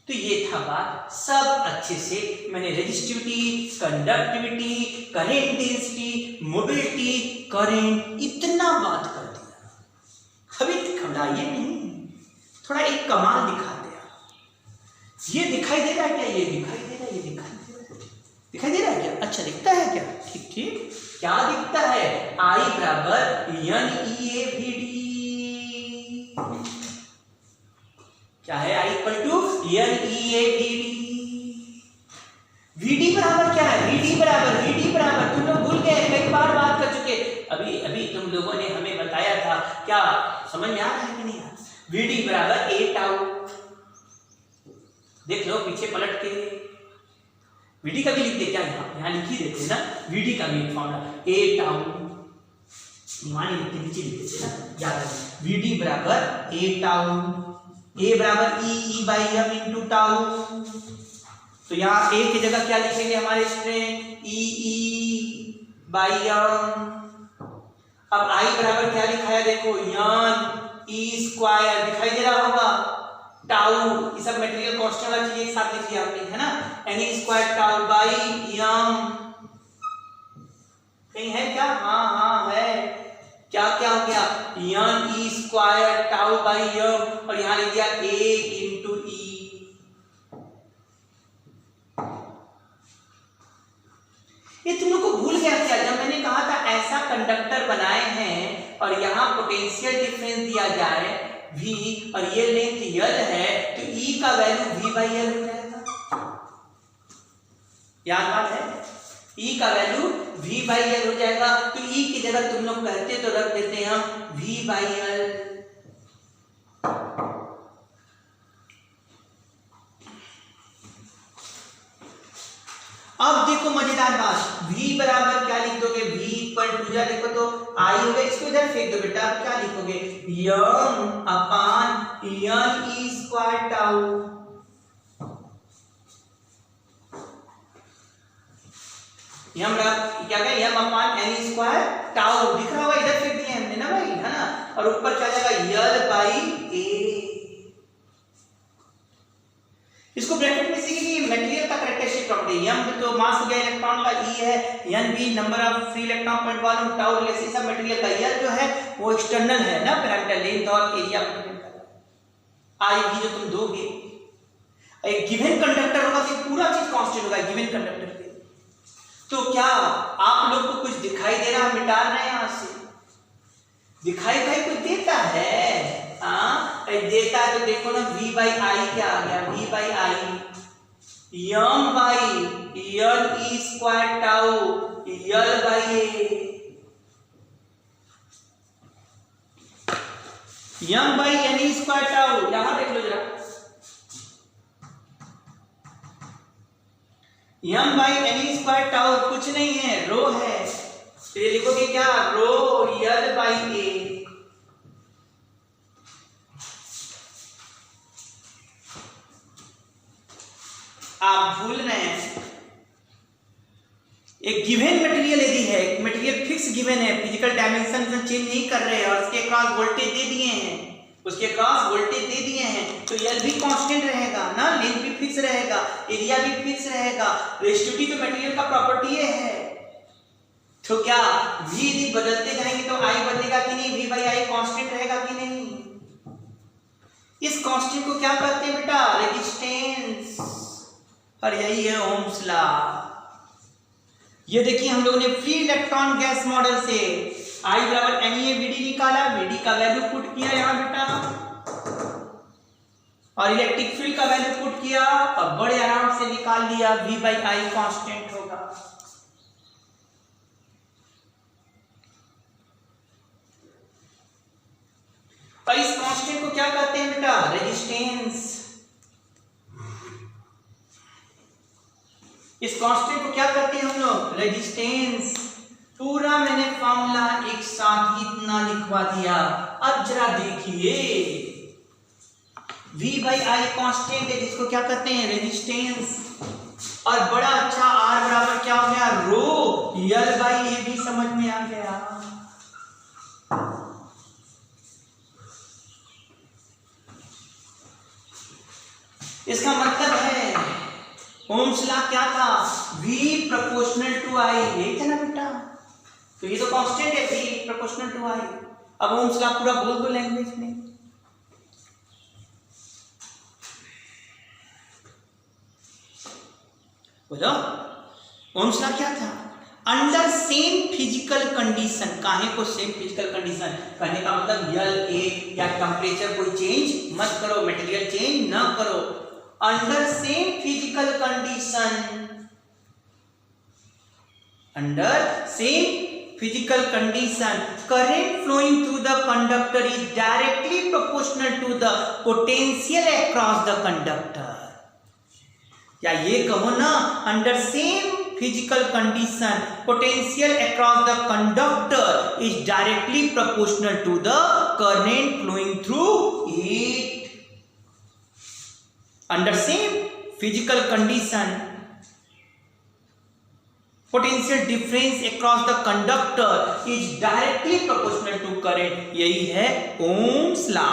Speaker 1: तो ये था बात, सब अच्छे से मैंने resistivity, conductivity, current density, mobility, current इतना बात कर दिया। अभी घबराइए नहीं, थोड़ा एक कमाल दिखाते हैं। ये दिखाई दे रहा है क्या? ये दिखाई दे रहा है, ये दिखाई दे रहा है क्या? अच्छा दिखता है क्या? ठीक ठीक, क्या दिखता है? I बराबर N E A V D. क्या है? I equal to N E A V D. V D बराबर क्या है? वी डी बराबर तुम लोग भूल गए, कई बार बात कर चुके। अभी तुम लोगों ने हमें बताया था, क्या समझ में आ रहा है कि नहीं? वी डी बराबर ए टाउ। देख लो पीछे पलट के, वीडी का भी लिख दे क्या? यहाँ लिख ही देते ना, वीडी का भी फॉर्मूला ए टाउ, मान लिखते नीचे लिख देते ना, याद है। वीडी बराबर ए टाउ, ए बराबर e by M into tau. तो यहाँ ए की जगह क्या लिखेंगे हमारे स्टूडेंट? E by M. अब आई बराबर क्या लिखा है? देखो एन ई स्क्वायर, दिखाई दे रहा होगा। टाउ, ये सब मटेरियल कांस्टेंट वाला चीज एक साथ लिख लिया आपने, है ना। N E square tau by M, कहीं है क्या? हाँ है। क्या हो गया? N E square tau by M, और यहां लिख दिया ए इंटू ई। ये तुम लोग को भूल गया क्या? जब मैंने कहा था ऐसा कंडक्टर बनाए हैं और यहां पोटेंशियल डिफरेंस दिया जाए V और ये लेंथ L है, तो E का वैल्यू V बाई L हो जाएगा। याद बात है? E का वैल्यू V बाई L हो जाएगा। तो E की जगह तुम लोग कहते तो रख देते हैं हम V बाई L। अब देखो मजेदार बात, V बराबर क्या लिख दोगे? V इक्वल टू जा लिखो तो I होगा, इसको इधर फेंक दो बेटा। क्या लिखोगे? m अपान एन ई स्क्वायर टाउ। यम क्या गया? m अपान एन ई स्क्वायर टाउ दिख रहा होगा, इधर फेंक दिया हमने ना भाई, है ना। और ऊपर क्या जाएगा? L by A। इसको ब्रैकेट में सीखिए, मटेरियल का कैरेक्टरिस्टिक प्रॉपर्टी। m तो मास हो गया इलेक्ट्रॉन का, E है, n भी number of free electron point volume, tau relation सब मटेरियल का। L जो है वो एक्सटर्नल है ना, पैरामीटर लेंथ और एरिया को डिपेंड करता है। I भी जो तुम दोगे, एक गिवन कंडक्टर होगा तो पूरा चीज कांस्टेंट होगा गिवन कंडक्टर के। तो क्या आप लोग को कुछ दिखाई दे रहा है? मिटा रहे हैं यहां से, दिखाई कुछ देता है? देता है तो देखो ना, V बाई आई क्या आ गया? V by I M by N E square tau L by A। M by N E square tau, यहां देख लो जरा, M by N E square tau कुछ नहीं है, रो है। तो ये लिखोगे क्या? Rho L by A। आप भूल रहे हैं एक गिवन मटेरियल यदि है, मटेरियल फिक्स गिवन है, फिजिकल डायमेंशन चेंज नहीं कर रहे हैं और उसके क्रॉस वोल्टेज दे दिए हैं, उसके क्रॉस वोल्टेज दे दिए हैं, तो एल भी कांस्टेंट रहेगा ना, लेंथ भी फिक्स रहेगा, एरिया भी फिक्स रहेगा। रेजिस्टिविटी तो मटेरियल का प्रॉपर्टी है। तो क्या v यदि बदलते जाएंगे तो I बदलेगा कि नहीं, v बाई आई कांस्टेंट रहेगा कि नहीं? इस कांस्टेंट को क्या कहते हैं बेटा? रेजिस्टेंस। और यही है ओम्स लॉ। ये देखिए हम लोगों ने फ्री इलेक्ट्रॉन गैस मॉडल से I बराबर NeVd निकाला, Vd का वैल्यू पुट किया यहां बेटा, और इलेक्ट्रिक फील्ड का वैल्यू पुट किया और बड़े आराम से निकाल लिया v बाई आई कांस्टेंट होगा। और इस कांस्टेंट को क्या कहते हैं बेटा? रेजिस्टेंस। इस कांस्टेंट को क्या कहते हैं हम लोग? रेजिस्टेंस। पूरा मैंने फॉर्मूला एक साथ ही इतना लिखवा दिया। अब जरा देखिए, v बाई आई कांस्टेंट है जिसको क्या कहते हैं? रेजिस्टेंस। और बड़ा अच्छा r बराबर क्या हो गया? रो। l बाई ए भी समझ में आ गया। इसका मतलब है ओम्स लॉ क्या था? v प्रोपोर्शनल टू i, यही था ना बेटा? तो ये तो कांस्टेंट है v प्रोपोर्शनल टू i। अब ओम्स लॉ पूरा बोल दो लैंग्वेज में। बोलो, ओम्स लॉ क्या था? Under same physical condition. काहे को सेम फिजिकल कंडीशन? कहने का मतलब यल ए या टेम्परेचर कोई चेंज मत करो, मटेरियल चेंज ना करो। Under same physical condition, under same physical condition, current flowing through the conductor is directly proportional to the potential across the conductor। या ये कहो ना, under same physical condition, potential across the conductor is directly proportional to the current flowing through it। Under same physical condition, potential difference across the conductor is directly proportional to current। यही है Ohm's law.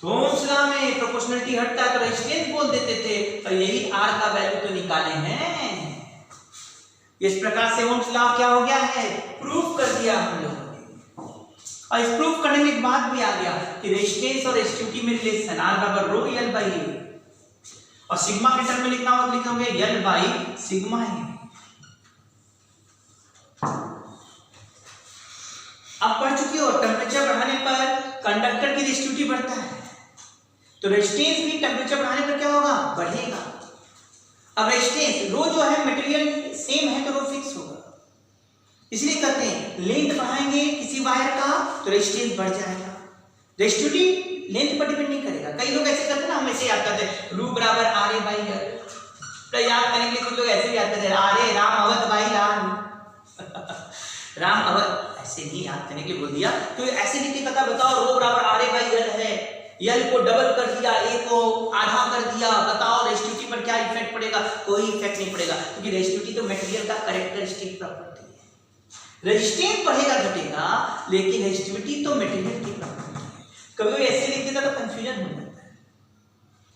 Speaker 1: तो Ohm's law में proportionality हटता है तो resistance बोल देते थे, और यही R का वैल्यू तो निकाले हैं। इस प्रकार से ओम्स लॉ क्या हो गया है? प्रूफ कर दिया हम लोगों ने। और इस प्रूफ करने में एक बात भी आ गया कि रेजिस्टेंस और रेजिस्टिविटी में रिलेशन R बराबर रो एल बाई ए, और सिग्मा के टर्म में लिखना हो तो लिखोगे एल बाई सिग्मा है। अब पढ़ चुकी हो, टेम्परेचर बढ़ाने पर कंडक्टर की रेजिस्टिविटी बढ़ता है, तो रेजिस्टेंस भी टेम्परेचर बढ़ाने पर क्या होगा? बढ़ेगा। अब रेजिस्टेंस रो जो है मटेरियल सेम है तो रो फिक्स होगा, इसलिए कहते हैं लेंथ बढ़ाएंगे किसी वायर का तो रेजिस्टेंस बढ़ जाएगा। रेजिस्टिविटी लेंथ पर डिपेंड नहीं करेगा। कई लोग ऐसे करते हैं ना, हम ऐसे याद करते हैं रू बराबर आर ए बाई एल, तो याद करने के लिए कुछ लोग ऐसे याद करते हैं R A Ram Awadh by Ram Ram Awadh, ऐसे नहीं याद करने के लिए बोल दिया। तो ऐसे नहीं पता, बताओ रो बराबर आर ए बाई एल है, एल को डबल कर दिया, ए को आधा कर दिया, बताओ रेजिस्टिविटी पर क्या इफेक्ट पड़ेगा? कोई इफेक्ट नहीं पड़ेगा, क्योंकि रेजिस्टिविटी तो मटेरियल का कैरेक्टरिस्टिक प्रॉपर्टी है। रेजिस्टेंस बढ़ेगा घटेगा, लेकिन रेजिस्टिविटी तो मटेरियल की प्रॉपर्टी। कभी ऐसे लिख देता तो कंफ्यूजन हो जाता है,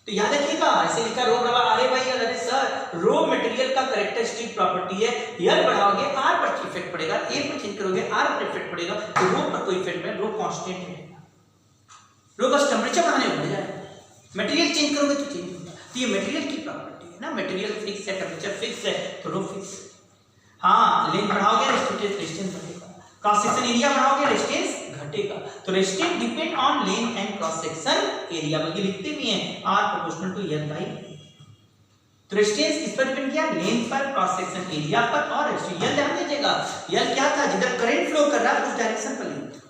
Speaker 1: तो याद रखिएगा ऐसे लिखा रो बराबर आर ए बाई एल। अरे सर, रो मटेरियल का कैरेक्टरिस्टिक प्रॉपर्टी है, एल बढ़ाओगे आर पर इफेक्ट पड़ेगा, ए पर चेंज करोगे आर पर इफेक्ट पड़ेगा, तो रो पर कोई इफेक्ट नहीं, रो कांस्टेंट रहेगा। रो बस टेम्परेचर बढ़ाने में बढ़ जाएगा, मटेरियल चेंज करोगे तो चेंज होगा। तो ये मटेरियल की प्रॉपर्टी है ना, मटेरियल फिक्स है, टेम्परेचर फिक्स है तो रो फिक्स है। हाँ, लेंथ बढ़ाओगे रेजिस्टेंस बढ़ेगा, क्रॉस सेक्शन एरिया बढ़ाओगे रेजिस्टेंस घटेगा। तो resistance depend on length and cross section area, बल्कि लिखते भी हैं R proportional to L by. तो रेजिस्टेंस किस पर डिपेंड किया? लेंथ पर, क्रॉस सेक्शन एरिया पर, और एल ध्यान दीजिएगा, एल क्या था? जिधर करंट फ्लो कर रहा है उस डायरेक्शन पर लेंथ,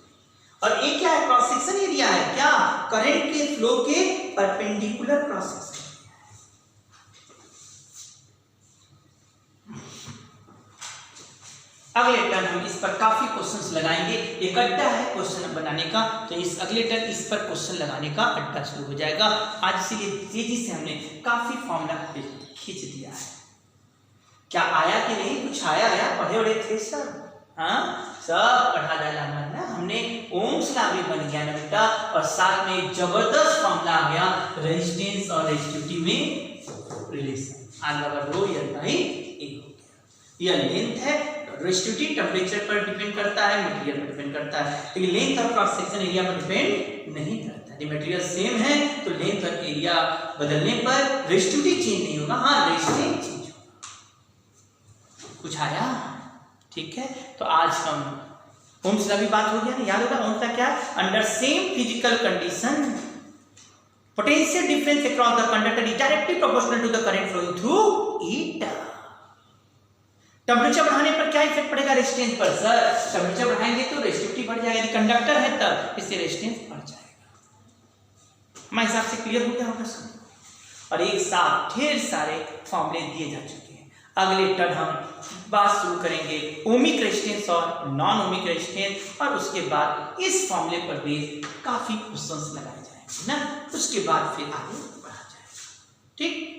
Speaker 1: और ए क्या है? क्रॉस सेक्शन एरिया है। क्या? करंट के फ्लो के परपेंडिकुलर क्रॉस सेक्शन। अगले टर्न हम इस पर काफी क्वेश्चंस लगाएंगे, एक अड्डा है क्वेश्चन बनाने का, तो इस अगले टर्न इस पर क्वेश्चन लगाने का अड्डा शुरू हो जाएगा। आज इसीलिए तेजी से हमने काफी फॉर्मूला खींच दिया है। क्या आया कि नहीं? कुछ आया या पढ़े उड़े थे सर? हाँ, सब पढ़ा डाला हमने ना। हमने ओम्स लॉ भी बन गया ना बेटा, और साथ में एक जबरदस्त फॉर्मूला आ गया रेजिस्टेंस और रेजिस्टिविटी में रिलेशन। आगे अगर रो या नहीं एक हो गया। यह लेंथ है, रेजिस्टिविटी टेम्परेचर पर डिपेंड करता है, मटेरियल पर डिपेंड करता है, लेकिन लेंथ और क्रॉस सेक्शन एरिया पर डिपेंड नहीं करता। यदि मटेरियल सेम है तो लेंथ और एरिया बदलने पर रेजिस्टिविटी चेंज नहीं होगा, हाँ रेजिस्टेंस चेंज होगा। कुछ आया? ठीक है, तो आज हम ओम्स लॉ की बात हो गया ना, याद होगा ओम्स लॉ क्या है? Under same physical condition potential difference across the conductor is directly proportional to the current flowing through it. Temperature बढ़ाने पर क्या इफेक्ट पड़ेगा? रेजिस्टेंस पर सर। टेम्परेचर बढ़ाएंगे तो रेजिस्टिविटी बढ़ जाएगी, यदि कंडक्टर है तब इससे रेजिस्टेंस बढ़ जाएगा। हमारे हिसाब से क्लियर हो गया होगा सब। और एक साथ ढेर सारे फॉर्मूले दिए जा चुके हैं। अगले टर्म हम बात शुरू करेंगे ओमिक रेजिस्टेंस और नॉन ओमिक रेजिस्टेंस, और उसके बाद इस फॉर्मूले पर बेस काफी क्वेश्चंस लगाए जाएंगे ना, उसके बाद फिर आगे बढ़ा जाएगा। ठीक।